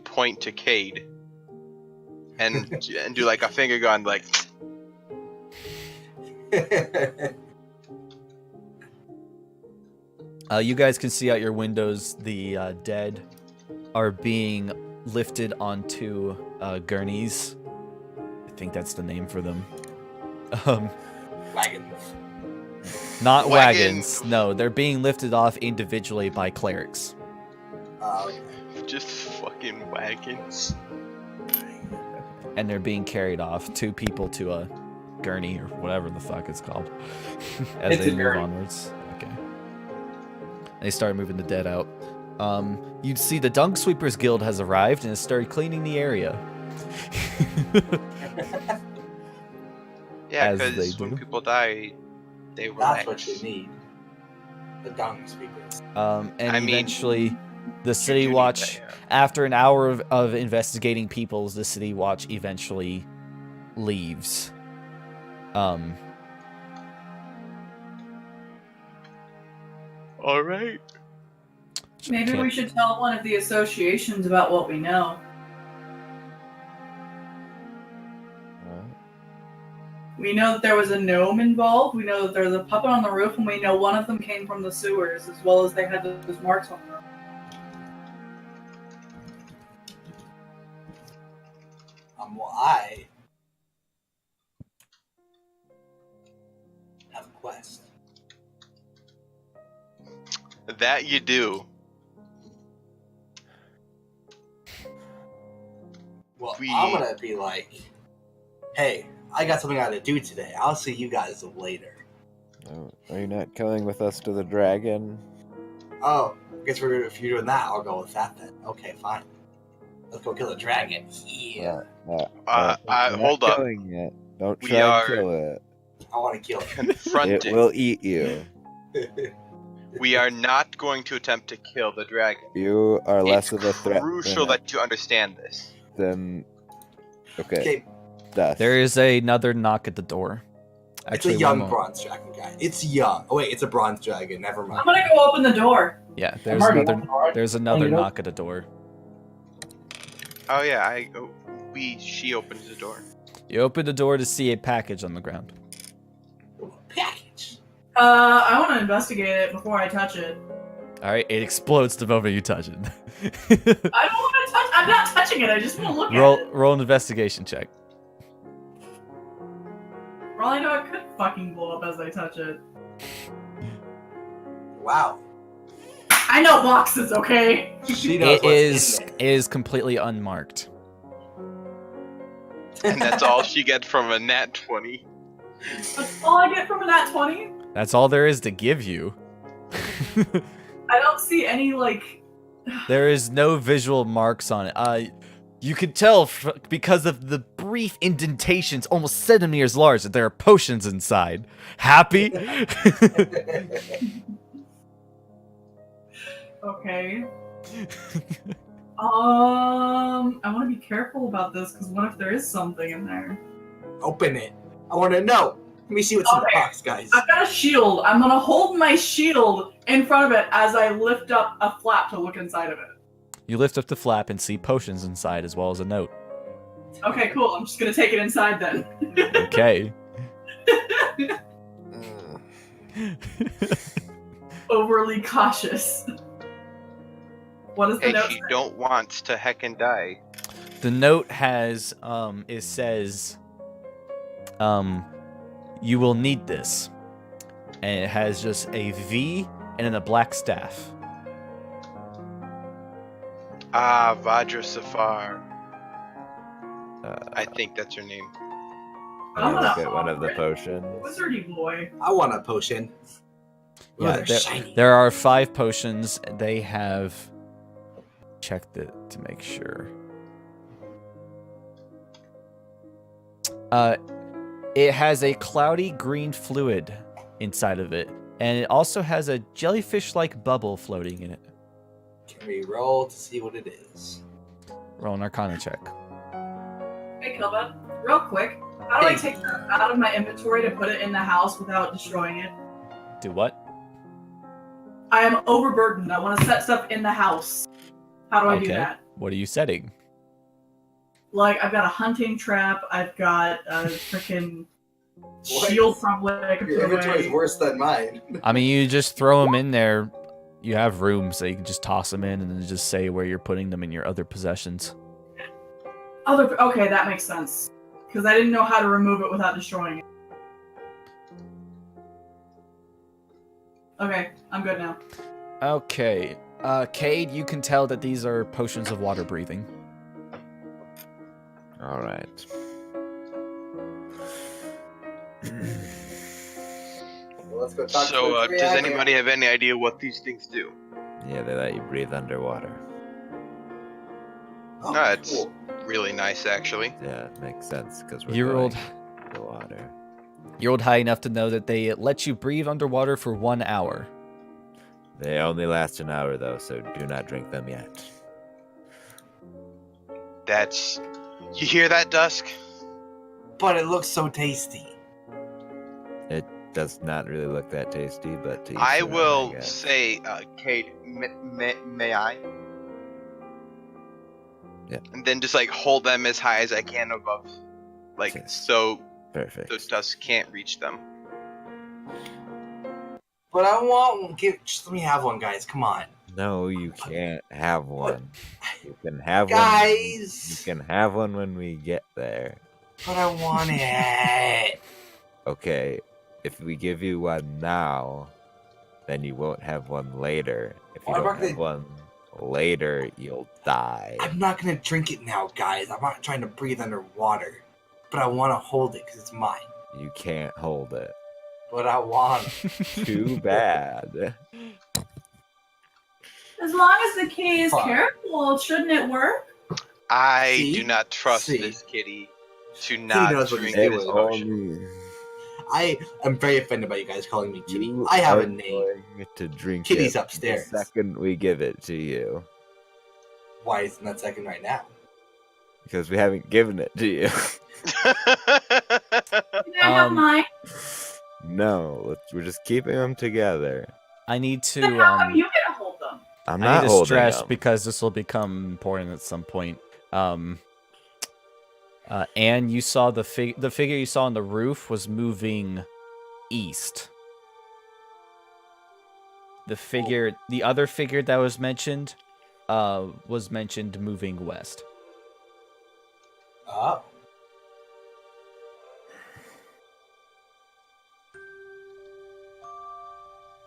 [SPEAKER 5] point to Cade and do like a finger gun, like.
[SPEAKER 2] You guys can see out your windows the dead are being lifted onto gurneys. I think that's the name for them.
[SPEAKER 8] Wagons.
[SPEAKER 2] Not
[SPEAKER 5] Wagons.
[SPEAKER 2] wagons. No, they're being lifted off individually by clerics.
[SPEAKER 5] Just fucking wagons.
[SPEAKER 2] And they're being carried off. 2 people to a gurney or whatever the fuck it's called. As
[SPEAKER 1] It's
[SPEAKER 2] they
[SPEAKER 1] a
[SPEAKER 2] move
[SPEAKER 1] gurney.
[SPEAKER 2] onwards. Okay. They start moving the dead out. You'd see the Dung Sweepers Guild has arrived and has started cleaning the area.
[SPEAKER 5] Yeah,
[SPEAKER 2] As they
[SPEAKER 5] because when
[SPEAKER 2] do.
[SPEAKER 5] people die, they
[SPEAKER 8] That's
[SPEAKER 5] relax.
[SPEAKER 8] what you need. The dung speakers.
[SPEAKER 2] And
[SPEAKER 5] I mean-
[SPEAKER 2] eventually The City
[SPEAKER 5] do need
[SPEAKER 2] Watch,
[SPEAKER 5] that, yeah.
[SPEAKER 2] after an hour of investigating peoples, the City Watch eventually leaves.
[SPEAKER 5] All right.
[SPEAKER 3] Maybe
[SPEAKER 2] Can't-
[SPEAKER 3] we should tell one of the associations about what we know. We know that there was a gnome involved. We know that there's a puppet on the roof, and we know one of them came from the sewers, as well as they had those marks on them.
[SPEAKER 8] Well, I have a quest.
[SPEAKER 5] That you do.
[SPEAKER 8] Well,
[SPEAKER 5] We-
[SPEAKER 8] I'm gonna be like, hey, I got something I gotta do today. I'll see you guys later.
[SPEAKER 6] Oh, are you not coming with us to the dragon?
[SPEAKER 8] Oh, I guess if you're doing that, I'll go with that then. Okay, fine. Let's go kill a dragon. Yeah.
[SPEAKER 6] We're not
[SPEAKER 5] Hold up.
[SPEAKER 6] killing it. Don't
[SPEAKER 5] We
[SPEAKER 6] try and
[SPEAKER 5] are-
[SPEAKER 6] kill it.
[SPEAKER 8] I want to kill it.
[SPEAKER 6] It
[SPEAKER 5] Confronting.
[SPEAKER 6] will eat you.
[SPEAKER 5] We are not going to attempt to kill the dragon.
[SPEAKER 6] You are less
[SPEAKER 5] It's
[SPEAKER 6] of a threat
[SPEAKER 5] crucial that you understand this.
[SPEAKER 6] than... Okay,
[SPEAKER 8] Okay,
[SPEAKER 6] death.
[SPEAKER 2] There is another knock at the door.
[SPEAKER 8] it's a
[SPEAKER 2] one
[SPEAKER 8] young
[SPEAKER 2] more.
[SPEAKER 8] bronze dragon guy. It's young. Oh wait, it's a bronze dragon. Never
[SPEAKER 3] I'm
[SPEAKER 8] mind.
[SPEAKER 3] gonna go open the door.
[SPEAKER 2] Yeah,
[SPEAKER 9] I'm already on the door.
[SPEAKER 2] there's
[SPEAKER 9] Oh,
[SPEAKER 2] another
[SPEAKER 9] you know?
[SPEAKER 2] knock at the door.
[SPEAKER 5] Oh yeah, she opens the door.
[SPEAKER 2] You open the door to see a package on the ground.
[SPEAKER 8] Package.
[SPEAKER 3] I want to investigate it before I touch it.
[SPEAKER 2] All right, it explodes the moment you touch it.
[SPEAKER 3] I don't want to touch. I'm not touching it. I just want to look at it.
[SPEAKER 2] roll an investigation check.
[SPEAKER 3] For all I know, it could fucking blow up as I touch it.
[SPEAKER 8] Wow.
[SPEAKER 3] I know boxes, okay?
[SPEAKER 8] She knows
[SPEAKER 2] It
[SPEAKER 8] what's in there.
[SPEAKER 2] is completely unmarked.
[SPEAKER 5] And that's all she gets from a nat 20.
[SPEAKER 3] That's all I get from a nat 20.
[SPEAKER 2] That's all there is to give you.
[SPEAKER 3] I don't see any, like...
[SPEAKER 2] There is no visual marks on it. You could tell because of the brief indentations, almost centimeters large, that there are potions inside. Happy?
[SPEAKER 3] Okay. I want to be careful about this, because what if there is something in there?
[SPEAKER 8] Open it. I want to know. Let me see what's in the
[SPEAKER 3] Okay.
[SPEAKER 8] box, guys.
[SPEAKER 3] I've got a shield. I'm gonna hold my shield in front of it as I lift up a flap to look inside of it.
[SPEAKER 2] You lift up the flap and see potions inside as well as a note.
[SPEAKER 3] Okay, cool. I'm just gonna take it inside then.
[SPEAKER 2] Okay.
[SPEAKER 3] Overly cautious. What is the
[SPEAKER 5] Hey,
[SPEAKER 3] note?
[SPEAKER 5] she don't want to heckin' die.
[SPEAKER 2] The note has, it says, you will need this. And it has just a V and then a black staff.
[SPEAKER 5] Ah, Vajra Safar.
[SPEAKER 6] Uh,
[SPEAKER 5] I think that's her name.
[SPEAKER 3] I'm
[SPEAKER 6] Let me
[SPEAKER 3] gonna
[SPEAKER 6] look at one of the
[SPEAKER 3] open
[SPEAKER 6] potions.
[SPEAKER 3] Wizardy boy.
[SPEAKER 8] I want a potion. Ooh,
[SPEAKER 2] Yeah,
[SPEAKER 8] they're shiny.
[SPEAKER 2] there are 5 potions. They have checked it to make sure. It has a cloudy green fluid inside of it, and it also has a jellyfish-like bubble floating in it.
[SPEAKER 8] Can we roll to see what it is?
[SPEAKER 2] Roll an Arcana check.
[SPEAKER 3] Hey, Kilbud, real quick. How do I take that out of my inventory to put it in the house without destroying it?
[SPEAKER 2] Do what?
[SPEAKER 3] I am overburdened. I want to set stuff in the house. How do I do that?
[SPEAKER 2] What are you setting?
[SPEAKER 3] Like, I've got a hunting trap. I've got a freaking shield probably I could
[SPEAKER 8] Your
[SPEAKER 3] put
[SPEAKER 8] inventory is
[SPEAKER 3] away.
[SPEAKER 8] worse than mine.
[SPEAKER 2] I mean, you just throw them in there. You have room, so you can just toss them in and then just say where you're putting them in your other possessions.
[SPEAKER 3] Okay, that makes sense. Because I didn't know how to remove it without destroying it. Okay, I'm good now.
[SPEAKER 2] Okay. Cade, you can tell that these are potions of water breathing.
[SPEAKER 6] All right.
[SPEAKER 8] Well, let's go talk
[SPEAKER 5] So,
[SPEAKER 8] to the
[SPEAKER 5] does
[SPEAKER 8] dragon.
[SPEAKER 5] anybody have any idea what these things do?
[SPEAKER 6] Yeah, they let you breathe underwater.
[SPEAKER 8] Oh,
[SPEAKER 5] No, it's
[SPEAKER 8] cool.
[SPEAKER 5] really nice, actually.
[SPEAKER 6] Yeah, it makes sense because we're
[SPEAKER 2] You're
[SPEAKER 6] going
[SPEAKER 2] old.
[SPEAKER 6] the water.
[SPEAKER 2] You're old high enough to know that they let you breathe underwater for 1 hour.
[SPEAKER 6] They only last an hour though, so do not drink them yet.
[SPEAKER 5] That's. You hear that, Dusk?
[SPEAKER 4] But it looks so tasty.
[SPEAKER 6] It does not really look that tasty, but to each
[SPEAKER 5] I
[SPEAKER 6] their own,
[SPEAKER 5] will
[SPEAKER 6] guess.
[SPEAKER 5] say, Kate, may I?
[SPEAKER 6] Yeah.
[SPEAKER 5] And then just like hold them as high as I can above, like
[SPEAKER 6] Okay.
[SPEAKER 5] so
[SPEAKER 6] Perfect.
[SPEAKER 5] Dusk can't reach them.
[SPEAKER 4] But I want just let me have one, guys. Come on,
[SPEAKER 6] No, you can't have one. You can have
[SPEAKER 4] guys.
[SPEAKER 6] one. You can have one when we get there.
[SPEAKER 4] But I want it.
[SPEAKER 6] Okay, if we give you one now, then you won't have one later. If you
[SPEAKER 4] Well, I'm
[SPEAKER 6] don't
[SPEAKER 4] not gonna-
[SPEAKER 6] have one later, you'll die.
[SPEAKER 4] I'm not gonna drink it now, guys. I'm not trying to breathe underwater. But I want to hold it because it's mine.
[SPEAKER 6] You can't hold it.
[SPEAKER 4] But I want it.
[SPEAKER 6] Too bad.
[SPEAKER 3] As long as the kitty is
[SPEAKER 4] Fine.
[SPEAKER 3] careful, shouldn't it work?
[SPEAKER 5] I
[SPEAKER 4] See?
[SPEAKER 5] do not trust
[SPEAKER 4] See?
[SPEAKER 5] this kitty to not
[SPEAKER 4] knows what
[SPEAKER 5] drink
[SPEAKER 4] he's
[SPEAKER 5] this
[SPEAKER 4] doing.
[SPEAKER 5] potion.
[SPEAKER 4] I am very offended by you guys calling me kitty.
[SPEAKER 6] You
[SPEAKER 4] I have
[SPEAKER 6] are
[SPEAKER 4] a name.
[SPEAKER 6] going to drink
[SPEAKER 4] Kitty's
[SPEAKER 6] it
[SPEAKER 4] upstairs.
[SPEAKER 6] the second we give it to you.
[SPEAKER 4] Why isn't that second right now?
[SPEAKER 6] Because we haven't given it to you.
[SPEAKER 3] Can I have mine?
[SPEAKER 6] No, we're just keeping them together.
[SPEAKER 2] I need to.
[SPEAKER 3] Then how come you get to hold them?
[SPEAKER 6] I'm
[SPEAKER 2] I
[SPEAKER 6] not
[SPEAKER 2] need to
[SPEAKER 6] holding
[SPEAKER 2] stress
[SPEAKER 6] them.
[SPEAKER 2] because this will become important at some point. And you saw the figure you saw on the roof was moving east. The other figure that was mentioned moving west.
[SPEAKER 4] Oh.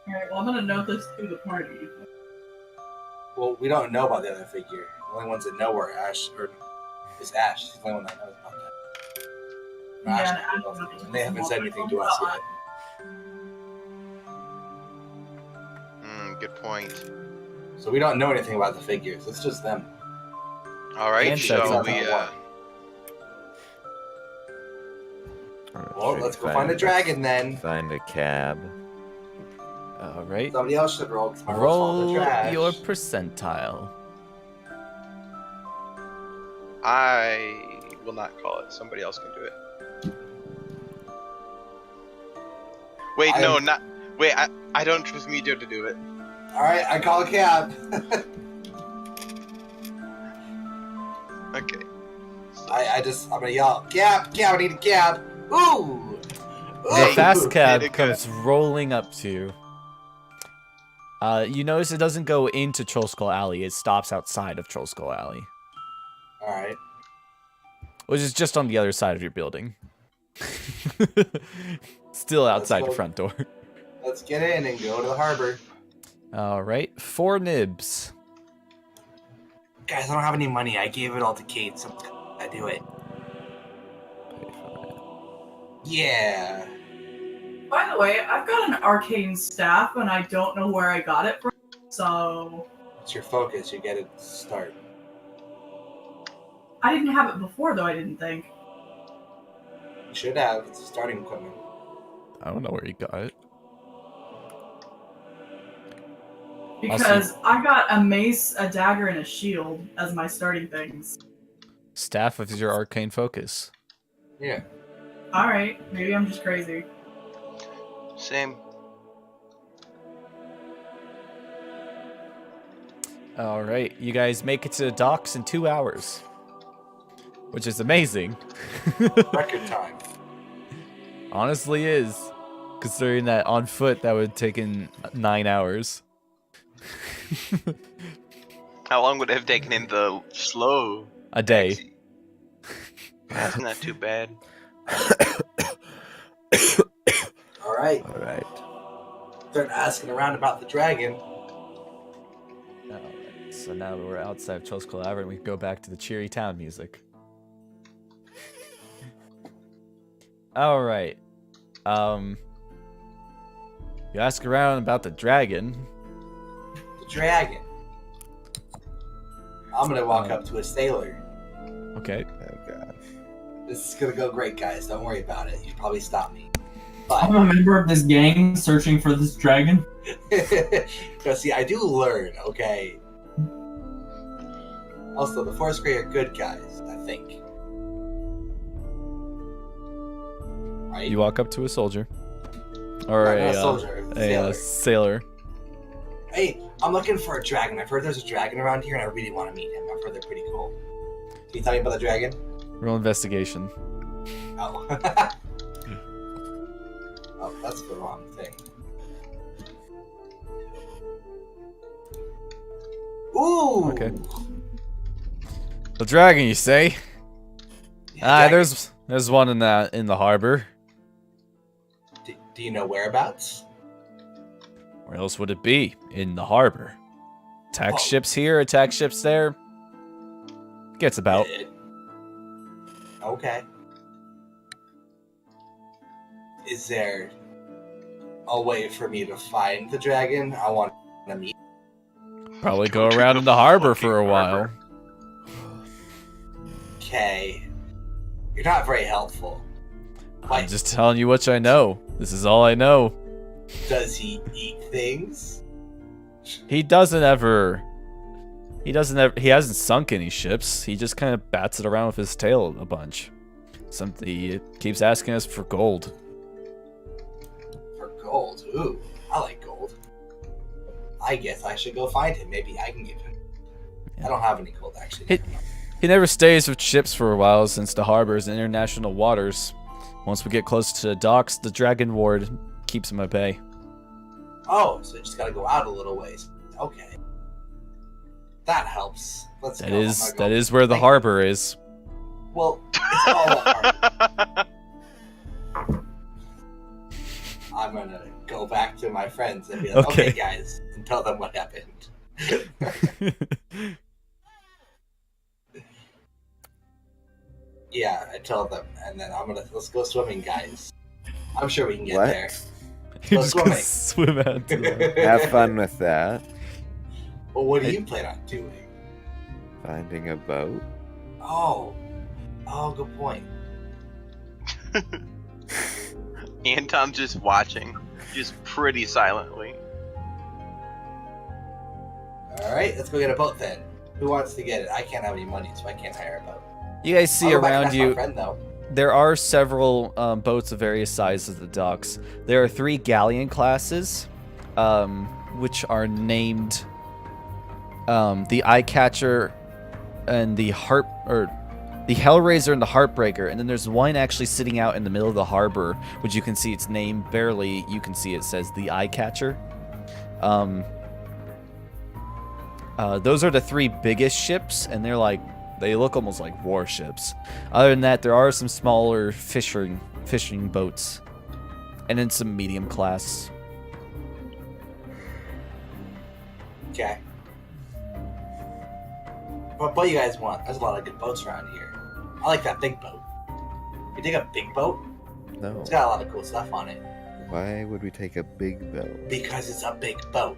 [SPEAKER 3] Alright, well, I'm gonna note this to the party.
[SPEAKER 4] Well, we don't know about the other figure. The only ones that know are Ash, or is Ash. She's the only one that knows about that. No,
[SPEAKER 3] Yeah,
[SPEAKER 4] Ash
[SPEAKER 3] and
[SPEAKER 4] knows
[SPEAKER 3] Ash
[SPEAKER 4] about it,
[SPEAKER 3] knows
[SPEAKER 4] and they haven't said anything to
[SPEAKER 3] about
[SPEAKER 4] us
[SPEAKER 3] that.
[SPEAKER 4] yet.
[SPEAKER 5] Good point.
[SPEAKER 4] So we don't know anything about the figures. It's just them.
[SPEAKER 5] All right,
[SPEAKER 2] And
[SPEAKER 5] so
[SPEAKER 2] that's
[SPEAKER 5] we
[SPEAKER 4] not
[SPEAKER 6] Alright,
[SPEAKER 4] Well,
[SPEAKER 6] sure,
[SPEAKER 4] let's go find a dragon then.
[SPEAKER 6] Find a cab.
[SPEAKER 2] All right.
[SPEAKER 4] Somebody else should roll. 'Cause my rolls fall in
[SPEAKER 2] Roll
[SPEAKER 4] the trash.
[SPEAKER 2] your percentile.
[SPEAKER 5] I will not call it. Somebody else can do it. Wait,
[SPEAKER 4] I
[SPEAKER 5] no,
[SPEAKER 4] am-
[SPEAKER 5] not. Wait, I don't trust Meteor to do it.
[SPEAKER 4] All right, I call a cab.
[SPEAKER 5] Okay.
[SPEAKER 4] I'm gonna yell, cab, I need a cab. Ooh.
[SPEAKER 2] The
[SPEAKER 5] Ooh.
[SPEAKER 2] fast cab
[SPEAKER 5] Made it
[SPEAKER 2] comes rolling up to you. You notice it doesn't go into Troll Skull Alley. It stops outside of Troll Skull Alley,
[SPEAKER 4] All right.
[SPEAKER 2] which is just on the other side of your building. Still outside the
[SPEAKER 4] go.
[SPEAKER 2] front door.
[SPEAKER 4] Let's get in and go to the harbor.
[SPEAKER 2] All right, 4 nibs.
[SPEAKER 4] Guys, I don't have any money. I gave it all to Kate, so I do it. Yeah.
[SPEAKER 3] By the way, I've got an arcane staff, and I don't know where I got it from, so...
[SPEAKER 4] It's your focus. You get it to start.
[SPEAKER 3] I didn't have it before, though, I didn't think.
[SPEAKER 4] You should have. It's a starting equipment.
[SPEAKER 2] I don't know where you got it.
[SPEAKER 3] Because I got a mace, a dagger, and a shield as my starting things.
[SPEAKER 2] Staff is your arcane focus.
[SPEAKER 4] Yeah.
[SPEAKER 3] Alright, maybe I'm just crazy.
[SPEAKER 5] Same.
[SPEAKER 2] All right, you guys make it to the docks in 2 hours, which is amazing.
[SPEAKER 4] Record time.
[SPEAKER 2] Honestly is, considering that on foot that would have taken 9 hours.
[SPEAKER 5] How long would it have taken him the slow?
[SPEAKER 2] A day.
[SPEAKER 5] taxi? That's not too bad.
[SPEAKER 4] All right.
[SPEAKER 6] All right.
[SPEAKER 4] Start asking around about the dragon.
[SPEAKER 2] Alright, so now that we're outside of Troll's Calaver, we can go back to the cheery town music. Alright. You ask around about the dragon.
[SPEAKER 4] The dragon. I'm gonna walk up to a sailor.
[SPEAKER 2] Okay.
[SPEAKER 6] Oh god.
[SPEAKER 4] This is gonna go great, guys. Don't worry about it. You probably stop me.
[SPEAKER 1] I'm
[SPEAKER 4] But
[SPEAKER 1] a member of this gang searching for this dragon.
[SPEAKER 4] Because see, I do learn. Okay. Also, the Forest Grey are good guys. I think. Right?
[SPEAKER 2] You walk up to a soldier. Or
[SPEAKER 4] No,
[SPEAKER 2] a,
[SPEAKER 4] not a soldier,
[SPEAKER 2] a sailor.
[SPEAKER 4] Hey, I'm looking for a dragon. I've heard there's a dragon around here, and I really want to meet him. I've heard they're pretty cool. Can you tell me about the dragon?
[SPEAKER 2] Roll investigation.
[SPEAKER 4] Oh. Oh, that's the wrong thing. Ooh!
[SPEAKER 2] Okay. The dragon, you say?
[SPEAKER 4] Yeah, dragon.
[SPEAKER 2] There's one in the harbor.
[SPEAKER 4] Do you know whereabouts?
[SPEAKER 2] Where else would it be? In the harbor. Attack
[SPEAKER 4] Oh.
[SPEAKER 2] ships here, attack ships there. Gets about.
[SPEAKER 4] Okay. Is there a way for me to find the dragon? I want to meet.
[SPEAKER 2] Probably go around in the harbor for a while.
[SPEAKER 4] Okay. You're not very helpful.
[SPEAKER 2] I'm just telling you what I know. This is all I know.
[SPEAKER 4] Does he eat things?
[SPEAKER 2] He hasn't sunk any ships. He just kind of bats it around with his tail a bunch. He keeps asking us for gold.
[SPEAKER 4] For gold? Ooh, I like gold. I guess I should go find him. Maybe I can give him.
[SPEAKER 2] Yeah.
[SPEAKER 4] I don't have any gold, actually.
[SPEAKER 2] He never stays with ships for a while since the harbor is in international waters. Once we get close to the docks, the Dragon Ward keeps him at bay.
[SPEAKER 4] Oh, so you just gotta go out a little ways. Okay. That helps. Let's
[SPEAKER 2] That
[SPEAKER 4] go.
[SPEAKER 2] is where the harbor is.
[SPEAKER 4] Well, it's all a harbor. I'm gonna go back to my friends and be like, okay guys, and tell them what happened. Yeah, I tell them, and then let's go swimming, guys. I'm sure we can get there.
[SPEAKER 2] You
[SPEAKER 4] Go
[SPEAKER 2] just
[SPEAKER 4] swimming.
[SPEAKER 2] go swim out to them.
[SPEAKER 6] Have fun with that.
[SPEAKER 4] Well, what do you plan on doing?
[SPEAKER 6] Finding a boat.
[SPEAKER 4] Oh, good point.
[SPEAKER 5] Anton's just watching, just pretty silently.
[SPEAKER 4] All right, let's go get a boat then. Who wants to get it? I can't have any money, so I can't hire a boat.
[SPEAKER 2] You guys see
[SPEAKER 4] I'll go back and
[SPEAKER 2] around
[SPEAKER 4] ask my
[SPEAKER 2] you,
[SPEAKER 4] friend, though.
[SPEAKER 2] there are several boats of various sizes at the docks. There are 3 galleon classes, which are named the Eye Catcher and the the Hellraiser and the Heartbreaker. And then there's one actually sitting out in the middle of the harbor, which you can see its name barely. You can see it says the Eye Catcher. Those are the 3 biggest ships, and they look almost like warships. Other than that, there are some smaller fishing boats, and then some medium class.
[SPEAKER 4] Okay. What boat you guys want? There's a lot of good boats around here. I like that big boat. You take a big boat?
[SPEAKER 6] No.
[SPEAKER 4] It's got a lot of cool stuff on it.
[SPEAKER 6] Why would we take a big boat?
[SPEAKER 4] Because it's a big boat.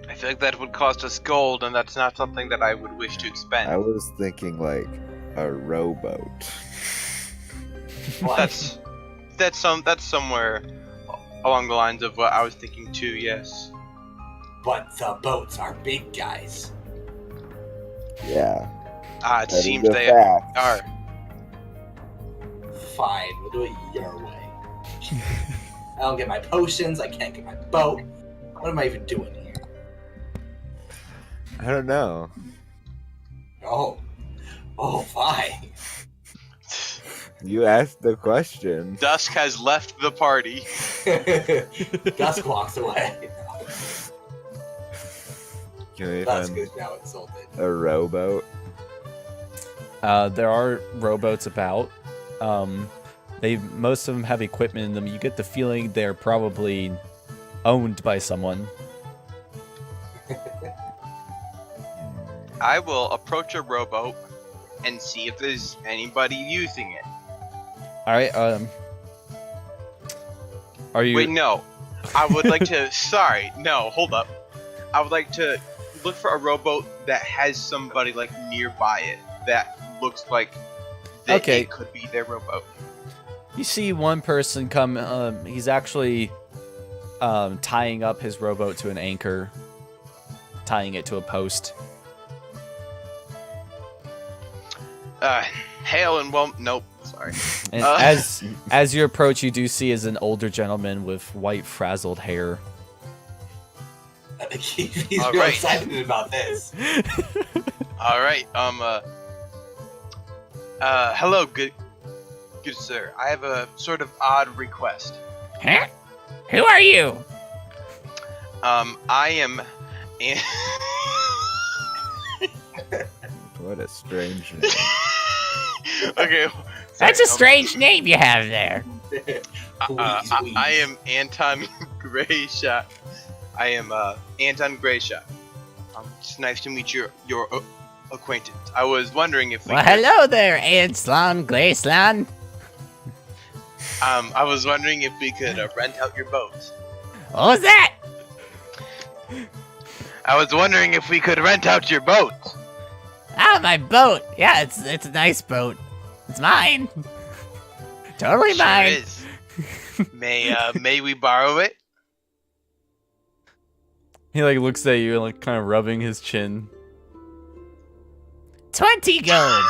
[SPEAKER 5] I feel like that would cost us gold, and that's not something that I would wish to expend.
[SPEAKER 6] I was thinking like a rowboat.
[SPEAKER 4] What?
[SPEAKER 5] That's somewhere along the lines of what I was thinking too. Yes.
[SPEAKER 4] But the boats are big, guys.
[SPEAKER 6] Yeah.
[SPEAKER 5] It
[SPEAKER 6] that is
[SPEAKER 5] seems
[SPEAKER 6] a
[SPEAKER 5] they
[SPEAKER 6] fact.
[SPEAKER 5] are.
[SPEAKER 4] Fine, we'll do it your way. I don't get my potions, I can't get my boat. What am I even doing here?
[SPEAKER 6] I don't know.
[SPEAKER 4] Oh, fine.
[SPEAKER 6] You asked the question.
[SPEAKER 5] Dusk has left the party.
[SPEAKER 4] Dusk walks away.
[SPEAKER 6] Can we
[SPEAKER 4] Dusk
[SPEAKER 6] find
[SPEAKER 4] is now insulted.
[SPEAKER 6] a rowboat?
[SPEAKER 2] There are rowboats about. Most of them have equipment in them. You get the feeling they're probably owned by someone.
[SPEAKER 5] I will approach a rowboat and see if there's anybody using it.
[SPEAKER 2] All right. Are you?
[SPEAKER 5] Wait, no. I would like to. Sorry, no. Hold up. I would like to look for a rowboat that has somebody like nearby it that looks like that it could be their rowboat.
[SPEAKER 2] You see one person come. He's actually tying up his rowboat to an anchor, tying it to a post.
[SPEAKER 5] Hail and nope, sorry.
[SPEAKER 2] And as you approach, you do see as an older gentleman with white frazzled hair.
[SPEAKER 8] He's
[SPEAKER 5] All
[SPEAKER 8] real
[SPEAKER 5] right.
[SPEAKER 8] excited about this.
[SPEAKER 5] All right. Hello, good sir. I have a sort of odd request.
[SPEAKER 9] Huh? Who are you?
[SPEAKER 5] I am.
[SPEAKER 6] What a strange name.
[SPEAKER 5] Okay.
[SPEAKER 9] That's a strange name you have there.
[SPEAKER 5] I am Anton Greyshot. I am Anton Greyshot. It's nice to meet your acquaintance. I was wondering if we
[SPEAKER 9] Well,
[SPEAKER 5] could-
[SPEAKER 9] hello there, Anslon Glaceland.
[SPEAKER 5] I was wondering if we could rent out your boat.
[SPEAKER 9] What was that?
[SPEAKER 5] I was wondering if we could rent out your boat.
[SPEAKER 9] Ah, my boat. Yeah, it's a nice boat. It's mine. Totally
[SPEAKER 5] Sure
[SPEAKER 9] mine.
[SPEAKER 5] is. May we borrow it?
[SPEAKER 2] He like looks at you and like kind of rubbing his chin.
[SPEAKER 9] 20 gold.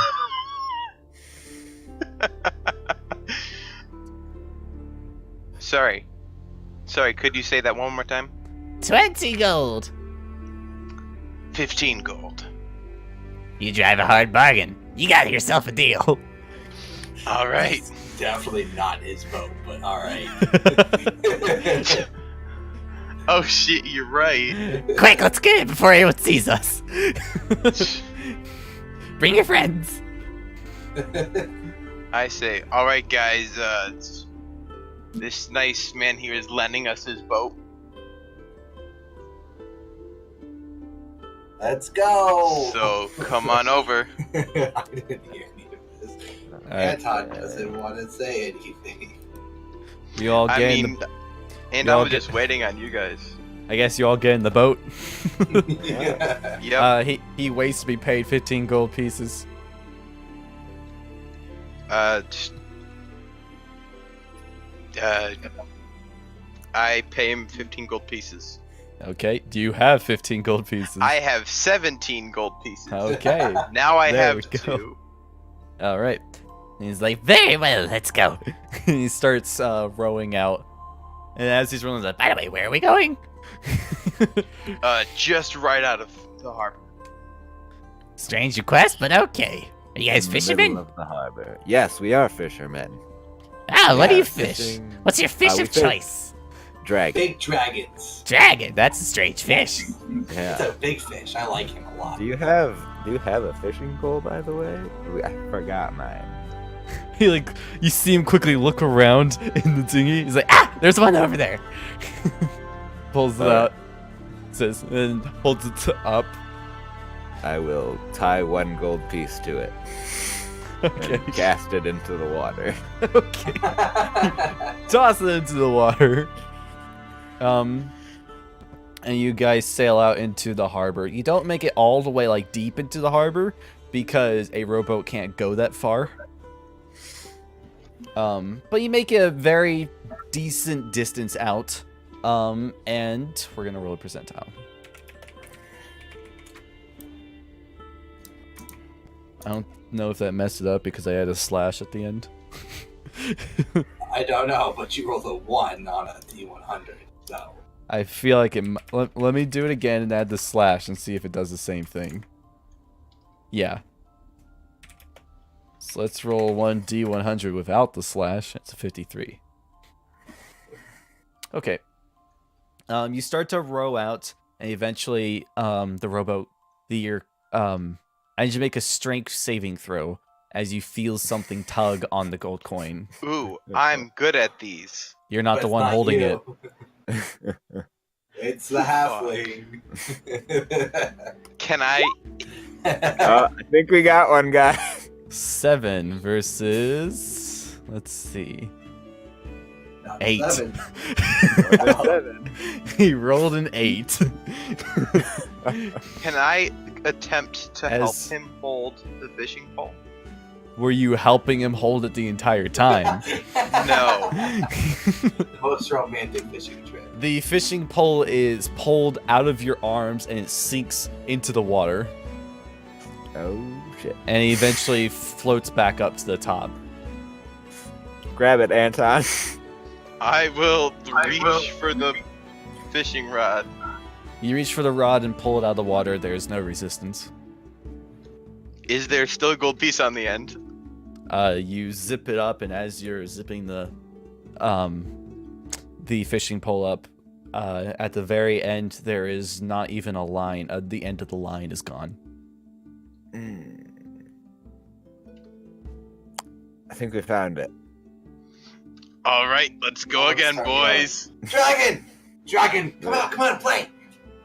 [SPEAKER 5] Sorry, could you say that one more time?
[SPEAKER 9] 20 gold.
[SPEAKER 5] 15 gold.
[SPEAKER 9] You drive a hard bargain. You got yourself a deal.
[SPEAKER 5] All right.
[SPEAKER 8] It's definitely not his boat, but all right.
[SPEAKER 5] Oh shit, you're right.
[SPEAKER 9] Quick, let's get it before anyone sees us. Bring your friends.
[SPEAKER 5] I say, all right, guys. This nice man here is lending us his boat.
[SPEAKER 8] Let's go.
[SPEAKER 5] So come on over.
[SPEAKER 8] I didn't hear any of this. Anton doesn't want to say anything.
[SPEAKER 2] You all get
[SPEAKER 5] I
[SPEAKER 2] in
[SPEAKER 5] mean,
[SPEAKER 2] the,
[SPEAKER 5] and
[SPEAKER 2] you
[SPEAKER 5] I
[SPEAKER 2] all
[SPEAKER 5] was
[SPEAKER 2] get-
[SPEAKER 5] just waiting on you guys.
[SPEAKER 2] I guess you all get in the boat.
[SPEAKER 8] Yeah.
[SPEAKER 5] Yep.
[SPEAKER 2] He waits to be paid 15 gold pieces.
[SPEAKER 5] I pay him 15 gold pieces.
[SPEAKER 2] Okay, do you have 15 gold pieces?
[SPEAKER 5] I have 17 gold pieces.
[SPEAKER 2] Okay,
[SPEAKER 5] Now I
[SPEAKER 2] There
[SPEAKER 5] have
[SPEAKER 2] we go.
[SPEAKER 5] 2.
[SPEAKER 2] all right. And he's like,
[SPEAKER 9] Very well, let's go.
[SPEAKER 2] he starts rowing out. And as he's rolling, he's like,
[SPEAKER 9] By the way, where are we going?
[SPEAKER 5] Just right out of the harbor.
[SPEAKER 9] Strange request, but okay. Are you guys
[SPEAKER 6] In the
[SPEAKER 9] fishermen?
[SPEAKER 6] middle of the harbor. Yes, we are fishermen.
[SPEAKER 9] Ah, what do
[SPEAKER 6] Yeah,
[SPEAKER 9] you fish?
[SPEAKER 6] fishing.
[SPEAKER 9] What's your fish
[SPEAKER 6] we
[SPEAKER 9] of
[SPEAKER 6] fish-
[SPEAKER 9] choice?
[SPEAKER 6] Dragon.
[SPEAKER 8] Big dragons.
[SPEAKER 9] Dragon. That's a strange fish.
[SPEAKER 8] It's
[SPEAKER 6] Yeah.
[SPEAKER 8] a big fish. I like him a lot.
[SPEAKER 6] Do you have a fishing pole, by the way? I forgot mine.
[SPEAKER 2] he like, you see him quickly look around in the dinghy. He's like,
[SPEAKER 9] Ah, there's one over there.
[SPEAKER 2] pulls it out, says, and holds it up.
[SPEAKER 6] I will tie 1 gold piece to it
[SPEAKER 2] Okay,
[SPEAKER 6] and cast it into the water.
[SPEAKER 2] okay. Toss it into the water. And you guys sail out into the harbor. You don't make it all the way like deep into the harbor because a rowboat can't go that far. But you make a very decent distance out. And we're gonna roll a percentile. I don't know if that messed it up because I had a slash at the end.
[SPEAKER 8] I don't know, but you rolled a 1 on a D100, so.
[SPEAKER 2] I feel like it. Let me do it again and add the slash and see if it does the same thing. Yeah. So let's roll 1d100 without the slash. It's a 53. Okay. You start to row out, and eventually, the rowboat, I need you to make a strength saving throw as you feel something tug on the gold coin.
[SPEAKER 5] Ooh, I'm good at these.
[SPEAKER 2] You're not
[SPEAKER 8] But
[SPEAKER 2] the
[SPEAKER 8] it's
[SPEAKER 2] one holding it.
[SPEAKER 8] you. It's the halfling.
[SPEAKER 5] Can I?
[SPEAKER 6] I think we got one, guy.
[SPEAKER 2] 7 versus. Let's see.
[SPEAKER 8] Not
[SPEAKER 2] 8.
[SPEAKER 8] 7.
[SPEAKER 6] 7.
[SPEAKER 2] He rolled an 8.
[SPEAKER 5] Can I attempt to help
[SPEAKER 2] As-
[SPEAKER 5] him hold the fishing pole?
[SPEAKER 2] Were you helping him hold it the entire time?
[SPEAKER 5] No.
[SPEAKER 8] The most romantic fishing trip.
[SPEAKER 2] The fishing pole is pulled out of your arms and it sinks into the water.
[SPEAKER 6] Oh shit!
[SPEAKER 2] And he eventually floats back up to the top.
[SPEAKER 6] Grab it, Anton.
[SPEAKER 5] I will reach for the fishing rod.
[SPEAKER 2] You reach for the rod and pull it out of the water. There's no resistance.
[SPEAKER 5] Is there still a gold piece on the end?
[SPEAKER 2] You zip it up, and as you're zipping the fishing pole up, at the very end there is not even a line. The end of the line is gone.
[SPEAKER 6] I think we found it.
[SPEAKER 5] All right, let's go again, boys.
[SPEAKER 8] Dragon! Dragon! Come on, play!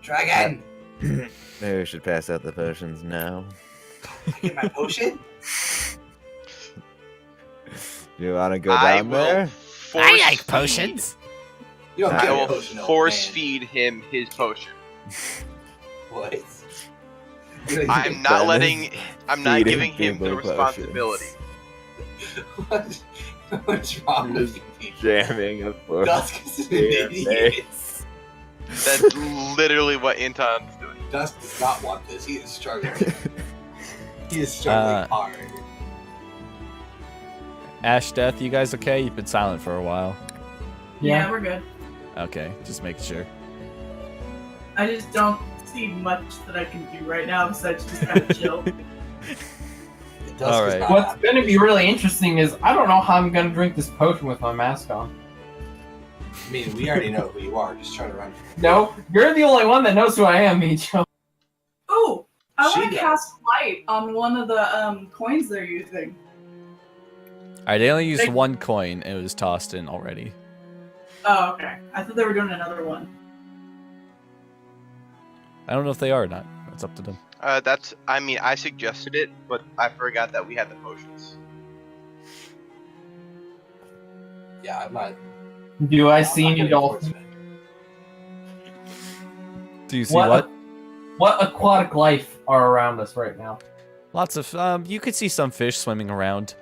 [SPEAKER 8] Dragon!
[SPEAKER 6] Maybe we should pass out the potions now.
[SPEAKER 8] Get my potion?
[SPEAKER 6] You want to go
[SPEAKER 5] I
[SPEAKER 6] down
[SPEAKER 5] will
[SPEAKER 6] there?
[SPEAKER 9] I like potions.
[SPEAKER 8] You don't
[SPEAKER 5] I
[SPEAKER 8] get a
[SPEAKER 5] will
[SPEAKER 8] potion, old
[SPEAKER 5] force
[SPEAKER 8] man.
[SPEAKER 5] feed him his potion.
[SPEAKER 8] What?
[SPEAKER 5] I'm not letting. I'm not
[SPEAKER 6] Feeding
[SPEAKER 5] giving him the
[SPEAKER 6] people
[SPEAKER 5] responsibility.
[SPEAKER 8] What's wrong with you people?
[SPEAKER 6] Jamming a force.
[SPEAKER 8] Dusk is an
[SPEAKER 6] Yeah,
[SPEAKER 8] idiot.
[SPEAKER 5] That's literally what Anton's doing.
[SPEAKER 8] Dusk does not want this. He is struggling. He is struggling hard.
[SPEAKER 2] Ash Death, you guys okay? You've been silent for a while.
[SPEAKER 3] Yeah, we're good.
[SPEAKER 2] Okay, just making sure.
[SPEAKER 3] I just don't see much that I can do right now besides just kind of chill.
[SPEAKER 8] Dusk
[SPEAKER 2] All
[SPEAKER 8] is
[SPEAKER 2] right.
[SPEAKER 8] not
[SPEAKER 1] What's
[SPEAKER 8] happy.
[SPEAKER 1] going to be really interesting is I don't know how I'm going to drink this potion with my mask on.
[SPEAKER 8] I mean, we already know who you are. Just try to run.
[SPEAKER 1] No, you're the only one that knows who I am, Micho.
[SPEAKER 3] Ooh, I
[SPEAKER 8] She
[SPEAKER 3] want to
[SPEAKER 8] does.
[SPEAKER 3] cast light on one of the coins they're using.
[SPEAKER 2] Alright, they only used one coin. It was tossed in already.
[SPEAKER 3] Oh, okay. I thought they were doing another one.
[SPEAKER 2] I don't know if they are or not. That's up to them.
[SPEAKER 5] That's. I mean, I suggested it, but I forgot that we had the potions.
[SPEAKER 8] Yeah, I'm not.
[SPEAKER 1] Do I
[SPEAKER 8] I'm
[SPEAKER 1] see
[SPEAKER 8] not
[SPEAKER 1] any
[SPEAKER 8] getting
[SPEAKER 1] dolphins?
[SPEAKER 8] force fed.
[SPEAKER 2] Do you see what?
[SPEAKER 1] What aquatic life are around us right now?
[SPEAKER 2] Lots of, you could see some fish swimming around.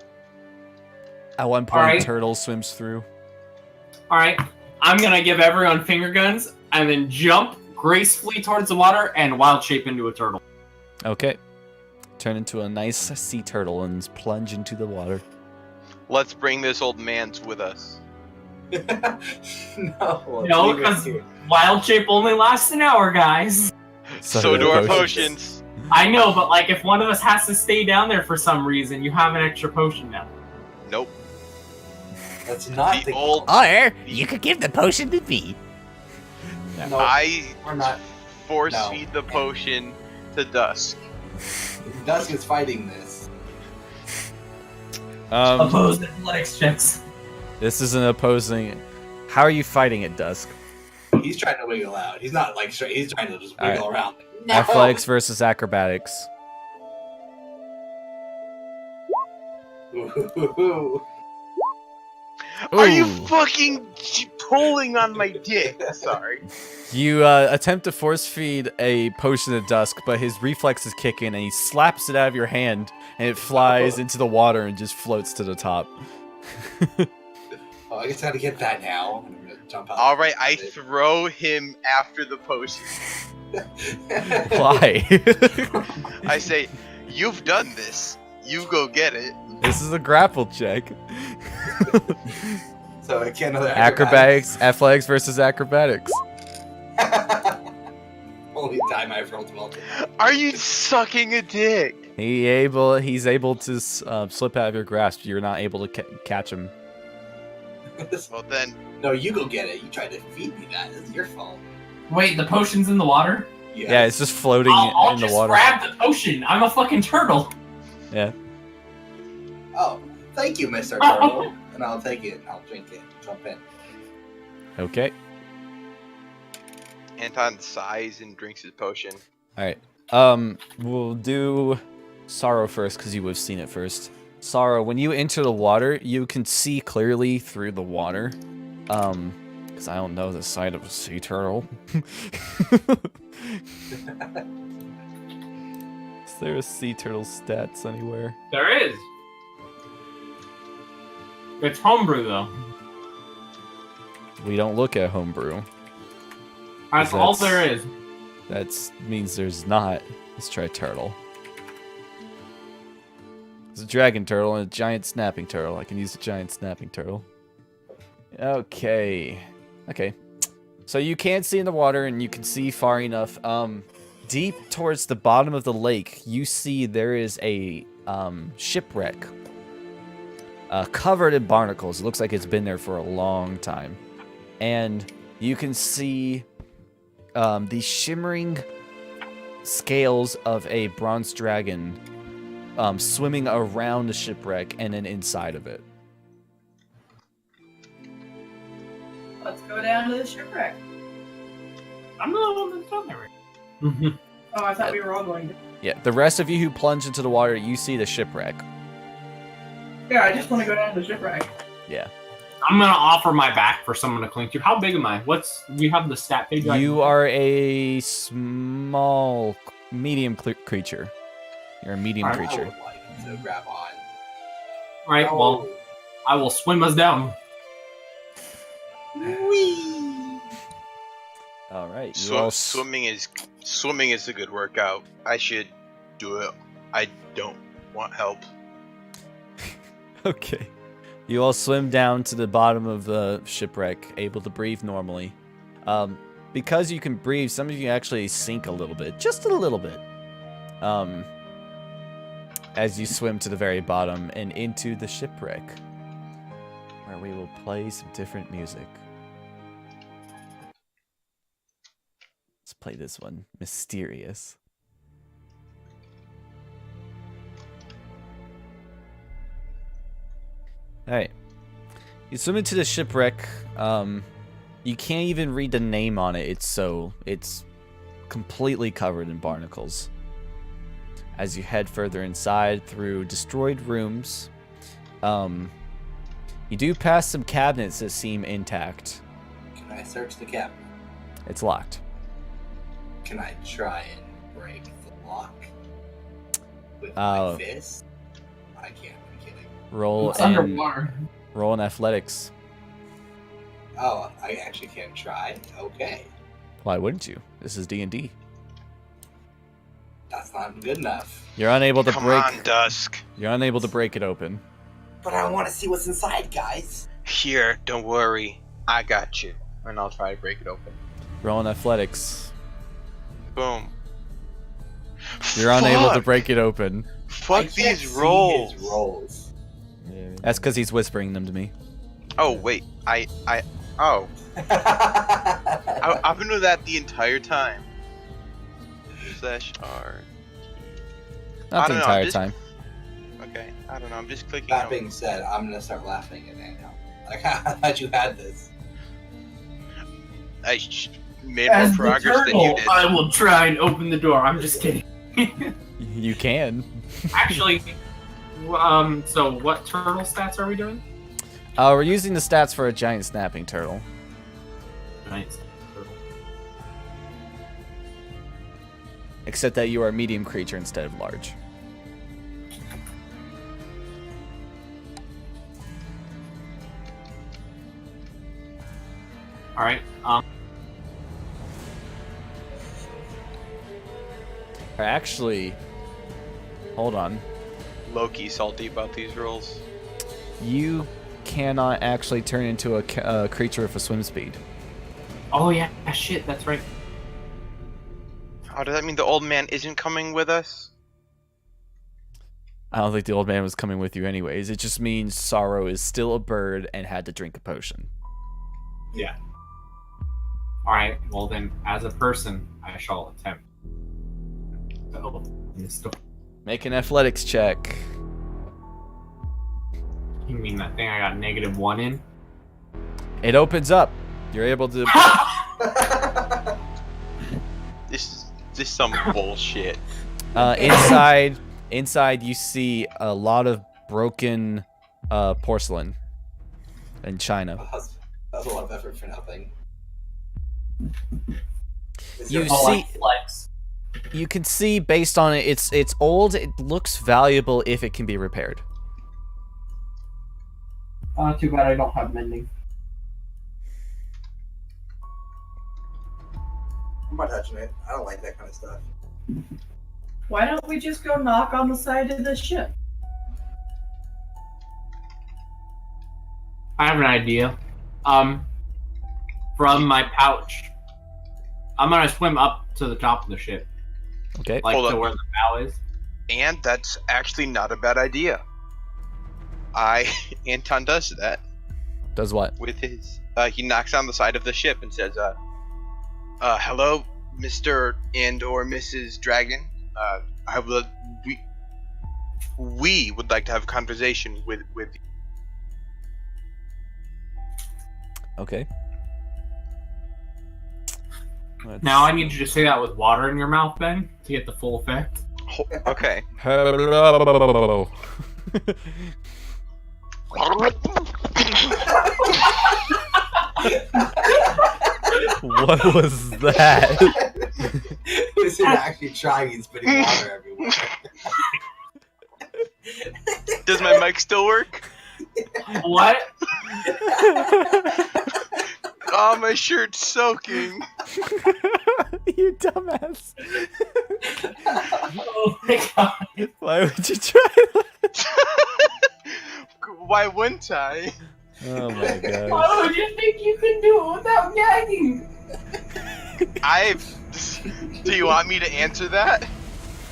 [SPEAKER 2] At one point,
[SPEAKER 1] Alright.
[SPEAKER 2] a turtle swims through.
[SPEAKER 1] Alright, I'm going to give everyone finger guns and then jump gracefully towards the water and wild shape into a turtle.
[SPEAKER 2] Okay. Turn into a nice sea turtle and plunge into the water.
[SPEAKER 5] Let's bring this old man's with us.
[SPEAKER 8] No.
[SPEAKER 1] No,
[SPEAKER 8] leave it
[SPEAKER 1] because
[SPEAKER 8] here.
[SPEAKER 1] wild shape only lasts an hour, guys.
[SPEAKER 5] So do our potions.
[SPEAKER 1] I know, but like if one of us has to stay down there for some reason, you have an extra potion now.
[SPEAKER 5] Nope.
[SPEAKER 8] That's not
[SPEAKER 5] The old.
[SPEAKER 9] Or you could give the potion to me.
[SPEAKER 8] No,
[SPEAKER 5] I
[SPEAKER 8] we're not.
[SPEAKER 5] force
[SPEAKER 8] No.
[SPEAKER 5] feed the potion to Dusk.
[SPEAKER 8] Dusk is fighting this.
[SPEAKER 1] Opposed athletics checks.
[SPEAKER 2] This is an opposing... How are you fighting it, Dusk?
[SPEAKER 8] He's trying to wiggle out. He's not like straight. He's trying to just
[SPEAKER 2] All right.
[SPEAKER 8] wiggle around.
[SPEAKER 2] Athletics versus acrobatics.
[SPEAKER 8] Ooh.
[SPEAKER 5] Are you
[SPEAKER 2] Ooh.
[SPEAKER 5] fucking pulling on my dick? Sorry.
[SPEAKER 2] You attempt to force feed a potion to Dusk, but his reflexes kick in and he slaps it out of your hand and it flies into the water and just floats to the top.
[SPEAKER 8] Oh, I guess I gotta get that now. I'm gonna jump out.
[SPEAKER 5] All right, I throw him after the potion.
[SPEAKER 2] Why?
[SPEAKER 5] I say, "You've done this. You go get it."
[SPEAKER 2] This is a grapple check.
[SPEAKER 8] So I can't another
[SPEAKER 2] Acrobatics, athletics versus acrobatics.
[SPEAKER 8] Only time I've rolled well.
[SPEAKER 5] Are you sucking a dick?
[SPEAKER 2] He's able to slip out of your grasp. You're not able to catch him.
[SPEAKER 5] Well then,
[SPEAKER 8] No, you go get it. You tried to feed me that. It's your fault.
[SPEAKER 1] Wait, the potion's in the water?
[SPEAKER 2] Yeah, it's just floating
[SPEAKER 1] I'll
[SPEAKER 2] in the
[SPEAKER 1] just
[SPEAKER 2] water.
[SPEAKER 1] grab the potion. I'm a fucking turtle.
[SPEAKER 2] Yeah.
[SPEAKER 8] Oh, thank you, Mr. Turtle. And I'll take it and I'll drink it. Jump in.
[SPEAKER 2] Okay.
[SPEAKER 5] Anton sighs and drinks his potion.
[SPEAKER 2] All right. We'll do Sorrow first because you would have seen it first. Sorrow, when you enter the water, you can see clearly through the water. Because I don't know the sight of a sea turtle. Is there a sea turtle stats anywhere?
[SPEAKER 1] There is. It's homebrew though.
[SPEAKER 2] We don't look at homebrew.
[SPEAKER 1] That's all there is.
[SPEAKER 2] That means there's not. Let's try turtle. There's a dragon turtle and a giant snapping turtle. I can use a giant snapping turtle. Okay. Okay. So you can't see in the water and you can see far enough. Deep towards the bottom of the lake, you see there is a shipwreck. Covered in barnacles. It looks like it's been there for a long time. And you can see the shimmering scales of a bronze dragon swimming around the shipwreck and then inside of it.
[SPEAKER 3] Let's go down to the shipwreck.
[SPEAKER 1] I'm the one that's done there.
[SPEAKER 3] Oh, I thought we were all going to.
[SPEAKER 2] Yeah, the rest of you who plunge into the water, you see the shipwreck.
[SPEAKER 3] Yeah, I just want to go down to the shipwreck.
[SPEAKER 2] Yeah.
[SPEAKER 1] I'm gonna offer my back for someone to cling to. How big am I? We have the stat page?
[SPEAKER 2] You are a small, medium creature. You're a medium creature.
[SPEAKER 8] I would like to grab on.
[SPEAKER 1] Alright, well, I will swim us down.
[SPEAKER 8] Whee!
[SPEAKER 2] All right.
[SPEAKER 5] Swimming is a good workout. I should do it. I don't want help.
[SPEAKER 2] Okay. You all swim down to the bottom of the shipwreck, able to breathe normally. Because you can breathe, some of you actually sink a little bit, just a little bit. As you swim to the very bottom and into the shipwreck, where we will play some different music. Let's play this one, Mysterious. Alright. You swim into the shipwreck. You can't even read the name on it. It's completely covered in barnacles. As you head further inside through destroyed rooms, you do pass some cabinets that seem intact.
[SPEAKER 8] Can I search the cabinet?
[SPEAKER 2] It's locked.
[SPEAKER 8] Can I try and break the lock with
[SPEAKER 2] Oh.
[SPEAKER 8] my fist? I can't. I'm kidding.
[SPEAKER 2] Roll
[SPEAKER 1] It's
[SPEAKER 2] an
[SPEAKER 1] underwater.
[SPEAKER 2] roll an athletics.
[SPEAKER 8] Oh, I actually can't try. Okay,
[SPEAKER 2] Why wouldn't you? This is D&D.
[SPEAKER 8] that's not good enough.
[SPEAKER 2] You're unable to
[SPEAKER 5] Come
[SPEAKER 2] break.
[SPEAKER 5] on, Dusk.
[SPEAKER 2] You're unable to break it open.
[SPEAKER 8] But I want to see what's inside, guys.
[SPEAKER 5] Here, don't worry. I got you. And I'll try to break it open.
[SPEAKER 2] Roll an athletics.
[SPEAKER 5] Boom.
[SPEAKER 2] You're unable to
[SPEAKER 5] Fuck.
[SPEAKER 2] break it open.
[SPEAKER 8] I
[SPEAKER 5] Fuck
[SPEAKER 8] can't
[SPEAKER 5] these
[SPEAKER 8] see
[SPEAKER 5] rolls.
[SPEAKER 8] his rolls.
[SPEAKER 2] That's because he's whispering them to me.
[SPEAKER 5] Oh wait, I've been doing that the entire time. Slash R.
[SPEAKER 2] Not
[SPEAKER 5] I
[SPEAKER 2] the
[SPEAKER 5] don't know,
[SPEAKER 2] entire
[SPEAKER 5] just-
[SPEAKER 2] time.
[SPEAKER 5] Okay, I don't know. I'm just clicking.
[SPEAKER 8] That
[SPEAKER 5] out.
[SPEAKER 8] being said, I'm gonna start laughing at Daniel. Like, I thought you had this.
[SPEAKER 5] I made more progress than you did.
[SPEAKER 1] I will try and open the door. I'm just kidding.
[SPEAKER 2] You can.
[SPEAKER 1] Actually, so what turtle stats are we doing?
[SPEAKER 2] We're using the stats for a giant snapping turtle.
[SPEAKER 1] Nice.
[SPEAKER 2] Except that you are a medium creature instead of large.
[SPEAKER 1] All right.
[SPEAKER 2] Actually, hold on.
[SPEAKER 5] Loki salty about these rolls.
[SPEAKER 2] You cannot actually turn into a creature with a swim speed.
[SPEAKER 1] Oh yeah, shit. That's right.
[SPEAKER 5] Oh, does that mean the old man isn't coming with us?
[SPEAKER 2] I don't think the old man was coming with you anyways. It just means Sorrow is still a bird and had to drink a potion.
[SPEAKER 1] Yeah. All right. Well then, as a person, I shall attempt to open this door.
[SPEAKER 2] Make an athletics check.
[SPEAKER 1] You mean that thing I got -1 in?
[SPEAKER 2] It opens up. You're able to.
[SPEAKER 5] This is some bullshit.
[SPEAKER 2] Inside you see a lot of broken porcelain and china.
[SPEAKER 8] That was a lot of effort for nothing.
[SPEAKER 2] You
[SPEAKER 1] Oh,
[SPEAKER 2] see,
[SPEAKER 1] like flex.
[SPEAKER 2] you can see based on it, it's old. It looks valuable if it can be repaired.
[SPEAKER 1] Too bad I don't have mending.
[SPEAKER 8] I'm not touching it. I don't like that kind of stuff.
[SPEAKER 3] Why don't we just go knock on the side of the ship?
[SPEAKER 1] I have an idea. From my pouch, I'm gonna swim up to the top of the ship,
[SPEAKER 2] Okay.
[SPEAKER 1] like
[SPEAKER 5] Hold
[SPEAKER 1] to
[SPEAKER 5] up.
[SPEAKER 1] where the bow is.
[SPEAKER 5] And that's actually not a bad idea. Anton does that
[SPEAKER 2] Does what?
[SPEAKER 5] with his. He knocks on the side of the ship and says, "Hello, Mr. and or Mrs. Dragon. We would like to have a conversation with you."
[SPEAKER 2] Okay.
[SPEAKER 1] Now I need you to say that with water in your mouth, Ben, to get the full effect.
[SPEAKER 5] Okay.
[SPEAKER 2] Hello. What was that?
[SPEAKER 8] This is actually trying and spitting water everywhere.
[SPEAKER 5] Does my mic still work?
[SPEAKER 1] What?
[SPEAKER 5] Oh, my shirt's soaking.
[SPEAKER 2] You dumbass.
[SPEAKER 1] Oh my god.
[SPEAKER 2] Why would you try that?
[SPEAKER 5] Why wouldn't I?
[SPEAKER 2] Oh my god.
[SPEAKER 3] Why would you think you could do it without gagging?
[SPEAKER 5] Do you want me to answer that?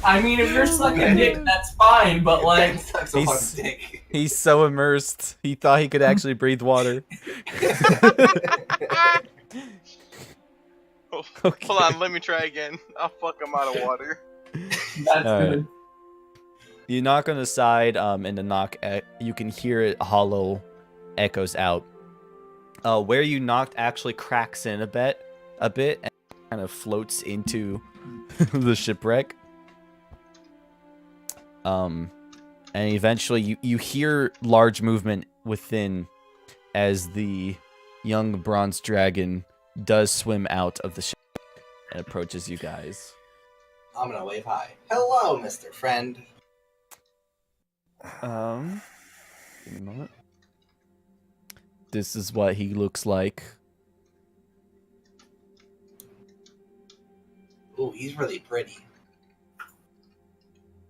[SPEAKER 1] I mean, if you're sucking dick, that's fine, but like,
[SPEAKER 8] Sucks a lot of dick.
[SPEAKER 2] He's so immersed. He thought he could actually breathe water. Okay.
[SPEAKER 5] Hold on, let me try again. I'll fuck him out of water.
[SPEAKER 1] that's
[SPEAKER 2] Alright.
[SPEAKER 1] good.
[SPEAKER 2] You knock on the side, and the knock, you can hear it hollow echoes out. Where you knocked actually cracks in a bit, and kind of floats into the shipwreck. And eventually you hear large movement within as the young bronze dragon does swim out of the ship and approaches you guys.
[SPEAKER 8] I'm gonna wave hi. Hello, Mr. Friend.
[SPEAKER 2] Give me a moment. This is what he looks like.
[SPEAKER 8] Ooh, he's really pretty.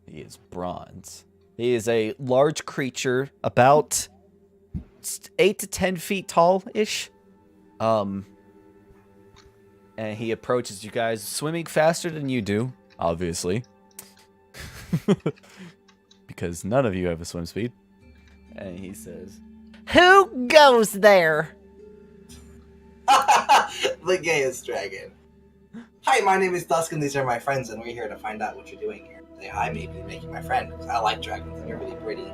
[SPEAKER 2] He is bronze. He is a large creature, about 8 to 10 feet tall-ish. And he approaches you guys, swimming faster than you do, obviously. Because none of you have a swim speed. And he says,
[SPEAKER 9] Who goes there?
[SPEAKER 8] The gayest dragon. Hi, my name is Dusk, and these are my friends, and we're here to find out what you're doing here. Say hi, maybe, make you my friend, because I like dragons, and you're really pretty.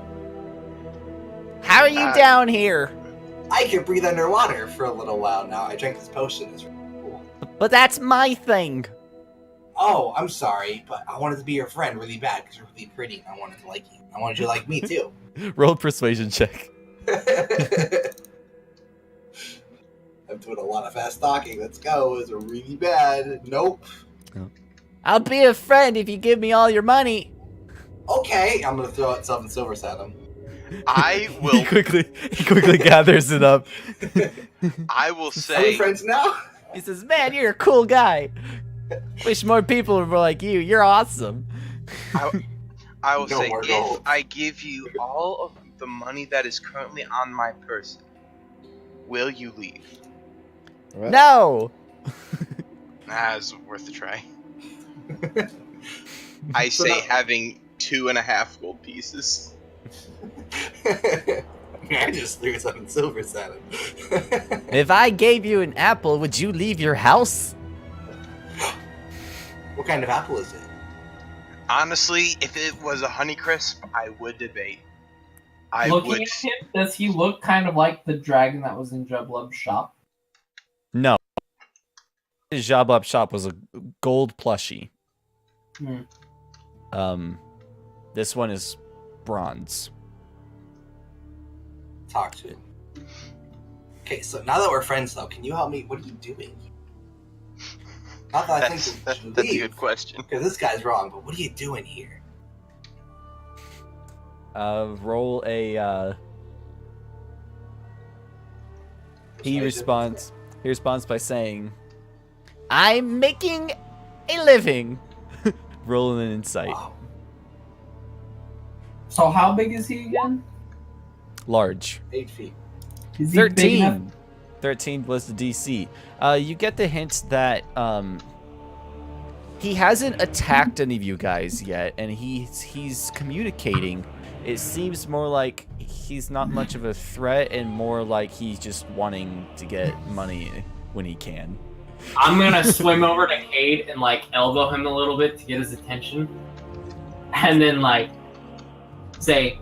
[SPEAKER 9] How are you down here?
[SPEAKER 8] I can breathe underwater for a little while now. I drank this potion. It's really cool.
[SPEAKER 9] But that's my thing.
[SPEAKER 8] Oh, I'm sorry, but I wanted to be your friend really bad because you're really pretty, and I wanted to like you. I wanted you to like me, too.
[SPEAKER 2] roll a persuasion check.
[SPEAKER 8] I'm doing a lot of fast talking. Let's go. It's really bad. Nope.
[SPEAKER 9] I'll be a friend if you give me all your money.
[SPEAKER 8] Okay, I'm gonna throw out 7 silvers at him.
[SPEAKER 5] I
[SPEAKER 2] He
[SPEAKER 5] will.
[SPEAKER 2] quickly gathers it up.
[SPEAKER 5] I will
[SPEAKER 8] Are we
[SPEAKER 5] say.
[SPEAKER 8] friends now?
[SPEAKER 9] He says, man, you're a cool guy. Wish more people were like you. You're awesome.
[SPEAKER 5] I will
[SPEAKER 8] No
[SPEAKER 5] say,
[SPEAKER 8] more
[SPEAKER 5] if
[SPEAKER 8] gold.
[SPEAKER 5] I give you all of the money that is currently on my person, will you leave?
[SPEAKER 9] No.
[SPEAKER 5] It's worth a try. I say having 2.5 gold pieces.
[SPEAKER 8] I just threw 7 silvers at him.
[SPEAKER 9] If I gave you an apple, would you leave your house?
[SPEAKER 8] What kind of apple is it?
[SPEAKER 5] Honestly, if it was a Honeycrisp, I would debate.
[SPEAKER 1] Looking at him, does he look kind of like the dragon that was in Jublub's shop?
[SPEAKER 2] No. His job up shop was a gold plushie. This one is bronze.
[SPEAKER 8] Talk to him. Okay, so now that we're friends, though, can you help me? What are you doing? Not that I think
[SPEAKER 5] That's
[SPEAKER 8] we should
[SPEAKER 5] a
[SPEAKER 8] leave,
[SPEAKER 5] good question.
[SPEAKER 8] because this guy's wrong, but what are you doing here?
[SPEAKER 2] Roll a He responds by saying,
[SPEAKER 9] I'm making a living.
[SPEAKER 2] rolling an insight.
[SPEAKER 8] Wow.
[SPEAKER 1] So how big is he again?
[SPEAKER 2] Large.
[SPEAKER 8] 8 feet.
[SPEAKER 1] Is he big enough?
[SPEAKER 2] 13. 13 was the DC. You get the hint that he hasn't attacked any of you guys yet, and he's communicating. It seems more like he's not much of a threat and more like he's just wanting to get money when he can.
[SPEAKER 1] I'm gonna swim over to Cade and like elbow him a little bit to get his attention, and then like say,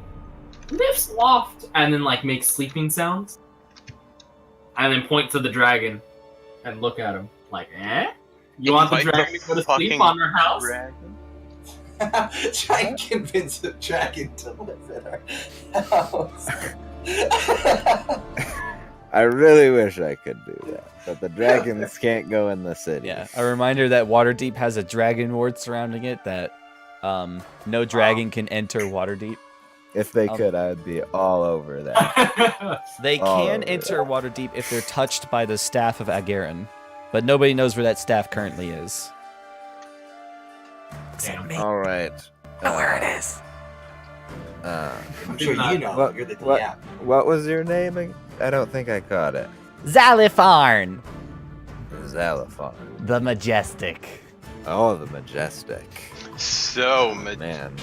[SPEAKER 1] "Lift's loft," and then like make sleeping sounds, and then point to the dragon and look at him like, "Eh? You want the dragon to go to sleep on our house?"
[SPEAKER 8] Try and convince the dragon to live in our house.
[SPEAKER 6] I really wish I could do that, but the dragons can't go in the city.
[SPEAKER 2] Yeah, a reminder that Waterdeep has a dragon ward surrounding it that no dragon can enter Waterdeep.
[SPEAKER 6] If they could, I'd be all over that.
[SPEAKER 2] They can enter Waterdeep if they're touched by the staff of Agarin, but nobody knows where that staff currently is.
[SPEAKER 1] Damn.
[SPEAKER 6] All right.
[SPEAKER 9] Know where it is.
[SPEAKER 8] I'm sure you know. You're the DM.
[SPEAKER 6] What was your name? I don't think I caught it.
[SPEAKER 9] Zalifarn,
[SPEAKER 6] Zalafon.
[SPEAKER 9] the Majestic.
[SPEAKER 6] Oh, the majestic.
[SPEAKER 5] So,
[SPEAKER 6] Man,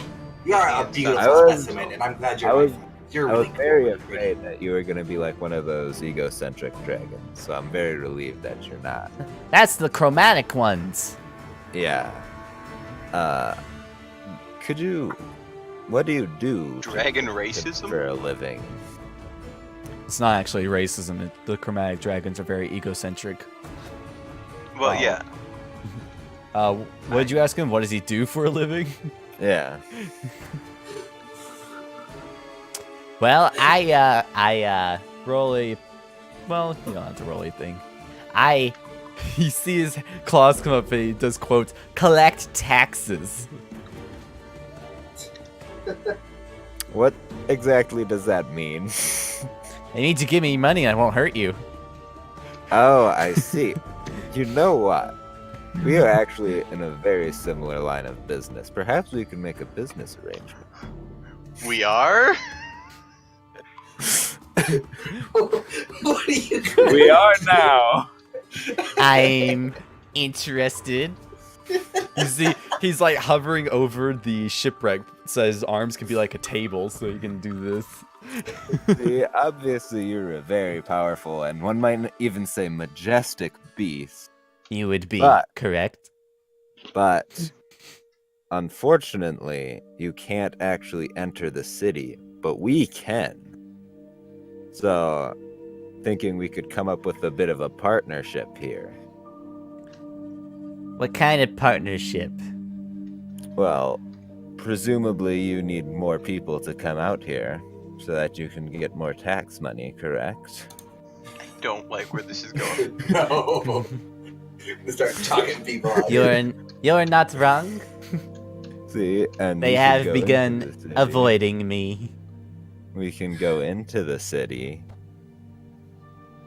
[SPEAKER 8] You are a
[SPEAKER 6] I
[SPEAKER 8] beautiful
[SPEAKER 6] was-
[SPEAKER 8] specimen, and I'm glad
[SPEAKER 6] I
[SPEAKER 8] you're
[SPEAKER 6] was-
[SPEAKER 8] my friend. You're
[SPEAKER 6] I
[SPEAKER 8] really
[SPEAKER 6] was very
[SPEAKER 8] cool.
[SPEAKER 6] afraid that you were going to be like one of those egocentric dragons, so I'm very relieved that you're not.
[SPEAKER 9] That's the chromatic ones.
[SPEAKER 6] Yeah. What do you do
[SPEAKER 5] dragon racism?
[SPEAKER 6] for a living?
[SPEAKER 2] It's not actually racism. The chromatic dragons are very egocentric.
[SPEAKER 5] Well,
[SPEAKER 6] Oh.
[SPEAKER 5] yeah.
[SPEAKER 2] What did you ask him? What does he do for a living?
[SPEAKER 6] Yeah.
[SPEAKER 9] Well, I
[SPEAKER 2] Roll a... Well, you don't have to roll anything.
[SPEAKER 9] I
[SPEAKER 2] You see his claws come up and he does quotes, collect taxes.
[SPEAKER 6] What exactly does that mean?
[SPEAKER 9] they need to give me money. I won't hurt you.
[SPEAKER 6] Oh, I see. You know what? We are actually in a very similar line of business. Perhaps we can make a business arrangement.
[SPEAKER 5] We are?
[SPEAKER 8] What are you doing?
[SPEAKER 6] We are now.
[SPEAKER 9] I'm interested.
[SPEAKER 2] You see, he's like hovering over the shipwreck so his arms can be like a table so he can do this.
[SPEAKER 6] See, obviously you're a very powerful and one might even say majestic beast.
[SPEAKER 9] You would be
[SPEAKER 6] But-
[SPEAKER 9] correct.
[SPEAKER 6] But unfortunately, you can't actually enter the city, but we can. So, thinking we could come up with a bit of a partnership here.
[SPEAKER 9] What kind of partnership?
[SPEAKER 6] Well, presumably you need more people to come out here so that you can get more tax money, correct?
[SPEAKER 5] Don't like where this is going.
[SPEAKER 8] No. Start talking to people. out here.
[SPEAKER 9] You're not wrong.
[SPEAKER 6] See, and
[SPEAKER 9] They
[SPEAKER 6] we can
[SPEAKER 9] have
[SPEAKER 6] go into
[SPEAKER 9] begun
[SPEAKER 6] the city.
[SPEAKER 9] avoiding me.
[SPEAKER 6] We can go into the city.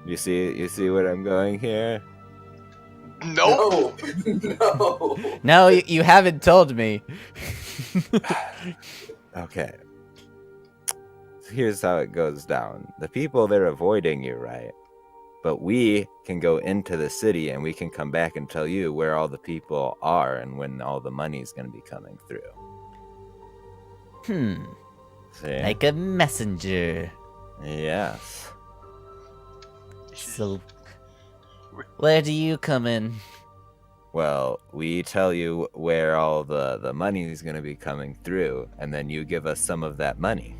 [SPEAKER 6] You see what I'm going here?
[SPEAKER 5] Nope.
[SPEAKER 8] No.
[SPEAKER 9] No, you haven't told me.
[SPEAKER 6] Okay. So here's how it goes down. The people, they're avoiding you, right? But we can go into the city and we can come back and tell you where all the people are and when all the money's going to be coming through. See?
[SPEAKER 9] Like a messenger.
[SPEAKER 6] Yes.
[SPEAKER 9] So, where do you come in?
[SPEAKER 6] Well, we tell you where all the money is going to be coming through, and then you give us some of that money.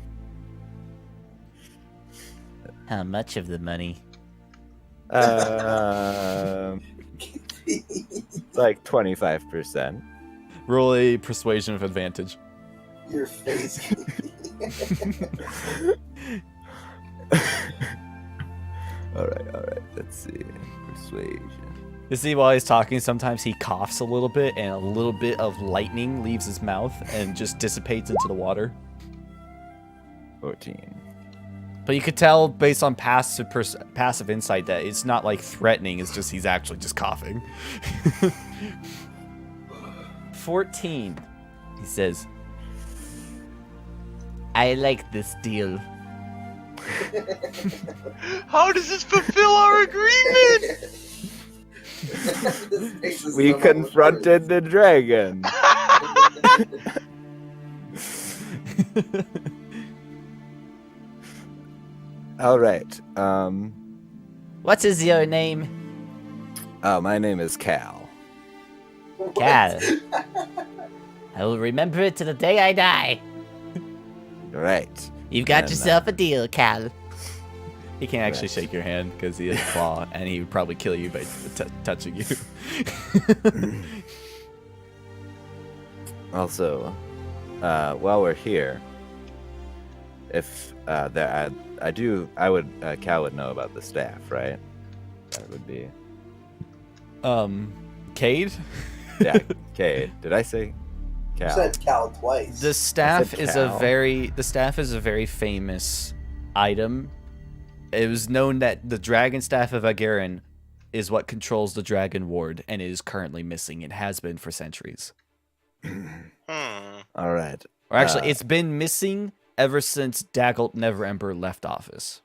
[SPEAKER 9] How much of the money?
[SPEAKER 6] It's like 25%.
[SPEAKER 2] Roll a persuasion with advantage.
[SPEAKER 8] Your face.
[SPEAKER 6] All right. Let's see. Persuasion.
[SPEAKER 2] You see, while he's talking, sometimes he coughs a little bit, and a little bit of lightning leaves his mouth and just dissipates into the water.
[SPEAKER 6] 14.
[SPEAKER 2] But you could tell based on passive insight that it's not like threatening. It's just he's actually just coughing. 14. He says, I like this deal.
[SPEAKER 5] How does this fulfill our agreement?
[SPEAKER 6] We confronted the dragon. All right.
[SPEAKER 9] What is your name?
[SPEAKER 6] Oh, my name is Cal.
[SPEAKER 9] Cal. I will remember it to the day I die.
[SPEAKER 6] Right.
[SPEAKER 9] You've got
[SPEAKER 6] And,
[SPEAKER 9] yourself a deal, Cal.
[SPEAKER 2] He can't actually
[SPEAKER 6] Right.
[SPEAKER 2] shake your hand because he has a claw, and he would probably kill you by touching you.
[SPEAKER 6] Also, while we're here, if Cal would know about the staff, right? That would be.
[SPEAKER 2] Cade?
[SPEAKER 6] Yeah, Cade. Did I say
[SPEAKER 8] You
[SPEAKER 6] Cal?
[SPEAKER 8] said Cal twice.
[SPEAKER 2] The staff is a
[SPEAKER 6] Cal.
[SPEAKER 2] very famous item. It was known that the dragon staff of Agarin is what controls the dragon ward, and it is currently missing. It has been for centuries.
[SPEAKER 6] All right.
[SPEAKER 2] Or actually, it's been missing ever since Dagult Neverember left office.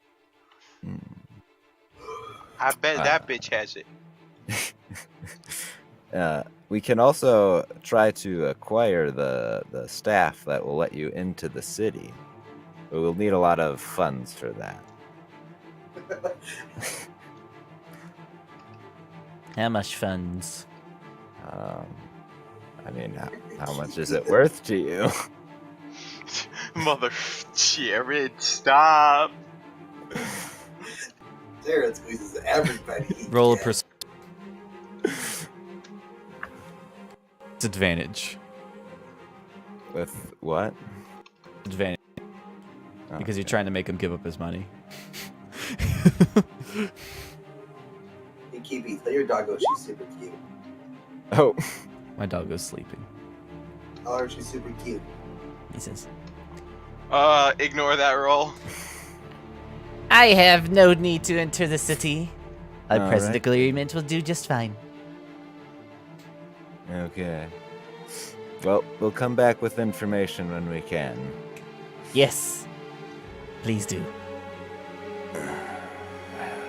[SPEAKER 5] I bet that bitch has it.
[SPEAKER 6] We can also try to acquire the staff that will let you into the city. But we'll need a lot of funds for that.
[SPEAKER 9] How much funds?
[SPEAKER 6] I mean, how much is it worth to you?
[SPEAKER 5] Mother Jared, stop.
[SPEAKER 8] Jared squeezes everybody.
[SPEAKER 2] Roll a
[SPEAKER 8] Yeah.
[SPEAKER 2] perception. Advantage.
[SPEAKER 6] With what?
[SPEAKER 2] Advantage. Because you're
[SPEAKER 6] Okay.
[SPEAKER 2] trying to make him give up his money.
[SPEAKER 8] Hey, Kiwi, tell your doggo she's super cute.
[SPEAKER 6] Oh.
[SPEAKER 2] My dog is sleeping.
[SPEAKER 8] Tell her she's super cute.
[SPEAKER 9] He says,
[SPEAKER 5] Ignore that roll.
[SPEAKER 9] I have no need to enter the city. A
[SPEAKER 6] All
[SPEAKER 9] present
[SPEAKER 6] right.
[SPEAKER 9] agreement will do just fine.
[SPEAKER 6] Okay. Well, we'll come back with information when we can.
[SPEAKER 9] Yes. Please do.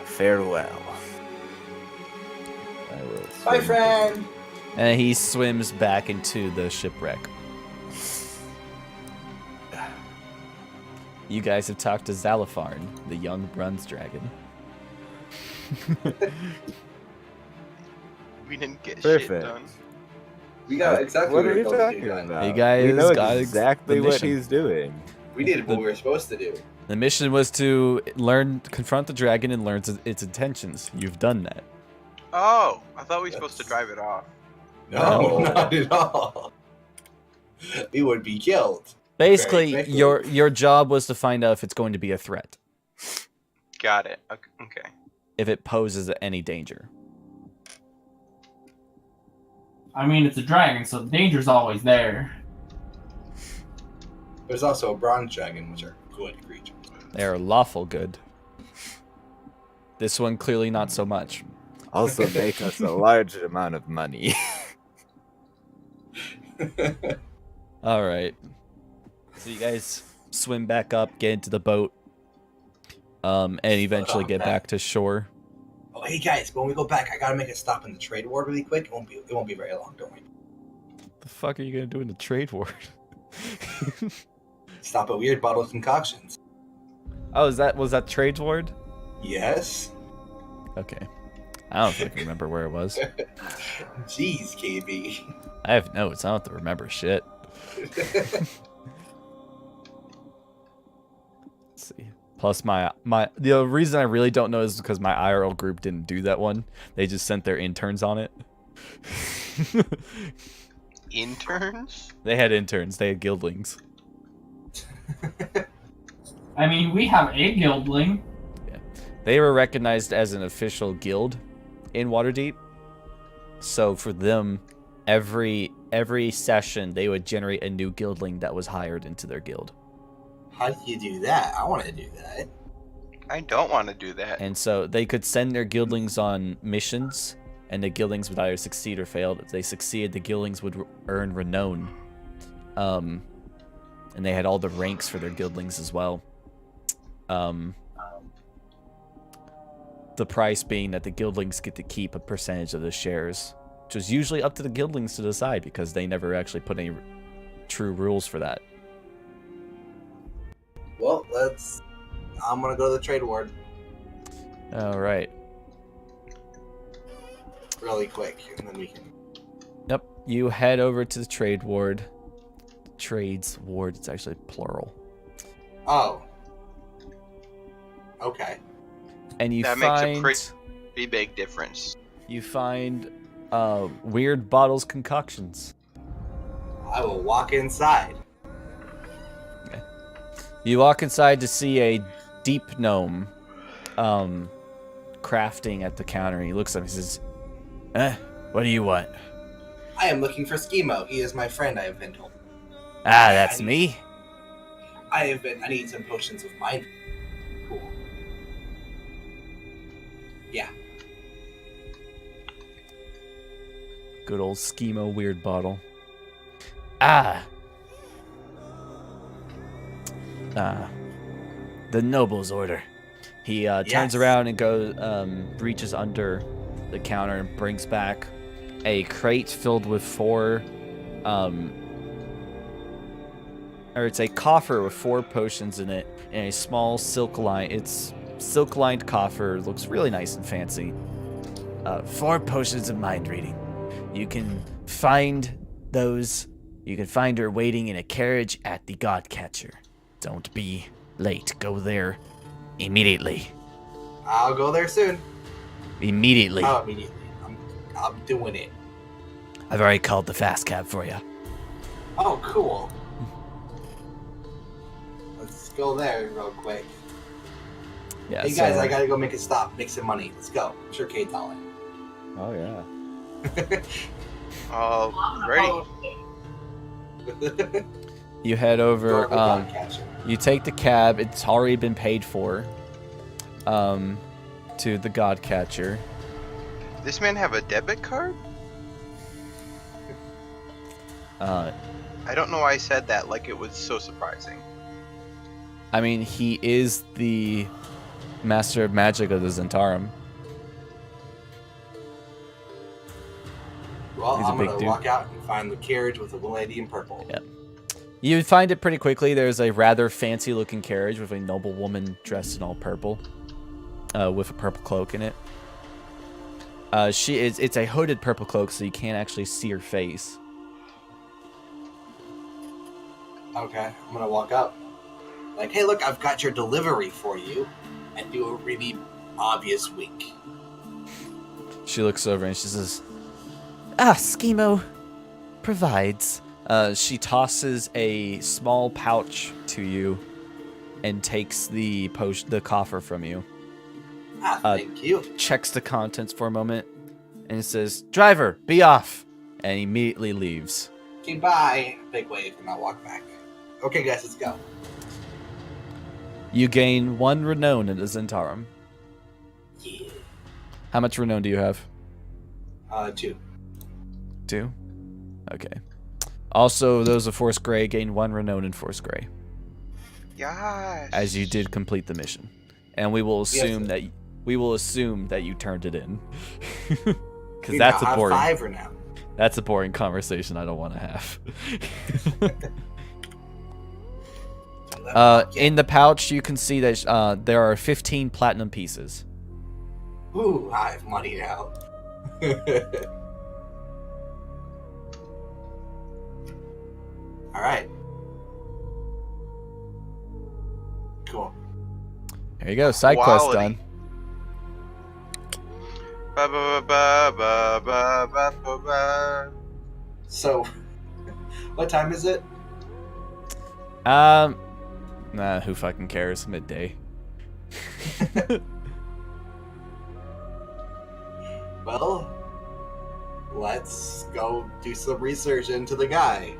[SPEAKER 6] Farewell. I will
[SPEAKER 8] Bye,
[SPEAKER 6] swim.
[SPEAKER 8] friend.
[SPEAKER 2] And he swims back into the shipwreck. You guys have talked to Zalafarn, the young bronze dragon.
[SPEAKER 5] We didn't get
[SPEAKER 6] Perfect.
[SPEAKER 5] shit done.
[SPEAKER 8] We got exactly
[SPEAKER 6] What
[SPEAKER 8] what
[SPEAKER 6] are
[SPEAKER 8] we
[SPEAKER 6] you
[SPEAKER 8] were supposed to
[SPEAKER 6] talking
[SPEAKER 8] do done.
[SPEAKER 6] about?
[SPEAKER 2] You guys
[SPEAKER 6] we know
[SPEAKER 2] got
[SPEAKER 6] exactly
[SPEAKER 2] the
[SPEAKER 6] what
[SPEAKER 2] mission.
[SPEAKER 6] he's doing.
[SPEAKER 8] We did what we were supposed to do.
[SPEAKER 2] The mission was to confront the dragon and learn its intentions. You've done that.
[SPEAKER 5] Oh, I thought we were supposed to drive it off.
[SPEAKER 8] No,
[SPEAKER 2] No.
[SPEAKER 8] not at all. We would be killed.
[SPEAKER 2] Basically,
[SPEAKER 8] Very quickly.
[SPEAKER 2] your job was to find out if it's going to be a threat,
[SPEAKER 5] Got it. Okay.
[SPEAKER 2] if it poses any danger.
[SPEAKER 1] I mean, it's a dragon, so the danger's always there.
[SPEAKER 8] There's also a bronze dragon, which are good creatures.
[SPEAKER 2] They are lawful good. This one clearly not so much.
[SPEAKER 6] Also make us a large amount of money.
[SPEAKER 2] All right. So you guys swim back up, get into the boat, and eventually get back to shore.
[SPEAKER 8] Oh, hey guys, when we go back, I gotta make a stop in the trade ward really quick. It won't be very long. Don't worry.
[SPEAKER 2] The fuck are you gonna do in the trade ward?
[SPEAKER 8] Stop at Weird Bottle Concoctions.
[SPEAKER 2] Oh, was that trade ward?
[SPEAKER 8] Yes.
[SPEAKER 2] Okay. I don't fucking remember where it was.
[SPEAKER 8] Jeez, KB.
[SPEAKER 2] I have notes. I don't have to remember shit. Let's see. Plus the reason I really don't know is because my IRL group didn't do that one. They just sent their interns on it.
[SPEAKER 5] Interns?
[SPEAKER 2] They had interns. They had guildlings.
[SPEAKER 1] I mean, we have a guildling.
[SPEAKER 2] They were recognized as an official guild in Waterdeep. So for them, every session they would generate a new guildling that was hired into their guild.
[SPEAKER 8] How do you do that? I want to do that.
[SPEAKER 5] I don't want to do that.
[SPEAKER 2] And so they could send their guildlings on missions, and the guildlings would either succeed or fail. If they succeeded, the guildlings would earn renown. And they had all the ranks for their guildlings as well. The price being that the guildlings get to keep a percentage of the shares, which is usually up to the guildlings to decide because they never actually put any true rules for that.
[SPEAKER 8] Well, I'm gonna go to the trade ward
[SPEAKER 2] All right.
[SPEAKER 8] really quick, and then we can.
[SPEAKER 2] Yep. You head over to the trade ward. Trades ward. It's actually plural.
[SPEAKER 8] Oh. Okay.
[SPEAKER 2] And you
[SPEAKER 5] That
[SPEAKER 2] find
[SPEAKER 5] makes a pretty big difference.
[SPEAKER 2] you find weird bottles concoctions.
[SPEAKER 8] I will walk inside.
[SPEAKER 2] You walk inside to see a deep gnome crafting at the counter. He looks up and he says, what do you want?
[SPEAKER 8] I am looking for Schemo. He is my friend, I have been told.
[SPEAKER 9] Ah, that's me.
[SPEAKER 8] I need some potions of mind. Cool. Yeah.
[SPEAKER 2] Good old Schemo weird bottle.
[SPEAKER 9] The noble's order.
[SPEAKER 2] He turns around and goes, reaches under the counter and brings back a crate filled with it's a coffer with 4 potions in it and a small silk-lined coffer. Looks really nice and fancy.
[SPEAKER 9] 4 potions of mind reading. You can find those. You can find her waiting in a carriage at the Godcatcher. Don't be late. Go there immediately.
[SPEAKER 8] I'll go there soon.
[SPEAKER 9] Immediately.
[SPEAKER 8] Oh, immediately. I'm doing it.
[SPEAKER 9] I've already called the fast cab for you.
[SPEAKER 8] Oh, cool. Let's go there real quick.
[SPEAKER 2] Yeah.
[SPEAKER 8] Hey guys, I gotta go make a stop, make some money. Let's go. I'm sure Kate's all in.
[SPEAKER 6] Oh yeah.
[SPEAKER 5] Alrighty.
[SPEAKER 2] You head over.
[SPEAKER 8] Godcatcher.
[SPEAKER 2] You take the cab. It's already been paid for. To the Godcatcher.
[SPEAKER 5] This man have a debit card? I don't know why I said that like it was so surprising.
[SPEAKER 2] I mean, he is the master of magic of the Zentarum.
[SPEAKER 8] Well,
[SPEAKER 2] He's a
[SPEAKER 8] I'm
[SPEAKER 2] big
[SPEAKER 8] gonna
[SPEAKER 2] dude.
[SPEAKER 8] walk out and find the carriage with the lady in purple.
[SPEAKER 2] Yeah. You find it pretty quickly. There's a rather fancy-looking carriage with a noble woman dressed in all purple, with a purple cloak in it. It's a hooded purple cloak, so you can't actually see her face.
[SPEAKER 8] Okay, I'm gonna walk up. Like, hey, look, I've got your delivery for you, and do a really obvious wink.
[SPEAKER 2] She looks over and she says,
[SPEAKER 9] Schemo provides.
[SPEAKER 2] she tosses a small pouch to you and takes the coffer from you.
[SPEAKER 8] Thank you.
[SPEAKER 2] Checks the contents for a moment and says, "Driver, be off," and immediately leaves.
[SPEAKER 8] Okay, bye. Big wave, and I'll walk back. Okay, guys, let's go.
[SPEAKER 2] You gain 1 renown in the Zentarum.
[SPEAKER 8] Yeah.
[SPEAKER 2] How much renown do you have?
[SPEAKER 8] 2.
[SPEAKER 2] 2? Okay. Also, those of Force Grey gain 1 renown in Force Grey,
[SPEAKER 5] Yes.
[SPEAKER 2] as you did complete the mission. And we will assume that you turned it in. Because that's a boring
[SPEAKER 8] 5 or now.
[SPEAKER 2] That's a boring conversation I don't want to have. In the pouch, you can see that there are 15 platinum pieces.
[SPEAKER 8] Ooh, I have money now. Alright. Cool.
[SPEAKER 2] There you go, side quest
[SPEAKER 5] Quality.
[SPEAKER 2] done.
[SPEAKER 5] Ba ba ba ba ba ba ba ba.
[SPEAKER 8] So, what time is it?
[SPEAKER 2] Nah, who fucking cares? Midday.
[SPEAKER 8] Well, let's go do some research into the guy.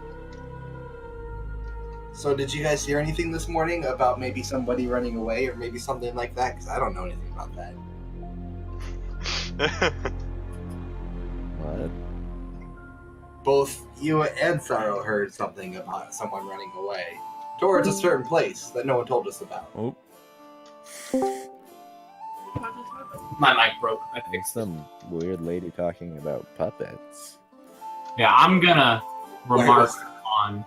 [SPEAKER 8] So did you guys hear anything this morning about maybe somebody running away or maybe something like that? Because I don't know anything about that.
[SPEAKER 6] What?
[SPEAKER 8] Both you and Sorrow heard something about someone running away towards a certain place that no one told us about.
[SPEAKER 2] Oh,
[SPEAKER 1] My mic broke. I
[SPEAKER 6] There's
[SPEAKER 1] fixed it.
[SPEAKER 6] some weird lady talking about puppets.
[SPEAKER 1] Yeah, I'm gonna remark
[SPEAKER 8] was-
[SPEAKER 1] on.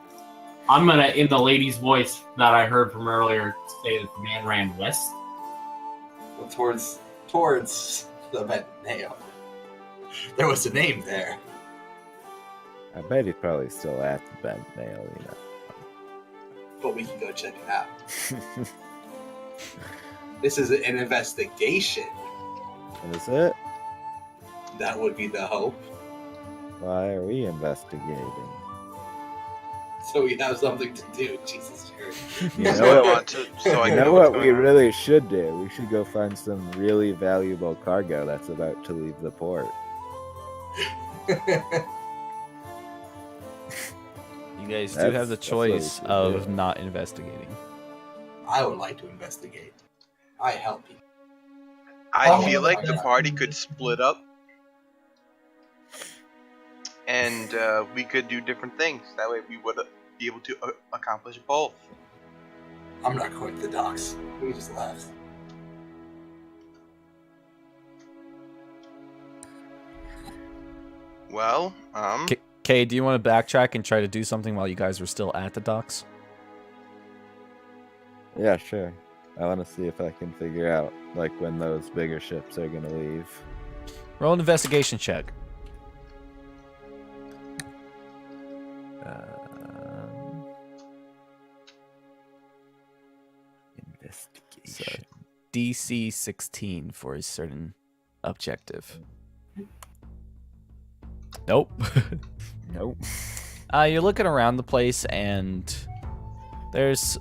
[SPEAKER 1] I'm gonna, in the lady's voice that I heard from earlier, say that the man ran west.
[SPEAKER 8] Well, towards the Bent Nail. There was a name there.
[SPEAKER 6] I bet he's probably still at the bent nail,
[SPEAKER 8] But we can go check it out. This is an investigation.
[SPEAKER 6] Is it?
[SPEAKER 8] That would be the hope.
[SPEAKER 6] Why are we investigating?
[SPEAKER 8] So we have something to do. Jesus Christ.
[SPEAKER 6] You
[SPEAKER 5] So
[SPEAKER 6] know
[SPEAKER 5] I
[SPEAKER 6] what?
[SPEAKER 5] want to. So I
[SPEAKER 6] You
[SPEAKER 5] know
[SPEAKER 6] know
[SPEAKER 5] what's
[SPEAKER 6] what we
[SPEAKER 5] going on.
[SPEAKER 6] really should do? We should go find some really valuable cargo that's about to leave the port.
[SPEAKER 2] you guys do
[SPEAKER 6] That's-
[SPEAKER 2] have the
[SPEAKER 6] that's what we
[SPEAKER 2] choice
[SPEAKER 6] should
[SPEAKER 2] of
[SPEAKER 6] do.
[SPEAKER 2] not investigating.
[SPEAKER 8] I would like to investigate. I help you.
[SPEAKER 5] I feel like the party could split up, and we could do different things. That way, we would be able to accomplish both.
[SPEAKER 8] I'm not going to the docks. We just left.
[SPEAKER 5] Well,
[SPEAKER 2] Kay, do you want to backtrack and try to do something while you guys were still at the docks?
[SPEAKER 6] Yeah, sure. I want to see if I can figure out, like, when those bigger ships are gonna leave.
[SPEAKER 2] Roll an investigation check.
[SPEAKER 6] Investigation.
[SPEAKER 2] DC 16 for a certain objective. Nope.
[SPEAKER 6] Nope.
[SPEAKER 2] You're looking around the place, and there's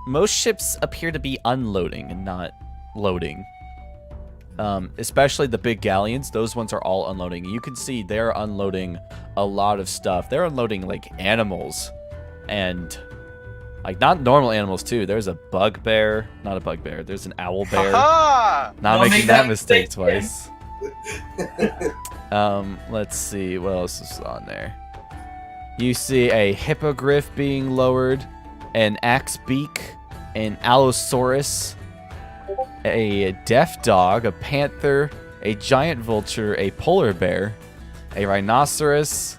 [SPEAKER 2] most ships appear to be unloading and not loading. Especially the big galleons; those ones are all unloading. You can see they're unloading a lot of stuff. They're unloading like animals, and like not normal animals too. There's a bugbear, not a bugbear. There's an owl bear.
[SPEAKER 5] haha!
[SPEAKER 2] Not
[SPEAKER 3] Don't
[SPEAKER 2] making
[SPEAKER 3] make
[SPEAKER 2] that
[SPEAKER 3] that
[SPEAKER 2] mistake
[SPEAKER 3] mistake again.
[SPEAKER 2] twice. Let's see what else is on there. You see a hippogriff being lowered, an axe beak, an allosaurus, a deaf dog, a panther, a giant vulture, a polar bear, a rhinoceros,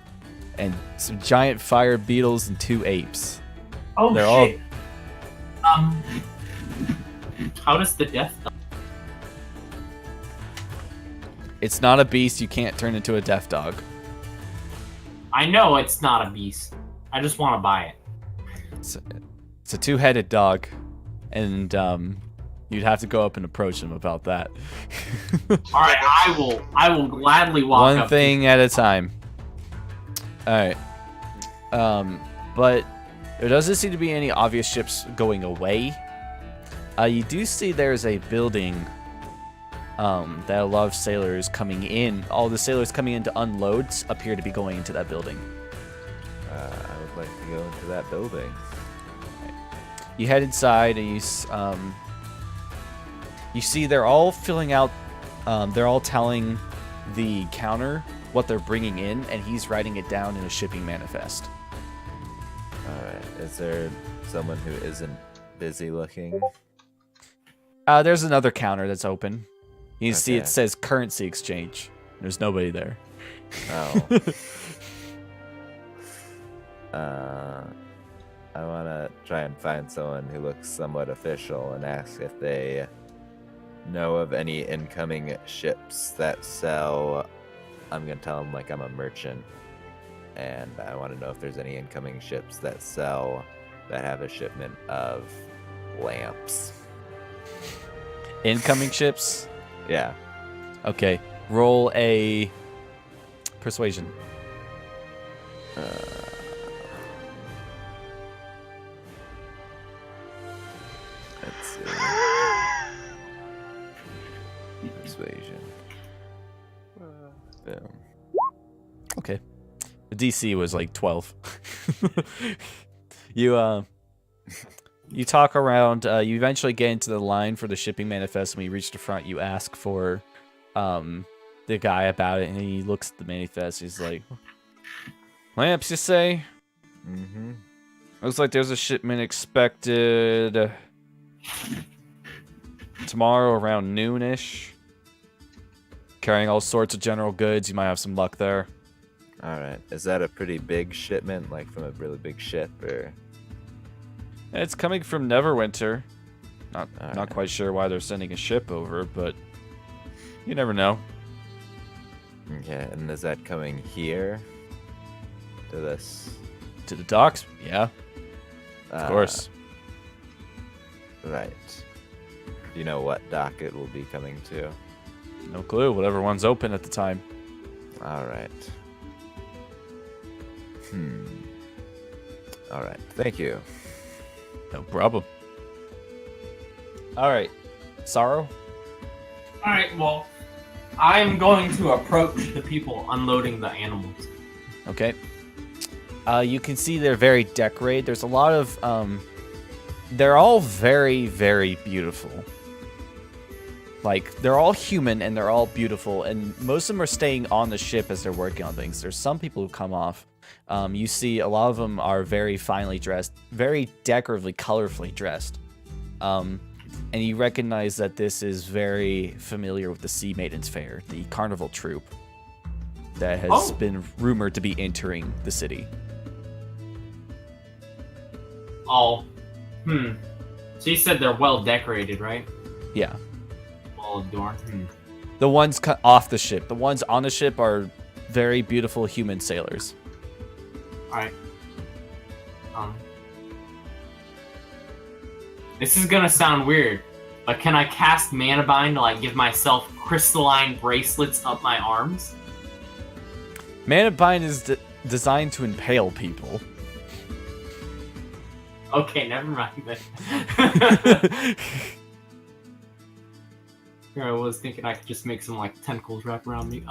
[SPEAKER 2] and some giant fire beetles and 2 apes.
[SPEAKER 1] Oh
[SPEAKER 2] They're all-
[SPEAKER 1] shit. How does the death?
[SPEAKER 2] It's not a beast. You can't turn into a deaf dog.
[SPEAKER 1] I know it's not a beast. I just want to buy it.
[SPEAKER 2] It's a 2-headed dog, and you'd have to go up and approach him about that.
[SPEAKER 1] All right, I will gladly walk
[SPEAKER 2] One
[SPEAKER 1] up.
[SPEAKER 2] thing at a time. All right. But there doesn't seem to be any obvious ships going away. You do see there's a building that a lot of sailors coming in. All the sailors coming in to unload appear to be going into that building.
[SPEAKER 6] I would like to go into that building.
[SPEAKER 2] You head inside and you see they're all filling out. They're all telling the counter what they're bringing in, and he's writing it down in a shipping manifest.
[SPEAKER 6] Alright, is there someone who isn't busy looking?
[SPEAKER 2] There's another counter that's open. You can see it
[SPEAKER 6] Okay.
[SPEAKER 2] says currency exchange. There's nobody there.
[SPEAKER 6] Oh. I want to try and find someone who looks somewhat official and ask if they know of any incoming ships that sell. I'm going to tell them like I'm a merchant, and I want to know if there's any incoming ships that have a shipment of lamps.
[SPEAKER 2] Incoming ships.
[SPEAKER 6] Yeah.
[SPEAKER 2] Okay. Roll a persuasion.
[SPEAKER 6] Let's see. Persuasion. Boom.
[SPEAKER 2] Okay. The DC was like 12. You You talk around. You eventually get into the line for the shipping manifest. And when you reach the front, you ask for the guy about it, and he looks at the manifest. He's like, "Lamps, you say?
[SPEAKER 6] Mm-hmm.
[SPEAKER 2] Looks like there's a shipment expected tomorrow around noonish. Carrying all sorts of general goods. You might have some luck there."
[SPEAKER 6] All right. Is that a pretty big shipment, like from a really big ship, or?
[SPEAKER 2] It's coming from Neverwinter. Not
[SPEAKER 6] Alright.
[SPEAKER 2] quite sure why they're sending a ship over, but you never know.
[SPEAKER 6] Okay, and is that coming here? To this?
[SPEAKER 2] To the docks? Yeah, of course.
[SPEAKER 6] Right. Do you know what dock it will be coming to?
[SPEAKER 2] No clue. Whatever one's open at the time.
[SPEAKER 6] All right. All right. Thank you.
[SPEAKER 2] No problem. All right, Sorrow.
[SPEAKER 1] All right. Well, I'm going to approach the people unloading the animals.
[SPEAKER 2] Okay. You can see they're very decorated. There's a lot of they're all very, very beautiful. Like, they're all human and they're all beautiful, and most of them are staying on the ship as they're working on things. There's some people who come off. You see a lot of them are very finely dressed, very decoratively, colorfully dressed. And you recognize that this is very familiar with the Sea Maidens Fair, the carnival troupe that has been rumored to be entering the city.
[SPEAKER 1] Oh. So you said they're well decorated, right?
[SPEAKER 2] Yeah.
[SPEAKER 1] Well adorned.
[SPEAKER 2] The ones cut off the ship. The ones on the ship are very beautiful human sailors.
[SPEAKER 1] Alright. This is gonna sound weird, but can I cast Mana Bind to like give myself crystalline bracelets up my arms?
[SPEAKER 2] Mana Bind is designed to impale people.
[SPEAKER 1] Okay, never mind then. Here I was thinking I could just make some like tentacles wrap around me.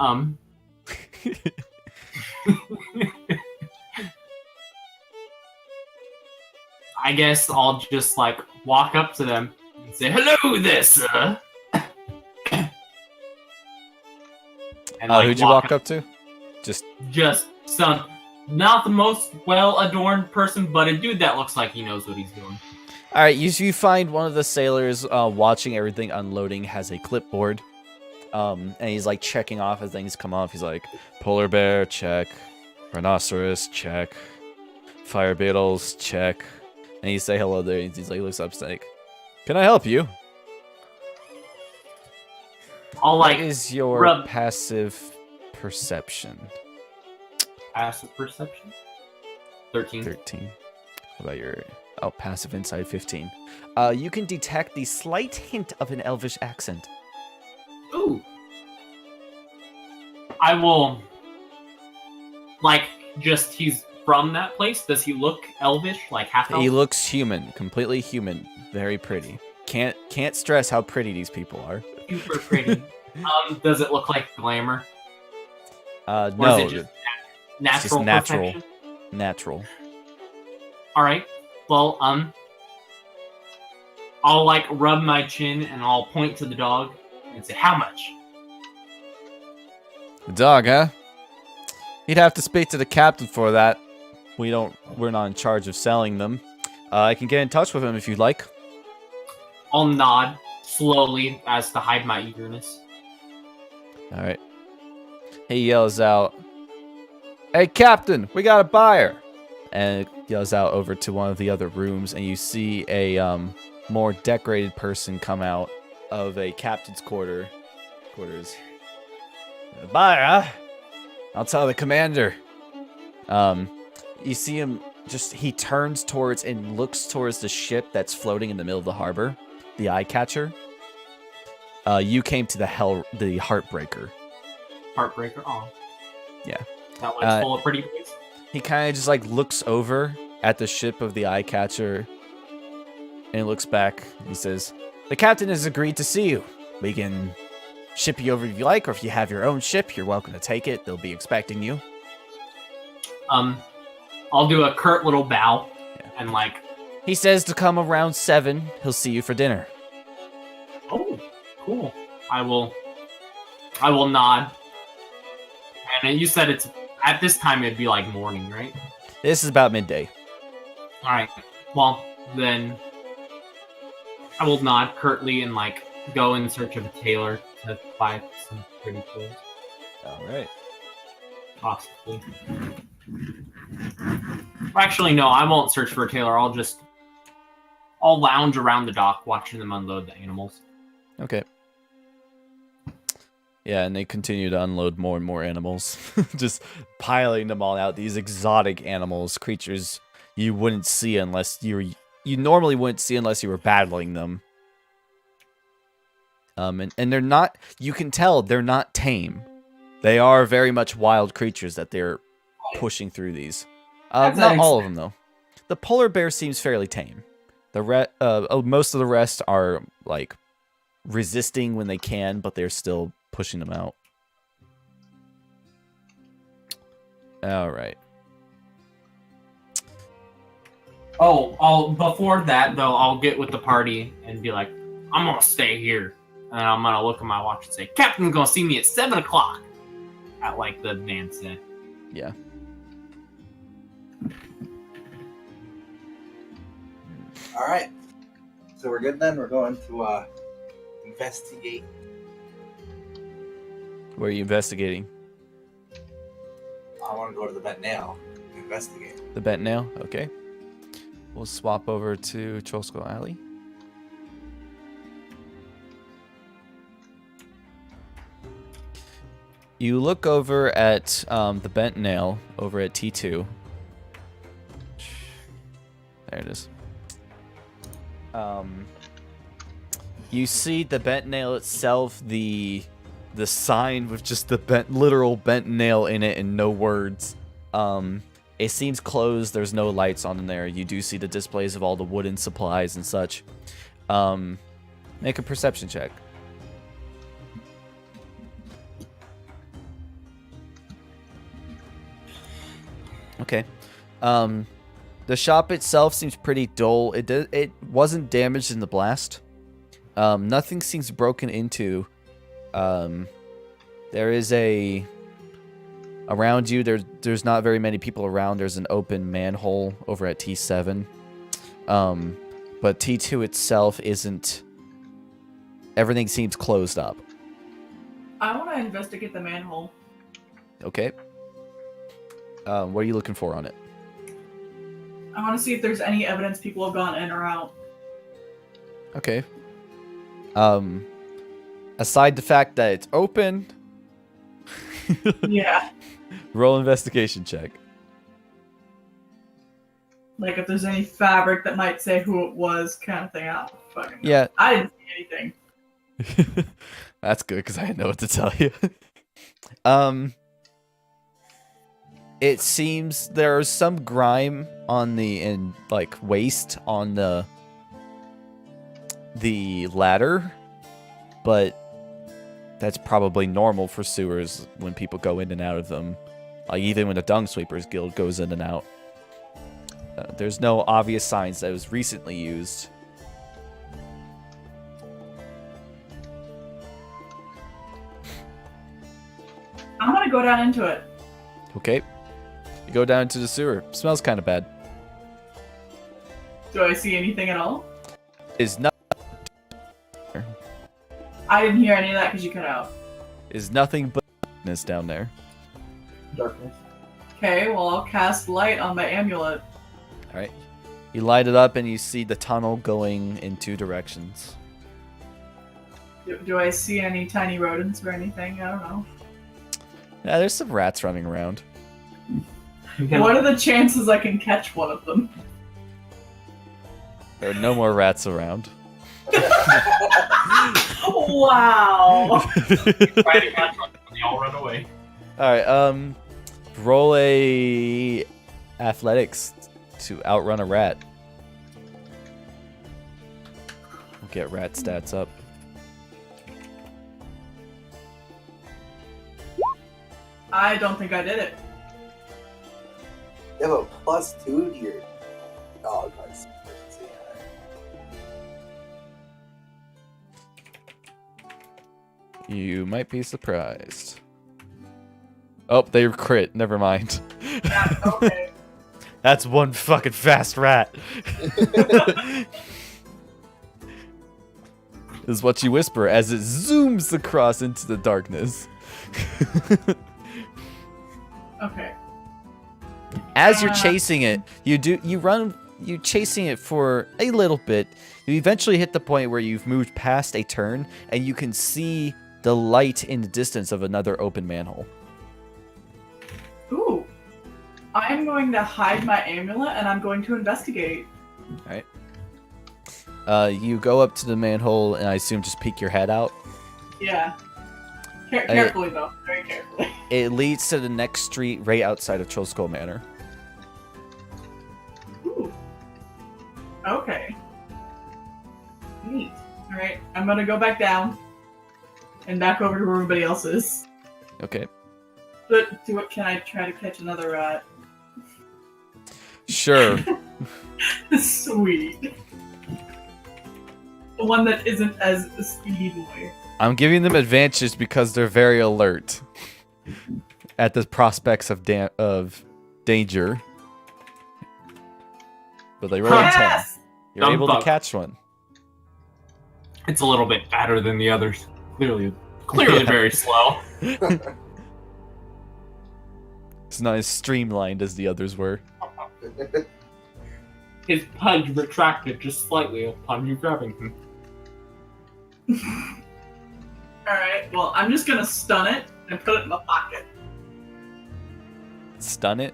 [SPEAKER 1] I guess I'll just like walk up to them and say, "Hello there, sir." And,
[SPEAKER 2] Who'd you walk up to?
[SPEAKER 1] Just some, not the most well-adorned person, but a dude that looks like he knows what he's doing.
[SPEAKER 2] All right, you find one of the sailors watching everything unloading has a clipboard, and he's like checking off as things come off. He's like, polar bear, check. Rhinoceros, check. Fire beetles, check. And you say hello there. He's like, looks up, like, "Can I help you?"
[SPEAKER 1] I'll like
[SPEAKER 2] what is your passive perception?
[SPEAKER 1] Passive perception? 13.
[SPEAKER 2] 13. What about your passive insight? 15. You can detect the slight hint of an elvish accent.
[SPEAKER 1] Ooh. I will like just he's from that place. Does he look elvish, like half elf?
[SPEAKER 2] He looks human, completely human, very pretty. Can't stress how pretty these people are.
[SPEAKER 1] Super pretty. Does it look like glamour?
[SPEAKER 2] No.
[SPEAKER 1] Or is it just natural?
[SPEAKER 2] It's just natural.
[SPEAKER 1] Perfection?
[SPEAKER 2] Natural.
[SPEAKER 1] All right. Well, I'll like rub my chin and I'll point to the dog and say, "How much?"
[SPEAKER 2] The dog, huh? You'd have to speak to the captain for that. We're not in charge of selling them. I can get in touch with him if you'd like.
[SPEAKER 1] I'll nod slowly as to hide my eagerness.
[SPEAKER 2] All right. He yells out, "Hey, Captain, we got a buyer!" And it yells out over to one of the other rooms, and you see a more decorated person come out of a captain's quarters. "A buyer, huh? I'll tell the commander." You see him he turns towards and looks towards the ship that's floating in the middle of the harbor, the Eye Catcher. You came to the Heartbreaker.
[SPEAKER 1] Heartbreaker? Oh.
[SPEAKER 2] Yeah.
[SPEAKER 1] That one's full of pretty boys?
[SPEAKER 2] He kind of just like looks over at the ship of the Eye Catcher and looks back. He says, "The captain has agreed to see you. We can ship you over if you like, or if you have your own ship, you're welcome to take it. They'll be expecting you."
[SPEAKER 1] I'll do a curt little bow and like
[SPEAKER 9] He says to come around 7. He'll see you for dinner.
[SPEAKER 1] Oh, cool. I will nod. And you said it's at this time it'd be like morning, right?
[SPEAKER 9] This is about midday.
[SPEAKER 1] All right. Well, then I will nod curtly and like go in search of a tailor to buy some pretty clothes.
[SPEAKER 9] All right.
[SPEAKER 1] Possibly. Actually, no. I won't search for a tailor. I'll lounge around the dock watching them unload the animals.
[SPEAKER 9] Okay. Yeah, and they continue to unload more and more animals. Just piling them all out. These exotic animals, creatures you wouldn't see unless you normally wouldn't see unless you were battling them. And they're not, you can tell they're not tame. They are very much wild creatures that they're pushing through these. Not all of them, though. The polar bear seems fairly tame. Most of the rest are, like, resisting when they can, but they're still pushing them out. All right.
[SPEAKER 1] Oh, before that, though, I'll get with the party and be like, I'm going to stay here. And I'm going to look at my watch and say, Captain's going to see me at 7 o'clock. At, like, the man said.
[SPEAKER 9] Yeah.
[SPEAKER 8] All right. So we're good then? We're going to investigate.
[SPEAKER 9] Where are you investigating?
[SPEAKER 8] I want to go to the vet now and investigate.
[SPEAKER 9] The bent nail? Okay. We'll swap over to Chosko Alley. You look over at the bent nail over at T2. There it is. You see the bent nail itself, the sign with just the literal bent nail in it and no words. It seems closed. There's no lights on in there. You do see the displays of all the wooden supplies and such. Make a perception check. Okay. The shop itself seems pretty dull. It wasn't damaged in the blast. Nothing seems broken into. There is around you. There's not very many people around. There's an open manhole over at T7. But T2 itself isn't. Everything seems closed up.
[SPEAKER 3] I want to investigate the manhole.
[SPEAKER 9] Okay. What are you looking for on it?
[SPEAKER 3] I want to see if there's any evidence people have gone in or out.
[SPEAKER 9] Okay. Aside the fact that it's open.
[SPEAKER 3] Yeah.
[SPEAKER 9] Roll investigation check.
[SPEAKER 3] Like if there's any fabric that might say who it was, kind of thing. Out. Fucking know.
[SPEAKER 9] Yeah.
[SPEAKER 3] I didn't see anything.
[SPEAKER 9] That's good because I didn't know what to tell you. It seems there's some grime on waste on the ladder, but that's probably normal for sewers when people go in and out of them. Like even when the Dung Sweepers Guild goes in and out. There's no obvious signs that it was recently used.
[SPEAKER 3] I'm gonna go down into it.
[SPEAKER 9] Okay. You go down to the sewer. Smells kind of bad.
[SPEAKER 3] Do I see anything at all?
[SPEAKER 9] Is not.
[SPEAKER 3] I didn't hear any of that because you cut out.
[SPEAKER 9] Is nothing but darkness down there.
[SPEAKER 8] Darkness.
[SPEAKER 3] Okay, well I'll cast light on my amulet.
[SPEAKER 9] All right. You light it up and you see the tunnel going in 2 directions.
[SPEAKER 3] Do I see any tiny rodents or anything? I don't know.
[SPEAKER 9] Yeah, there's some rats running around.
[SPEAKER 3] What are the chances I can catch one of them?
[SPEAKER 9] There are no more rats around.
[SPEAKER 3] Wow.
[SPEAKER 1] Try to catch one, they all run away.
[SPEAKER 9] All right. Roll a athletics to outrun a rat. We'll get rat stats up.
[SPEAKER 3] I don't think I did it.
[SPEAKER 8] You have a +2 to your dog.
[SPEAKER 2] You might be surprised. Oh, they crit. Never mind.
[SPEAKER 3] Yeah, okay.
[SPEAKER 2] That's one fucking fast rat. Is what you whisper as it zooms across into the darkness.
[SPEAKER 3] Okay.
[SPEAKER 2] As you're chasing it, you chasing it for a little bit. You eventually hit the point where you've moved past a turn and you can see the light in the distance of another open manhole.
[SPEAKER 3] Ooh. I'm going to hide my amulet and I'm going to investigate.
[SPEAKER 2] Alright. You go up to the manhole and I assume just peek your head out.
[SPEAKER 3] Yeah. Carefully though. Very carefully.
[SPEAKER 2] It leads to the next street right outside of Trollskull Manor.
[SPEAKER 3] Ooh. Okay. Neat. Alright, I'm gonna go back down. And back over to where everybody else is.
[SPEAKER 2] Okay.
[SPEAKER 3] But can I try to catch another rat?
[SPEAKER 2] Sure.
[SPEAKER 3] Sweet. The one that isn't as a speedy boy.
[SPEAKER 2] I'm giving them advantages because they're very alert at the prospects of danger. But they rolled a 10.
[SPEAKER 3] Yes!
[SPEAKER 2] You're
[SPEAKER 1] Dumb
[SPEAKER 2] able
[SPEAKER 1] fuck.
[SPEAKER 2] to catch one.
[SPEAKER 1] It's a little bit fatter than the others. Clearly very slow.
[SPEAKER 2] It's not as streamlined as the others were.
[SPEAKER 1] His punch retracted just slightly upon you grabbing him.
[SPEAKER 3] Alright, well, I'm just gonna stun it and put it in my pocket.
[SPEAKER 2] Stun it?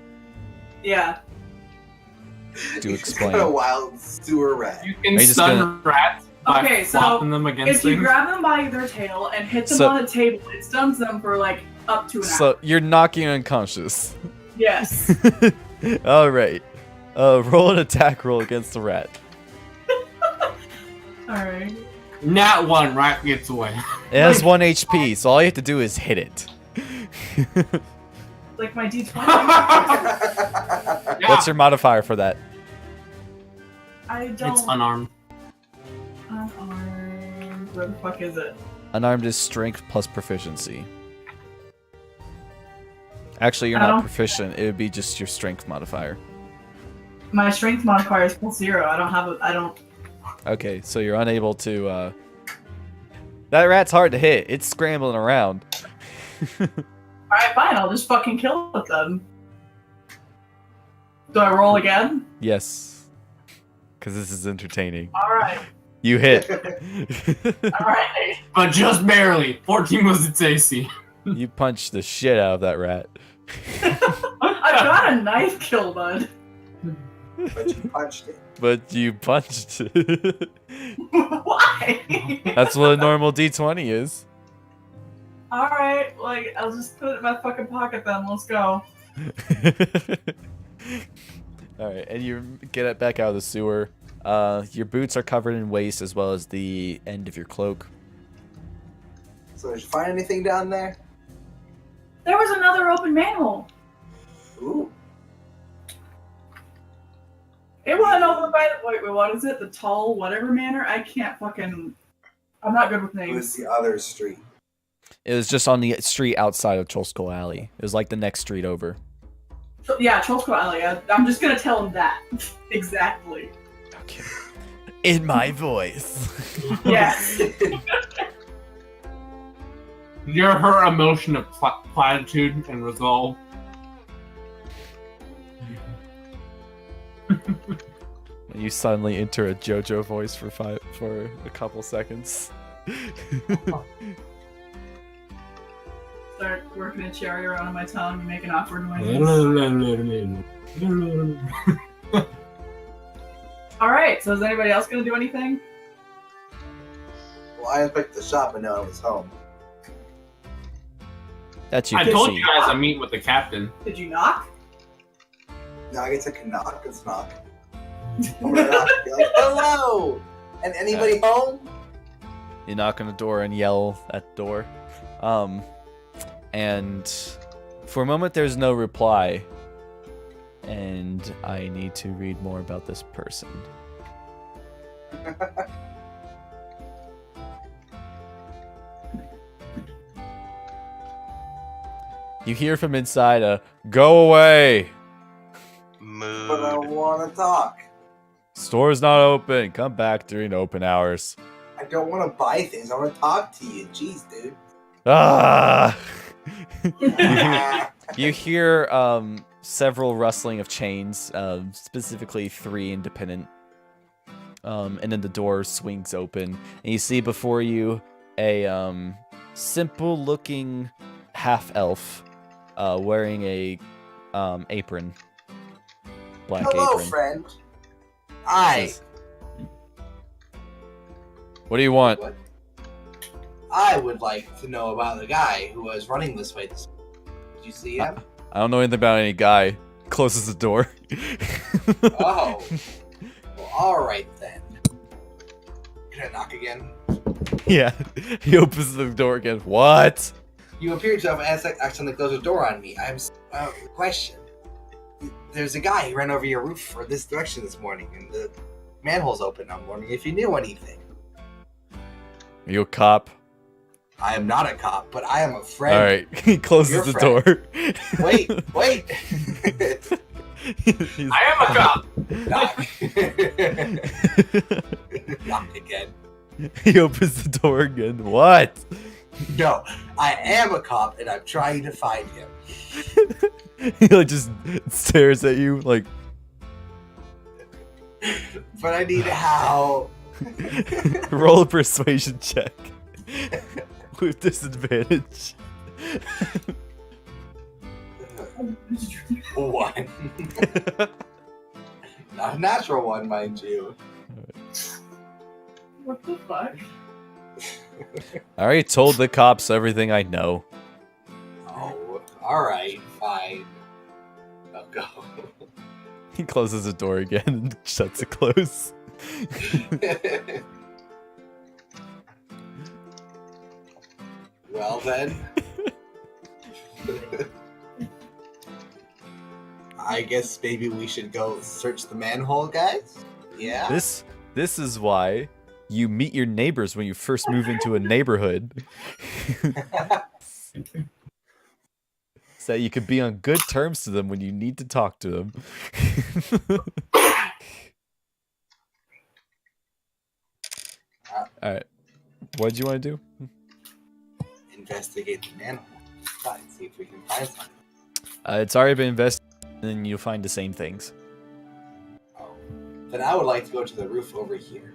[SPEAKER 3] Yeah.
[SPEAKER 2] Do
[SPEAKER 8] He's
[SPEAKER 2] explain.
[SPEAKER 8] got a wild sewer rat.
[SPEAKER 1] You can
[SPEAKER 2] Are you just
[SPEAKER 1] stun rats by
[SPEAKER 3] Okay, so
[SPEAKER 1] flopping them against
[SPEAKER 3] If you
[SPEAKER 1] things.
[SPEAKER 3] grab them by their tail and hit them
[SPEAKER 2] So-
[SPEAKER 3] on a table, it stuns them for like up to an hour.
[SPEAKER 2] So you're knocking unconscious.
[SPEAKER 3] Yes.
[SPEAKER 2] Alright. Roll an attack roll against the rat.
[SPEAKER 3] Alright.
[SPEAKER 1] Nat 1, rat gets away.
[SPEAKER 2] It has 1 HP, so all you have to do is hit it.
[SPEAKER 3] Like my D20.
[SPEAKER 1] Yeah,
[SPEAKER 2] What's your modifier for that?
[SPEAKER 3] I don't.
[SPEAKER 1] it's unarmed.
[SPEAKER 3] Unarmed. Where the fuck is it?
[SPEAKER 2] Unarmed is strength plus proficiency. Actually, you're
[SPEAKER 3] I
[SPEAKER 2] not
[SPEAKER 3] don't-
[SPEAKER 2] proficient. It would be just your strength modifier.
[SPEAKER 3] My strength modifier is +0. I don't have a. I don't.
[SPEAKER 2] Okay, so you're unable to, That rat's hard to hit. It's scrambling around.
[SPEAKER 3] Alright, fine. I'll just fucking kill it then. Do I roll again?
[SPEAKER 2] Yes. Because this is entertaining.
[SPEAKER 3] Alright.
[SPEAKER 2] You hit.
[SPEAKER 3] Alright.
[SPEAKER 1] But just barely. 14 was its AC.
[SPEAKER 2] You punched the shit out of that rat.
[SPEAKER 3] I got a knife kill, bud.
[SPEAKER 8] But you punched it.
[SPEAKER 2] But you punched it.
[SPEAKER 3] Why?
[SPEAKER 2] That's what a normal D20 is.
[SPEAKER 3] Alright, like, I'll just put it in my fucking pocket then. Let's go.
[SPEAKER 2] Alright, and you get it back out of the sewer. Your boots are covered in waste as well as the end of your cloak.
[SPEAKER 8] So did you find anything down there?
[SPEAKER 3] There was another open manhole.
[SPEAKER 8] Ooh.
[SPEAKER 3] It wasn't over by the. Wait, what is it? The tall whatever manor? I can't fucking. I'm not good with
[SPEAKER 8] It was
[SPEAKER 3] names.
[SPEAKER 8] the other street.
[SPEAKER 2] It was just on the street outside of Trollskull Alley. It was like the next street over.
[SPEAKER 3] Yeah, Trollskull Alley. I'm just gonna tell him that. Exactly.
[SPEAKER 2] Okay. In my voice.
[SPEAKER 3] Yes.
[SPEAKER 1] You're her emotion of platitude and resolve.
[SPEAKER 2] You suddenly enter a JoJo voice for a couple seconds.
[SPEAKER 3] Start working a cherry around on my tongue and making awkward noises. Alright, so is anybody else gonna do anything?
[SPEAKER 8] Well, I picked the shop and no one was home.
[SPEAKER 2] That you
[SPEAKER 1] I
[SPEAKER 2] can
[SPEAKER 1] told
[SPEAKER 2] see.
[SPEAKER 1] you guys I'm meeting with the captain.
[SPEAKER 3] Did you knock?
[SPEAKER 8] Now I guess I can knock. Let's knock. I'm gonna knock. Be like, hello! And anybody home?
[SPEAKER 2] You knock on the door and yell at the door. And for a moment there's no reply. And I need to read more about this person. You hear from inside a "Go away."
[SPEAKER 5] Mood.
[SPEAKER 8] But I want to talk.
[SPEAKER 2] Store's not open. Come back during open hours.
[SPEAKER 8] I don't want to buy things. I want to talk to you. Jeez, dude.
[SPEAKER 2] Ah! You hear several rustling of chains, specifically 3 independent. And then the door swings open, and you see before you a simple-looking half-elf wearing a apron, black
[SPEAKER 8] Hello,
[SPEAKER 2] apron.
[SPEAKER 8] friend. I.
[SPEAKER 2] Says, "What do you want?"
[SPEAKER 8] What? I would like to know about the guy who was running this way. Did you see him?
[SPEAKER 2] I don't know anything about any guy. Closes the door.
[SPEAKER 8] Oh. Well, alright then. Can I knock again?
[SPEAKER 2] Yeah. He opens the door again. What?
[SPEAKER 8] You appear to have accidentally closed the door on me. Question. There's a guy who ran over your roof for this direction this morning, and the manhole's open. I'm wondering if you knew anything.
[SPEAKER 2] Are you a cop?
[SPEAKER 8] I am not a cop, but I am a friend.
[SPEAKER 2] Alright. He closes
[SPEAKER 8] Your
[SPEAKER 2] the
[SPEAKER 8] friend.
[SPEAKER 2] door.
[SPEAKER 8] Wait.
[SPEAKER 1] I am a cop.
[SPEAKER 8] Knock again.
[SPEAKER 2] He opens the door again. What?
[SPEAKER 8] No, I am a cop, and I'm trying to find him.
[SPEAKER 2] He like just stares at you like.
[SPEAKER 8] But I need how.
[SPEAKER 2] Roll a persuasion check with disadvantage.
[SPEAKER 8] 1. Not a natural one, mind you.
[SPEAKER 3] What the fuck?
[SPEAKER 2] I already told the cops everything I know.
[SPEAKER 8] Oh, alright, fine. I'll go.
[SPEAKER 2] He closes the door again and shuts it close.
[SPEAKER 8] Well then. I guess maybe we should go search the manhole, guys? Yeah?
[SPEAKER 2] This is why you meet your neighbors when you first move into a neighborhood. So you could be on good terms to them when you need to talk to them. Alright. What did you want to do?
[SPEAKER 8] Investigate the manhole. Try and see if we can find something.
[SPEAKER 2] It's already been investigated, and then you'll find the same things.
[SPEAKER 8] Oh. Then I would like to go to the roof over here.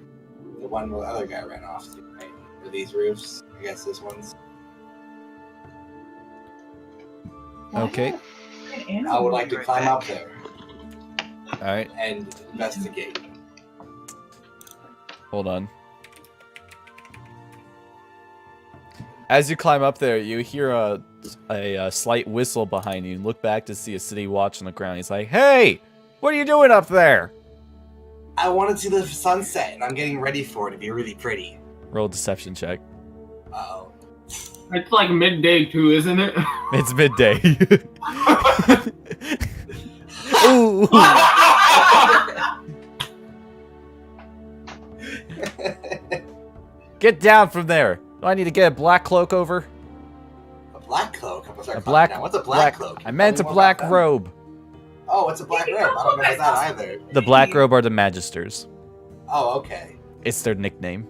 [SPEAKER 8] The one where the other guy ran off to, right? Or these roofs. I guess this one's.
[SPEAKER 2] Okay.
[SPEAKER 8] I would like to climb up there
[SPEAKER 2] Alright.
[SPEAKER 8] and investigate.
[SPEAKER 2] Hold on. As you climb up there, you hear a slight whistle behind you and look back to see a city watch on the ground. He's like, "Hey! What are you doing up there?"
[SPEAKER 8] I want to see the sunset, and I'm getting ready for it to be really pretty.
[SPEAKER 2] Roll a deception check.
[SPEAKER 8] Uh-oh.
[SPEAKER 1] It's like midday too, isn't it?
[SPEAKER 2] It's midday. Ooh. Get down from there. Do I need to get a black cloak over?
[SPEAKER 8] A black cloak?
[SPEAKER 2] A black.
[SPEAKER 8] Now. What's a black cloak?
[SPEAKER 2] I meant a
[SPEAKER 8] Tell me more
[SPEAKER 2] black
[SPEAKER 8] about that.
[SPEAKER 2] robe.
[SPEAKER 8] Oh, it's a black robe. I don't remember that either.
[SPEAKER 2] The black robe are the magisters.
[SPEAKER 8] Oh, okay.
[SPEAKER 2] It's their nickname.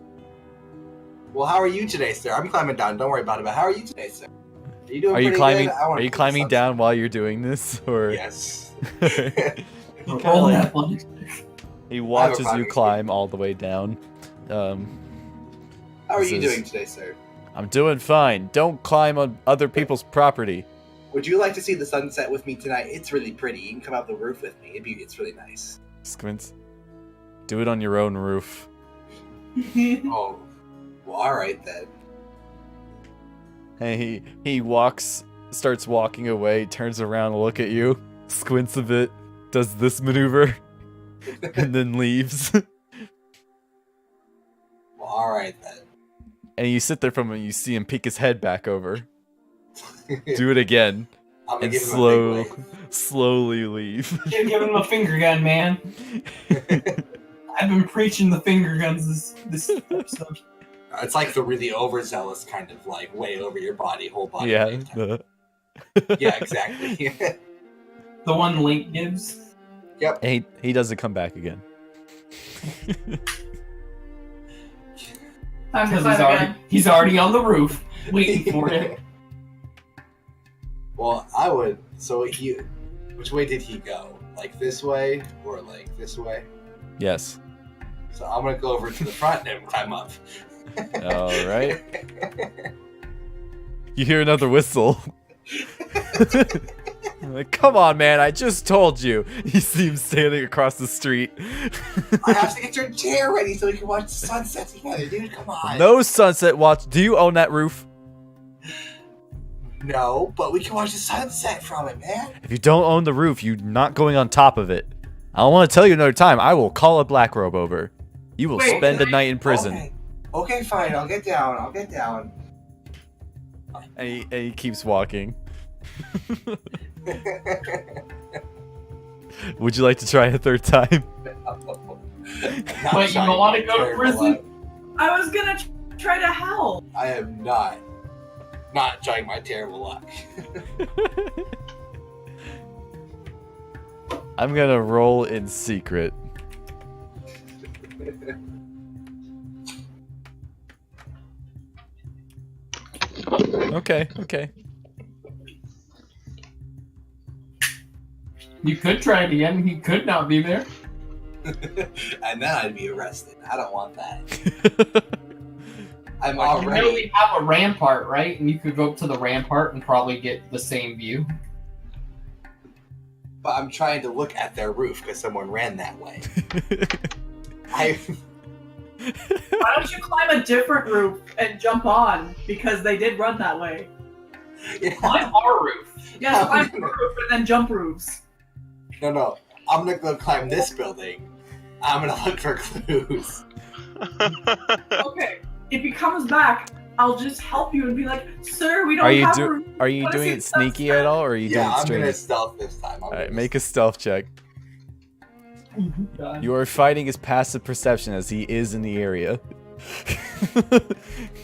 [SPEAKER 8] Well, how are you today, sir? I'm climbing down. Don't worry about it. But how are you today, sir? Are you doing
[SPEAKER 2] Are you
[SPEAKER 8] pretty
[SPEAKER 2] climbing?
[SPEAKER 8] good? I wanna
[SPEAKER 2] Are you
[SPEAKER 8] see the
[SPEAKER 2] climbing
[SPEAKER 8] sunset.
[SPEAKER 2] down while you're doing this, or?
[SPEAKER 8] Yes.
[SPEAKER 2] He kinda
[SPEAKER 1] Roll
[SPEAKER 2] like-
[SPEAKER 1] athletics.
[SPEAKER 2] He watches you
[SPEAKER 8] climbing
[SPEAKER 2] climb all the way down.
[SPEAKER 8] How are
[SPEAKER 2] This
[SPEAKER 8] you
[SPEAKER 2] is-
[SPEAKER 8] doing today, sir?
[SPEAKER 2] I'm doing fine. Don't climb on other people's property.
[SPEAKER 8] Would you like to see the sunset with me tonight? It's really pretty. You can come out the roof with me. It's really nice.
[SPEAKER 2] Squints. Do it on your own roof.
[SPEAKER 8] Oh. Well, alright then.
[SPEAKER 2] And he starts walking away, turns around to look at you, squints a bit, does this maneuver, and then leaves.
[SPEAKER 8] Well, alright then.
[SPEAKER 2] And you sit there from him, you see him peek his head back over. Do it again.
[SPEAKER 8] I'm gonna
[SPEAKER 2] And
[SPEAKER 8] give him a big wave.
[SPEAKER 2] slowly leave.
[SPEAKER 1] Should give him a finger gun, man. I've been preaching the finger guns this episode.
[SPEAKER 8] It's like the really overzealous kind of like way over your body, whole body.
[SPEAKER 2] Yeah.
[SPEAKER 8] wave type.
[SPEAKER 4] Yeah, exactly.
[SPEAKER 1] The one Link gives.
[SPEAKER 4] Yep.
[SPEAKER 2] And he doesn't come back again.
[SPEAKER 3] Time to
[SPEAKER 1] Because
[SPEAKER 3] fight
[SPEAKER 1] he's
[SPEAKER 3] again.
[SPEAKER 1] already on the roof, waiting for it.
[SPEAKER 4] Well, I would. So which way did he go? Like this way or like this way?
[SPEAKER 2] Yes.
[SPEAKER 4] So I'm gonna go over to the front and climb up.
[SPEAKER 2] All right. You hear another whistle. Like, come on, man! I just told you. You see him standing across the street.
[SPEAKER 4] I have to get your chair ready so we can watch the sunset together, dude. Come on.
[SPEAKER 2] No sunset watch. Do you own that roof?
[SPEAKER 4] No, but we can watch the sunset from it, man.
[SPEAKER 2] If you don't own the roof, you're not going on top of it. I want to tell you another time. I will call a black robe over. You will
[SPEAKER 3] Wait,
[SPEAKER 2] spend a night in prison.
[SPEAKER 4] Okay, fine. I'll get down.
[SPEAKER 2] And he keeps walking. Would you like to try a third time?
[SPEAKER 1] Wait, you don't want to go to prison?
[SPEAKER 3] I was gonna try to help.
[SPEAKER 4] I am not trying my terrible luck.
[SPEAKER 2] I'm gonna roll in secret. Okay.
[SPEAKER 1] You could try it again. He could not be there.
[SPEAKER 4] And then I'd be arrested. I don't want that. I'm
[SPEAKER 1] Like, you know
[SPEAKER 4] already.
[SPEAKER 1] we have a rampart, right? And you could go up to the rampart and probably get the same view.
[SPEAKER 4] But I'm trying to look at their roof because someone ran that way.
[SPEAKER 3] Why don't you climb a different roof and jump on? Because they did run that way.
[SPEAKER 1] Climb our roof.
[SPEAKER 3] Yeah, climb the roof and then jump roofs.
[SPEAKER 4] No. I'm gonna go climb this building. I'm gonna look for clues.
[SPEAKER 3] Okay, if he comes back, I'll just help you and be like, "Sir, we don't
[SPEAKER 2] Are you
[SPEAKER 3] have a roof."
[SPEAKER 2] are you
[SPEAKER 3] What is
[SPEAKER 2] doing
[SPEAKER 3] it,
[SPEAKER 2] it sneaky at all, or are you doing
[SPEAKER 4] Yeah,
[SPEAKER 2] it
[SPEAKER 4] I'm
[SPEAKER 2] straight?
[SPEAKER 4] gonna stealth this time.
[SPEAKER 2] All right, make a stealth check.
[SPEAKER 1] God.
[SPEAKER 2] You are fighting his passive perception as he is in the area.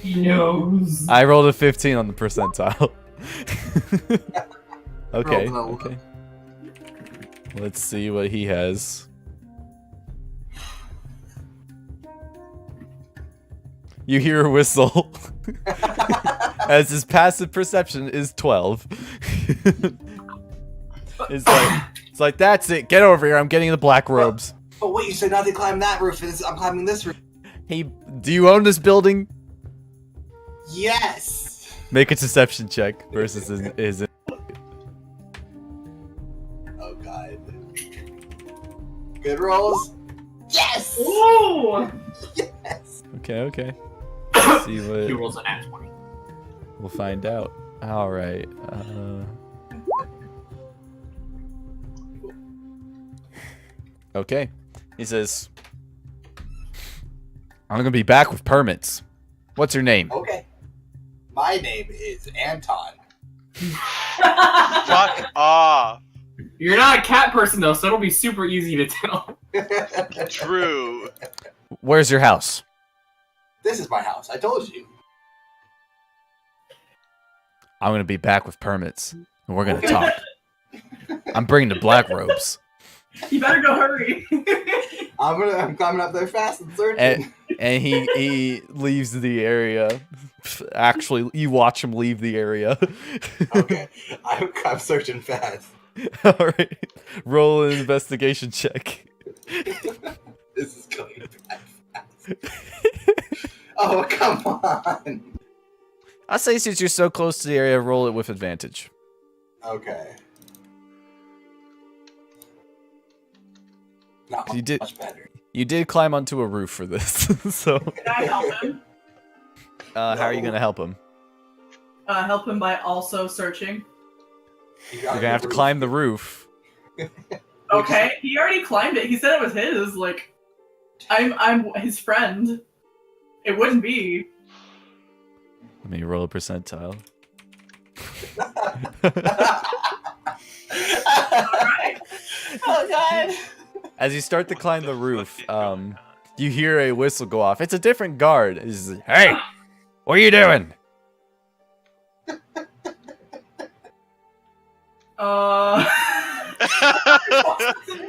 [SPEAKER 1] He knows.
[SPEAKER 2] I rolled a 15 on the percentile. Okay. Let's see what he has. You hear a whistle. As his passive perception is 12. It's like that's it. Get over here. I'm getting the black robes.
[SPEAKER 4] But wait, you said not to climb that roof. I'm climbing this roof.
[SPEAKER 2] Hey, do you own this building?
[SPEAKER 4] Yes.
[SPEAKER 2] Make a deception check versus his.
[SPEAKER 4] Oh god. Good rolls. Yes.
[SPEAKER 3] Ooh!
[SPEAKER 4] Yes.
[SPEAKER 2] Okay. Let's see
[SPEAKER 1] He
[SPEAKER 2] what
[SPEAKER 1] rolls an at 20.
[SPEAKER 2] we'll find out. All right. Okay. He says, "I'm gonna be back with permits. What's your name?"
[SPEAKER 4] Okay. My name is Anton.
[SPEAKER 5] Fuck off.
[SPEAKER 1] You're not a cat person though, so it'll be super easy to tell.
[SPEAKER 5] True.
[SPEAKER 2] Where's your house?
[SPEAKER 4] This is my house. I told you.
[SPEAKER 2] I'm gonna be back with permits, and we're gonna talk. I'm bringing the black robes.
[SPEAKER 3] You better go hurry.
[SPEAKER 4] I'm climbing up there fast and searching.
[SPEAKER 2] And he leaves the area. Actually, you watch him leave the area.
[SPEAKER 4] Okay. I'm searching fast.
[SPEAKER 2] All right. Roll an investigation check.
[SPEAKER 4] This is going fast. Oh, come on.
[SPEAKER 2] I say since you're so close to the area, roll it with advantage.
[SPEAKER 4] Okay. Not
[SPEAKER 2] You did-
[SPEAKER 4] much better.
[SPEAKER 2] You did climb onto a roof for this, so
[SPEAKER 3] Can I help him?
[SPEAKER 2] how are you gonna help him?
[SPEAKER 3] Help him by also searching.
[SPEAKER 2] You're gonna have to climb the roof.
[SPEAKER 3] Okay, he already climbed it. He said it was his. Like, I'm his friend. It wouldn't be.
[SPEAKER 2] Let me roll a percentile.
[SPEAKER 3] Alright.
[SPEAKER 4] Oh god.
[SPEAKER 2] As you start to climb the roof, you hear a whistle go off. It's a different guard. It's, "Hey, what are you doing?"
[SPEAKER 3] Something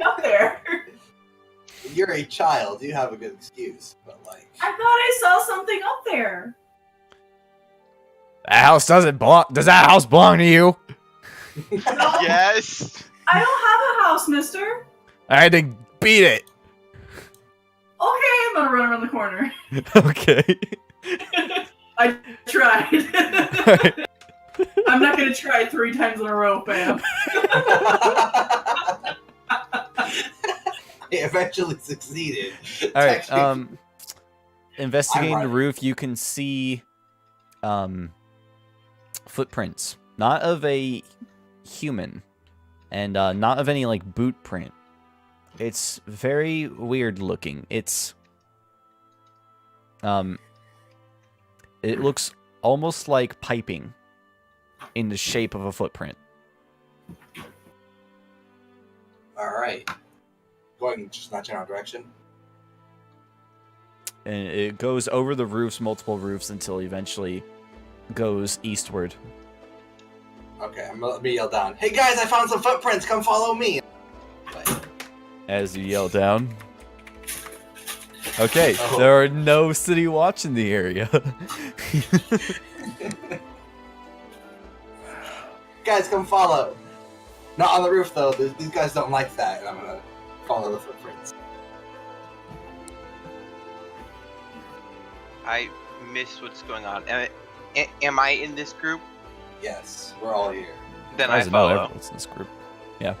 [SPEAKER 3] up there.
[SPEAKER 8] You're a child. You have a good excuse, but like.
[SPEAKER 3] I thought I saw something up there.
[SPEAKER 9] That house doesn't belong. Does that house belong to you?
[SPEAKER 5] Yes.
[SPEAKER 3] I don't have a house, mister.
[SPEAKER 9] I had to beat it.
[SPEAKER 3] Okay, I'm gonna run around the corner.
[SPEAKER 9] Okay.
[SPEAKER 3] I tried. I'm not gonna try 3 times in a row, fam.
[SPEAKER 8] I eventually succeeded.
[SPEAKER 2] All right. Investigating the roof, you can see footprints, not of a human, and not of any like boot print. It's very weird looking. It looks almost like piping in the shape of a footprint.
[SPEAKER 8] All right. Going just not general direction.
[SPEAKER 2] And it goes over the roofs, multiple roofs, until eventually goes eastward.
[SPEAKER 8] Okay, let me yell down. Hey guys, I found some footprints. Come follow me.
[SPEAKER 2] As you yell down. Okay, there are no city watch in the area.
[SPEAKER 8] Guys, come follow. Not on the roof though. These guys don't like that, and I'm gonna follow the footprints.
[SPEAKER 5] I miss what's going on. Am I in this group?
[SPEAKER 8] Yes, we're all here.
[SPEAKER 5] Then I follow.
[SPEAKER 2] Everyone's in this group. Yeah.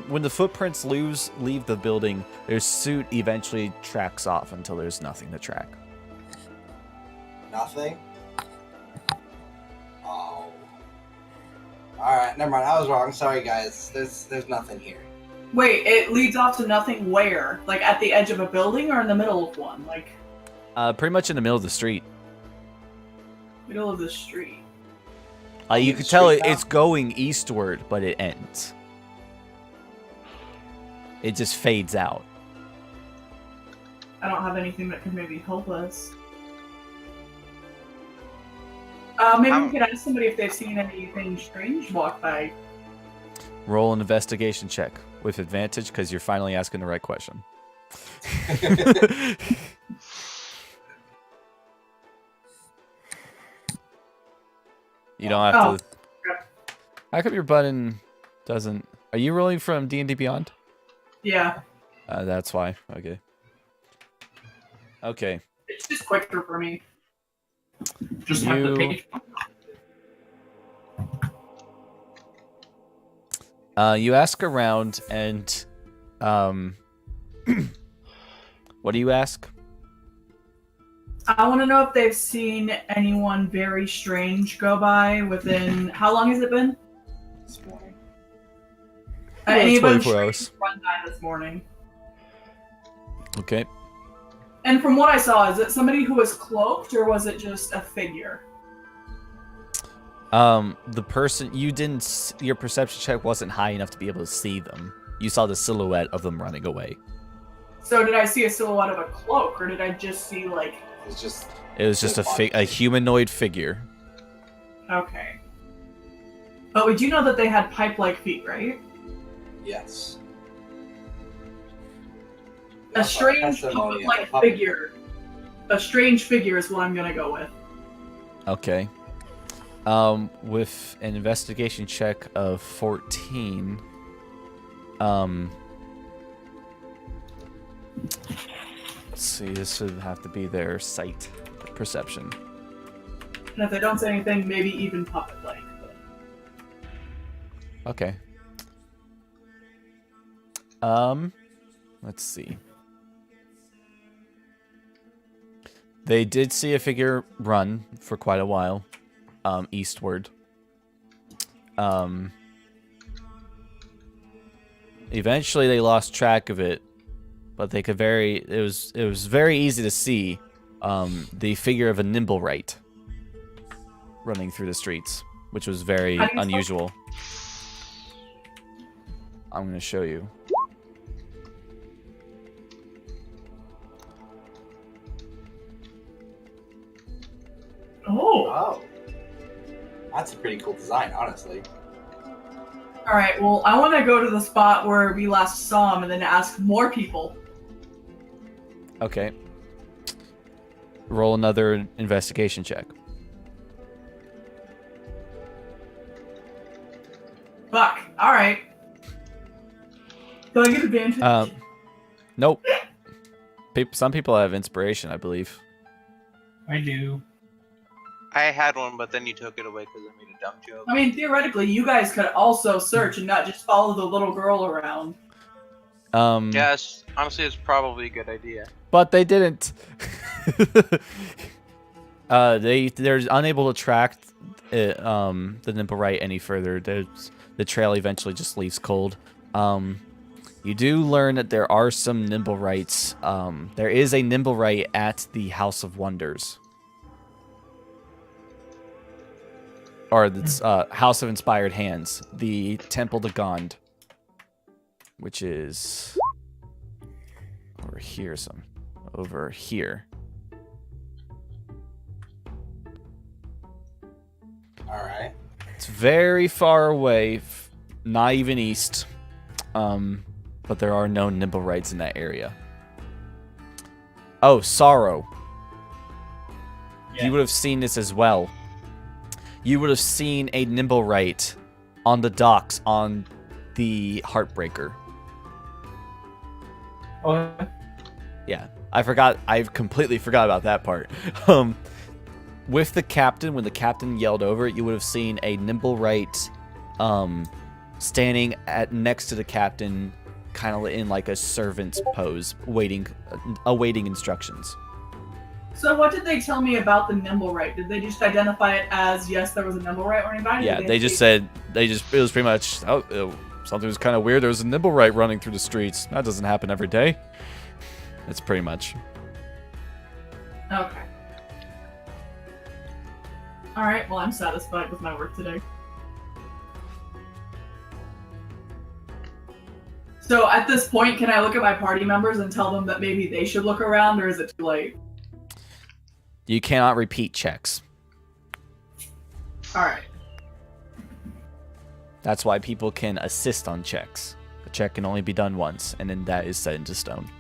[SPEAKER 2] When the footprints leave the building, their suit eventually tracks off until there's nothing to track.
[SPEAKER 8] Nothing? Oh. Alright, never mind. I was wrong. Sorry, guys. There's nothing here.
[SPEAKER 3] Wait, it leads off to nothing where? Like at the edge of a building or in the middle of one? Like
[SPEAKER 2] Pretty much in the middle of the street.
[SPEAKER 3] middle of the street.
[SPEAKER 2] You can tell it's going eastward, but it ends. It just fades out.
[SPEAKER 3] I don't have anything that could maybe help us. Maybe we could ask somebody if they've seen anything strange walk by.
[SPEAKER 2] Roll an investigation check with advantage because you're finally asking the right question. You don't have to. How come your button doesn't? Are you rolling from D&D Beyond?
[SPEAKER 3] Yeah.
[SPEAKER 2] That's why. Okay. Okay.
[SPEAKER 3] It's just quicker for me.
[SPEAKER 1] Just have the page.
[SPEAKER 2] You ask around, and what do you ask?
[SPEAKER 3] I want to know if they've seen anyone very strange go by within. How long has it been?
[SPEAKER 8] This morning.
[SPEAKER 3] Anyone
[SPEAKER 2] 24 hours.
[SPEAKER 3] run by this morning.
[SPEAKER 2] Okay.
[SPEAKER 3] And from what I saw, is it somebody who was cloaked, or was it just a figure?
[SPEAKER 2] The person you didn't. Your perception check wasn't high enough to be able to see them. You saw the silhouette of them running away.
[SPEAKER 3] So did I see a silhouette of a cloak, or did I just see like?
[SPEAKER 2] It was just a humanoid figure.
[SPEAKER 3] Okay. But we do know that they had pipe-like feet, right?
[SPEAKER 8] Yes.
[SPEAKER 3] A strange puppet-like figure. A strange figure is what I'm gonna go with.
[SPEAKER 2] Okay. With an investigation check of 14, let's see, this would have to be their sight perception.
[SPEAKER 3] And if they don't say anything, maybe even puppet-like.
[SPEAKER 2] Okay. Let's see. They did see a figure run for quite a while, eastward. Eventually they lost track of it, but they could it was very easy to see the figure of a Nimblewright running through the streets, which was very unusual. I'm going to show you.
[SPEAKER 3] Oh.
[SPEAKER 8] Oh. That's a pretty cool design, honestly.
[SPEAKER 3] Alright, well, I want to go to the spot where we last saw him and then ask more people.
[SPEAKER 2] Okay. Roll another investigation check.
[SPEAKER 3] Fuck. Alright. Do I get advantage?
[SPEAKER 2] Nope. Some people have inspiration, I believe.
[SPEAKER 1] I do.
[SPEAKER 5] I had one, but then you took it away because I made a dumb joke.
[SPEAKER 3] I mean, theoretically, you guys could also search and not just follow the little girl around.
[SPEAKER 5] Yes, honestly, it's probably a good idea.
[SPEAKER 2] But they didn't. They're unable to track the Nimblewright any further. The trail eventually just leaves cold. You do learn that there are some Nimblewrights. There is a Nimblewright at the House of Wonders. Or the House of Inspired Hands. The Temple to Gond. Which is over here over here.
[SPEAKER 8] Alright.
[SPEAKER 2] It's very far away, not even east. But there are no Nimblewrights in that area. Oh, Sorrow.
[SPEAKER 1] Yeah.
[SPEAKER 2] You would have seen this as well. You would have seen a Nimblewright on the docks on the Heartbreaker.
[SPEAKER 1] Oh,
[SPEAKER 2] Yeah, I completely forgot about that part. With the captain, when the captain yelled over it, you would have seen a Nimblewright standing next to the captain, kind of in like a servant's pose, awaiting instructions.
[SPEAKER 3] So what did they tell me about the Nimblewright? Did they just identify it as, yes, there was a Nimblewright or anybody?
[SPEAKER 2] Yeah, it was pretty much, something was kind of weird. There was a Nimblewright running through the streets. That doesn't happen every day. That's pretty much.
[SPEAKER 3] Okay. Alright, well, I'm satisfied with my work today. So at this point, can I look at my party members and tell them that maybe they should look around, or is it too late?
[SPEAKER 2] You cannot repeat checks.
[SPEAKER 3] Alright.
[SPEAKER 2] That's why people can assist on checks. The check can only be done once, and then that is set into stone.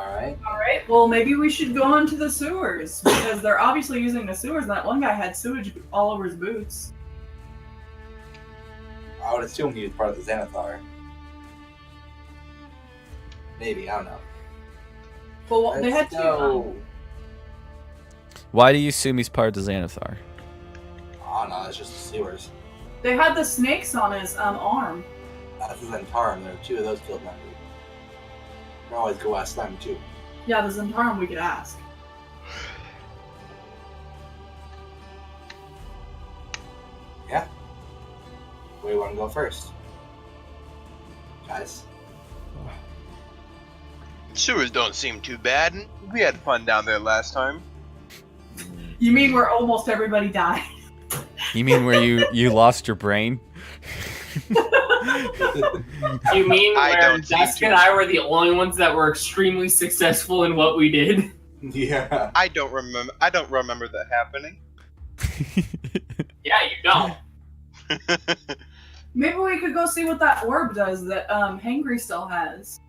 [SPEAKER 3] Alright, well, maybe we should go into the sewers, because they're obviously using the sewers, and that one guy had sewage all over his boots.
[SPEAKER 8] I would assume he was part of the Xanathar. Maybe, I don't know.
[SPEAKER 3] Well, they had to.
[SPEAKER 2] Why do you assume he's part of the Xanathar?
[SPEAKER 8] Oh no, it's just the sewers.
[SPEAKER 3] They had the snakes on his arm.
[SPEAKER 8] That's the Zentarum. There are two of those guild members. We can always go ask them too.
[SPEAKER 3] Yeah, the Zentarum we could ask.
[SPEAKER 8] Yeah. Where do you want to go first? Guys?
[SPEAKER 5] Sewers don't seem too bad. We had fun down there last time.
[SPEAKER 3] You mean where almost everybody died?
[SPEAKER 2] You mean where you lost your brain?
[SPEAKER 1] You mean
[SPEAKER 5] I
[SPEAKER 1] where
[SPEAKER 5] don't seem
[SPEAKER 1] Dusk
[SPEAKER 5] to.
[SPEAKER 1] and I were the only ones that were extremely successful in what we did?
[SPEAKER 8] Yeah.
[SPEAKER 5] I don't remember that happening.
[SPEAKER 1] Yeah, you don't.
[SPEAKER 3] Maybe we could go see what that orb does that Hangry still has.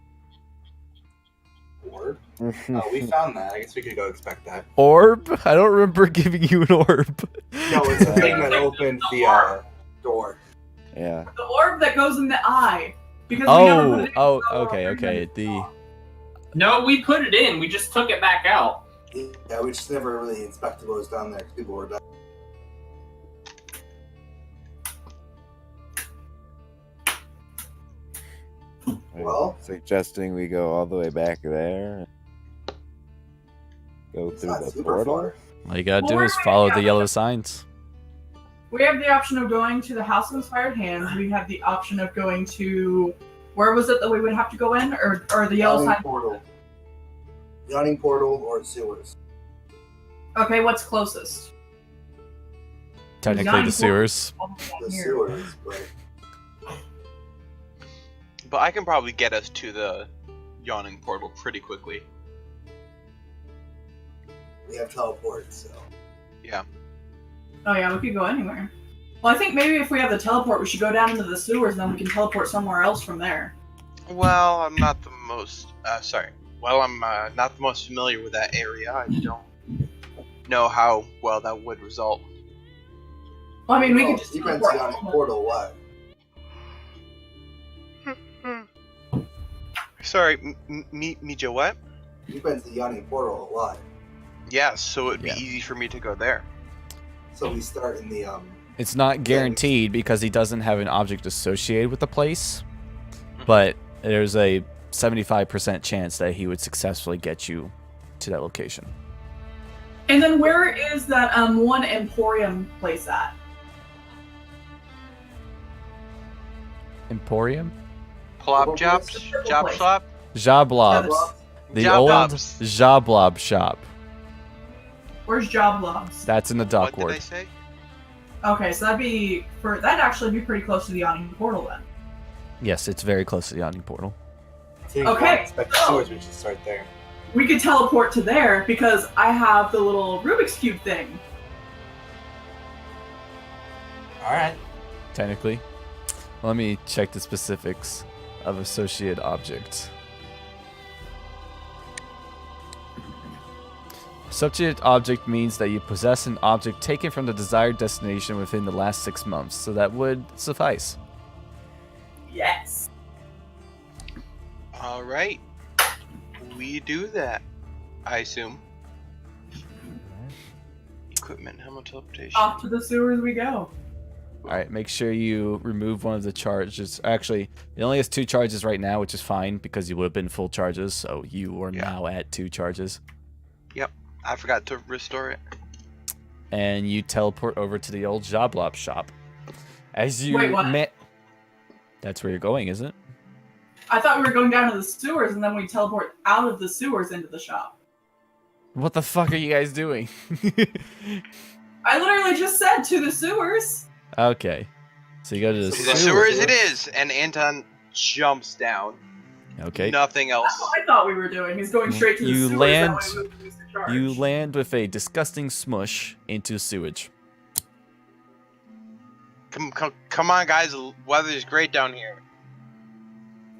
[SPEAKER 8] Orb? Oh, we found that. I guess we could go expect that.
[SPEAKER 2] Orb? I don't remember giving you an orb.
[SPEAKER 8] No, it's the thing that opens the door.
[SPEAKER 6] Yeah.
[SPEAKER 3] The orb that goes in the eye. Because we never put it in
[SPEAKER 2] Okay.
[SPEAKER 1] No, we put it in. We just took it back out.
[SPEAKER 8] Yeah, we just never really inspected what was down there because people were dying. Well,
[SPEAKER 6] Suggesting we go all the way back there. Go
[SPEAKER 8] it's
[SPEAKER 6] through
[SPEAKER 8] not
[SPEAKER 6] the
[SPEAKER 8] super
[SPEAKER 6] portal.
[SPEAKER 8] far.
[SPEAKER 2] All you gotta
[SPEAKER 3] Well,
[SPEAKER 2] do
[SPEAKER 3] we're
[SPEAKER 2] is
[SPEAKER 3] gonna
[SPEAKER 2] follow
[SPEAKER 3] go
[SPEAKER 2] the yellow
[SPEAKER 3] to-
[SPEAKER 2] signs.
[SPEAKER 3] We have the option of going to the House of Inspired Hands. We have the option of going to... Where was it that we would have to go in? Or the yellow
[SPEAKER 8] Yawning
[SPEAKER 3] sign?
[SPEAKER 8] portal. Yawning portal or sewers.
[SPEAKER 3] Okay, what's closest?
[SPEAKER 2] Technically
[SPEAKER 3] Nine
[SPEAKER 2] the sewers.
[SPEAKER 8] The
[SPEAKER 3] Here.
[SPEAKER 8] sewers, but
[SPEAKER 5] But I can probably get us to the yawning portal pretty quickly.
[SPEAKER 8] we have teleport, so.
[SPEAKER 5] Yeah.
[SPEAKER 3] Oh yeah, we could go anywhere. Well, I think maybe if we have the teleport, we should go down into the sewers, and then we can teleport somewhere else from there.
[SPEAKER 5] Well, I'm not the most. Sorry. Well, I'm not the most familiar with that area. I don't know how well that would result.
[SPEAKER 3] Well, I mean, we could just
[SPEAKER 8] Depends
[SPEAKER 3] teleport.
[SPEAKER 8] on the portal what.
[SPEAKER 5] Sorry, Mija, what?
[SPEAKER 8] Depends the yawning portal a lot.
[SPEAKER 5] Yeah, so it'd be
[SPEAKER 2] Yeah.
[SPEAKER 5] easy for me to go there.
[SPEAKER 8] So we start in the
[SPEAKER 2] It's not guaranteed because he doesn't have an object associated with the place, but there's a 75% chance that he would successfully get you to that location.
[SPEAKER 3] And then where is that one Emporium place at?
[SPEAKER 2] Emporium?
[SPEAKER 5] Plop
[SPEAKER 8] What
[SPEAKER 5] jobs?
[SPEAKER 3] was the
[SPEAKER 5] Job
[SPEAKER 3] place?
[SPEAKER 5] shop?
[SPEAKER 2] Joblobs. The
[SPEAKER 5] Job
[SPEAKER 2] old
[SPEAKER 5] Lobs.
[SPEAKER 2] Joblob shop.
[SPEAKER 3] Where's Job Lobs?
[SPEAKER 2] That's in the
[SPEAKER 5] What
[SPEAKER 2] dock
[SPEAKER 5] did I
[SPEAKER 2] ward.
[SPEAKER 5] say?
[SPEAKER 3] Okay, so that'd actually be pretty close to the yawning portal then.
[SPEAKER 2] Yes, it's very close to the yawning portal.
[SPEAKER 3] Okay.
[SPEAKER 8] Expect the sewers, we should start there.
[SPEAKER 3] We could teleport to there because I have the little Rubik's Cube thing.
[SPEAKER 8] Alright.
[SPEAKER 2] Technically. Let me check the specifics of associated object. Associated object means that you possess an object taken from the desired destination within the last 6 months, so that would suffice.
[SPEAKER 3] Yes.
[SPEAKER 5] Alright. We do that, I assume. Equipment, helmet teleportation.
[SPEAKER 3] Off to the sewers we go.
[SPEAKER 2] Alright, make sure you remove one of the charges. Actually, it only has 2 charges right now, which is fine because you would have been full charges, so you are now at 2 charges.
[SPEAKER 5] Yep, I forgot to restore it.
[SPEAKER 2] And you teleport over to the old Joblop shop. As you
[SPEAKER 3] Wait, what?
[SPEAKER 2] That's where you're going, isn't it?
[SPEAKER 3] I thought we were going down to the sewers and then we teleport out of the sewers into the shop.
[SPEAKER 2] What the fuck are you guys doing?
[SPEAKER 3] I literally just said to the sewers.
[SPEAKER 2] Okay. So you go to the
[SPEAKER 5] To the
[SPEAKER 2] sewers.
[SPEAKER 5] sewers it is, and Anton jumps down.
[SPEAKER 2] Okay.
[SPEAKER 5] Nothing else.
[SPEAKER 3] That's what I thought we were doing. He's going straight to the
[SPEAKER 2] You
[SPEAKER 3] sewers.
[SPEAKER 2] land-
[SPEAKER 3] That way we would lose the charge.
[SPEAKER 2] You land with a disgusting smush into sewage.
[SPEAKER 5] Come on, guys. The weather is great down here.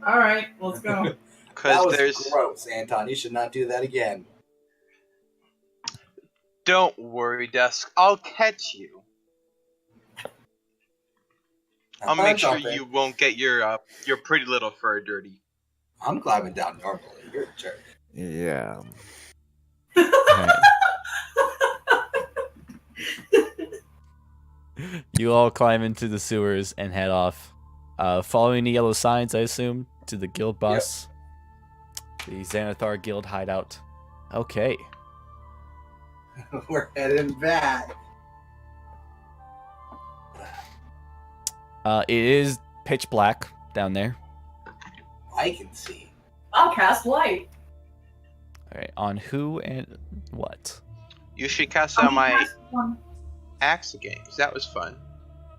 [SPEAKER 3] All right, let's go.
[SPEAKER 8] That
[SPEAKER 5] Because
[SPEAKER 8] was
[SPEAKER 5] there's.
[SPEAKER 8] gross, Anton. You should not do that again.
[SPEAKER 5] Don't worry, Dusk. I'll catch you. I'll make sure you won't get your pretty little fur dirty.
[SPEAKER 8] I'm climbing down normally. You're a jerk.
[SPEAKER 6] Yeah.
[SPEAKER 2] You all climb into the sewers and head off. Following the yellow signs, I assume, to the guild boss. The Xanathar guild hideout. Okay.
[SPEAKER 8] We're heading back.
[SPEAKER 2] It is pitch black down there.
[SPEAKER 8] I can see.
[SPEAKER 3] I'll cast light.
[SPEAKER 2] Alright, on who and what?
[SPEAKER 5] You should cast
[SPEAKER 3] I'm
[SPEAKER 5] out
[SPEAKER 3] gonna
[SPEAKER 5] my
[SPEAKER 3] cast one-
[SPEAKER 5] axe again, 'cause that was fun.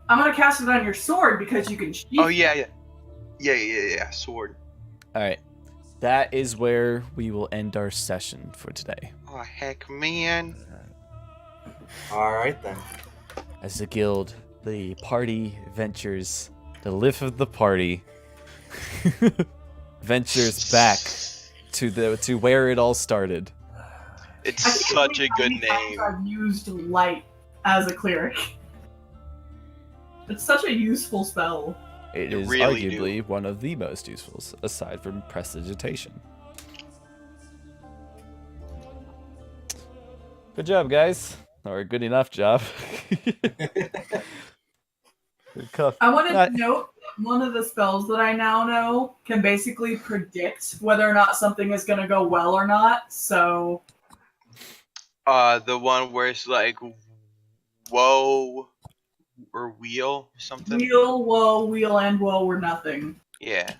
[SPEAKER 3] I'm gonna cast it on your sword because you can sheath.
[SPEAKER 5] Oh, yeah. Sword.
[SPEAKER 2] Alright. That is where we will end our session for today.
[SPEAKER 5] Oh, heck, man.
[SPEAKER 8] Alright then.
[SPEAKER 2] As the guild, the party ventures, the lift of the party ventures back to where it all started.
[SPEAKER 5] It's
[SPEAKER 3] I can't
[SPEAKER 5] such a
[SPEAKER 3] believe how
[SPEAKER 5] good
[SPEAKER 3] many times
[SPEAKER 5] name.
[SPEAKER 3] I've used light as a cleric. It's such a useful spell.
[SPEAKER 2] It
[SPEAKER 5] You
[SPEAKER 2] is
[SPEAKER 5] really
[SPEAKER 2] arguably one of the most useful, aside from prestidigitation. Good job, guys. Or good enough job.
[SPEAKER 3] I want to note that one of the spells that I now know can basically predict whether or not something is going to go well or not. So,
[SPEAKER 5] The one where it's like, whoa, or wheel, or something?
[SPEAKER 3] wheel, and woe were nothing.
[SPEAKER 5] Yeah.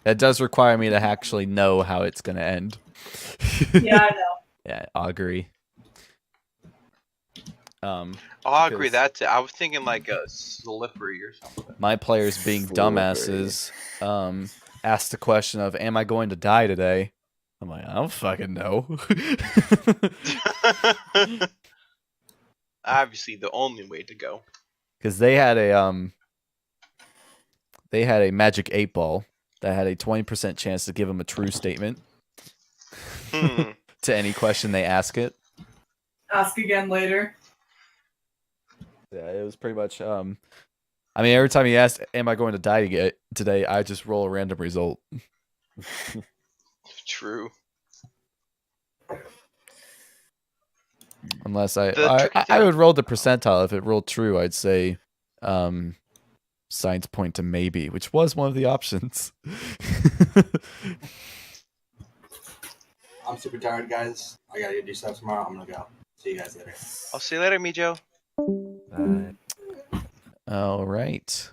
[SPEAKER 2] That does require me to actually know how it's going to end.
[SPEAKER 3] Yeah, I know.
[SPEAKER 2] Yeah, augury.
[SPEAKER 5] Oh, I agree,
[SPEAKER 2] Because-
[SPEAKER 5] that's it. I was thinking like a slippery or something.
[SPEAKER 2] My players being dumbasses asked the question of, am I going to die today? I'm like, I don't fucking know.
[SPEAKER 5] Obviously, the only way to go.
[SPEAKER 2] Because they had a magic 8-ball that had a 20% chance to give them a true statement to any question they ask it.
[SPEAKER 3] Ask again later.
[SPEAKER 2] Yeah, it was pretty much. I mean, every time he asked, "Am I going to die today?" I just roll a random result.
[SPEAKER 5] True.
[SPEAKER 2] Unless
[SPEAKER 5] The tricky
[SPEAKER 2] I
[SPEAKER 5] thing-
[SPEAKER 2] would roll the percentile. If it rolled true, I'd say signs point to maybe, which was one of the options.
[SPEAKER 8] I'm super tired, guys. I gotta do stuff tomorrow. I'm gonna go. See you guys later.
[SPEAKER 5] I'll see you later, Mijo.
[SPEAKER 6] Bye.
[SPEAKER 2] All right.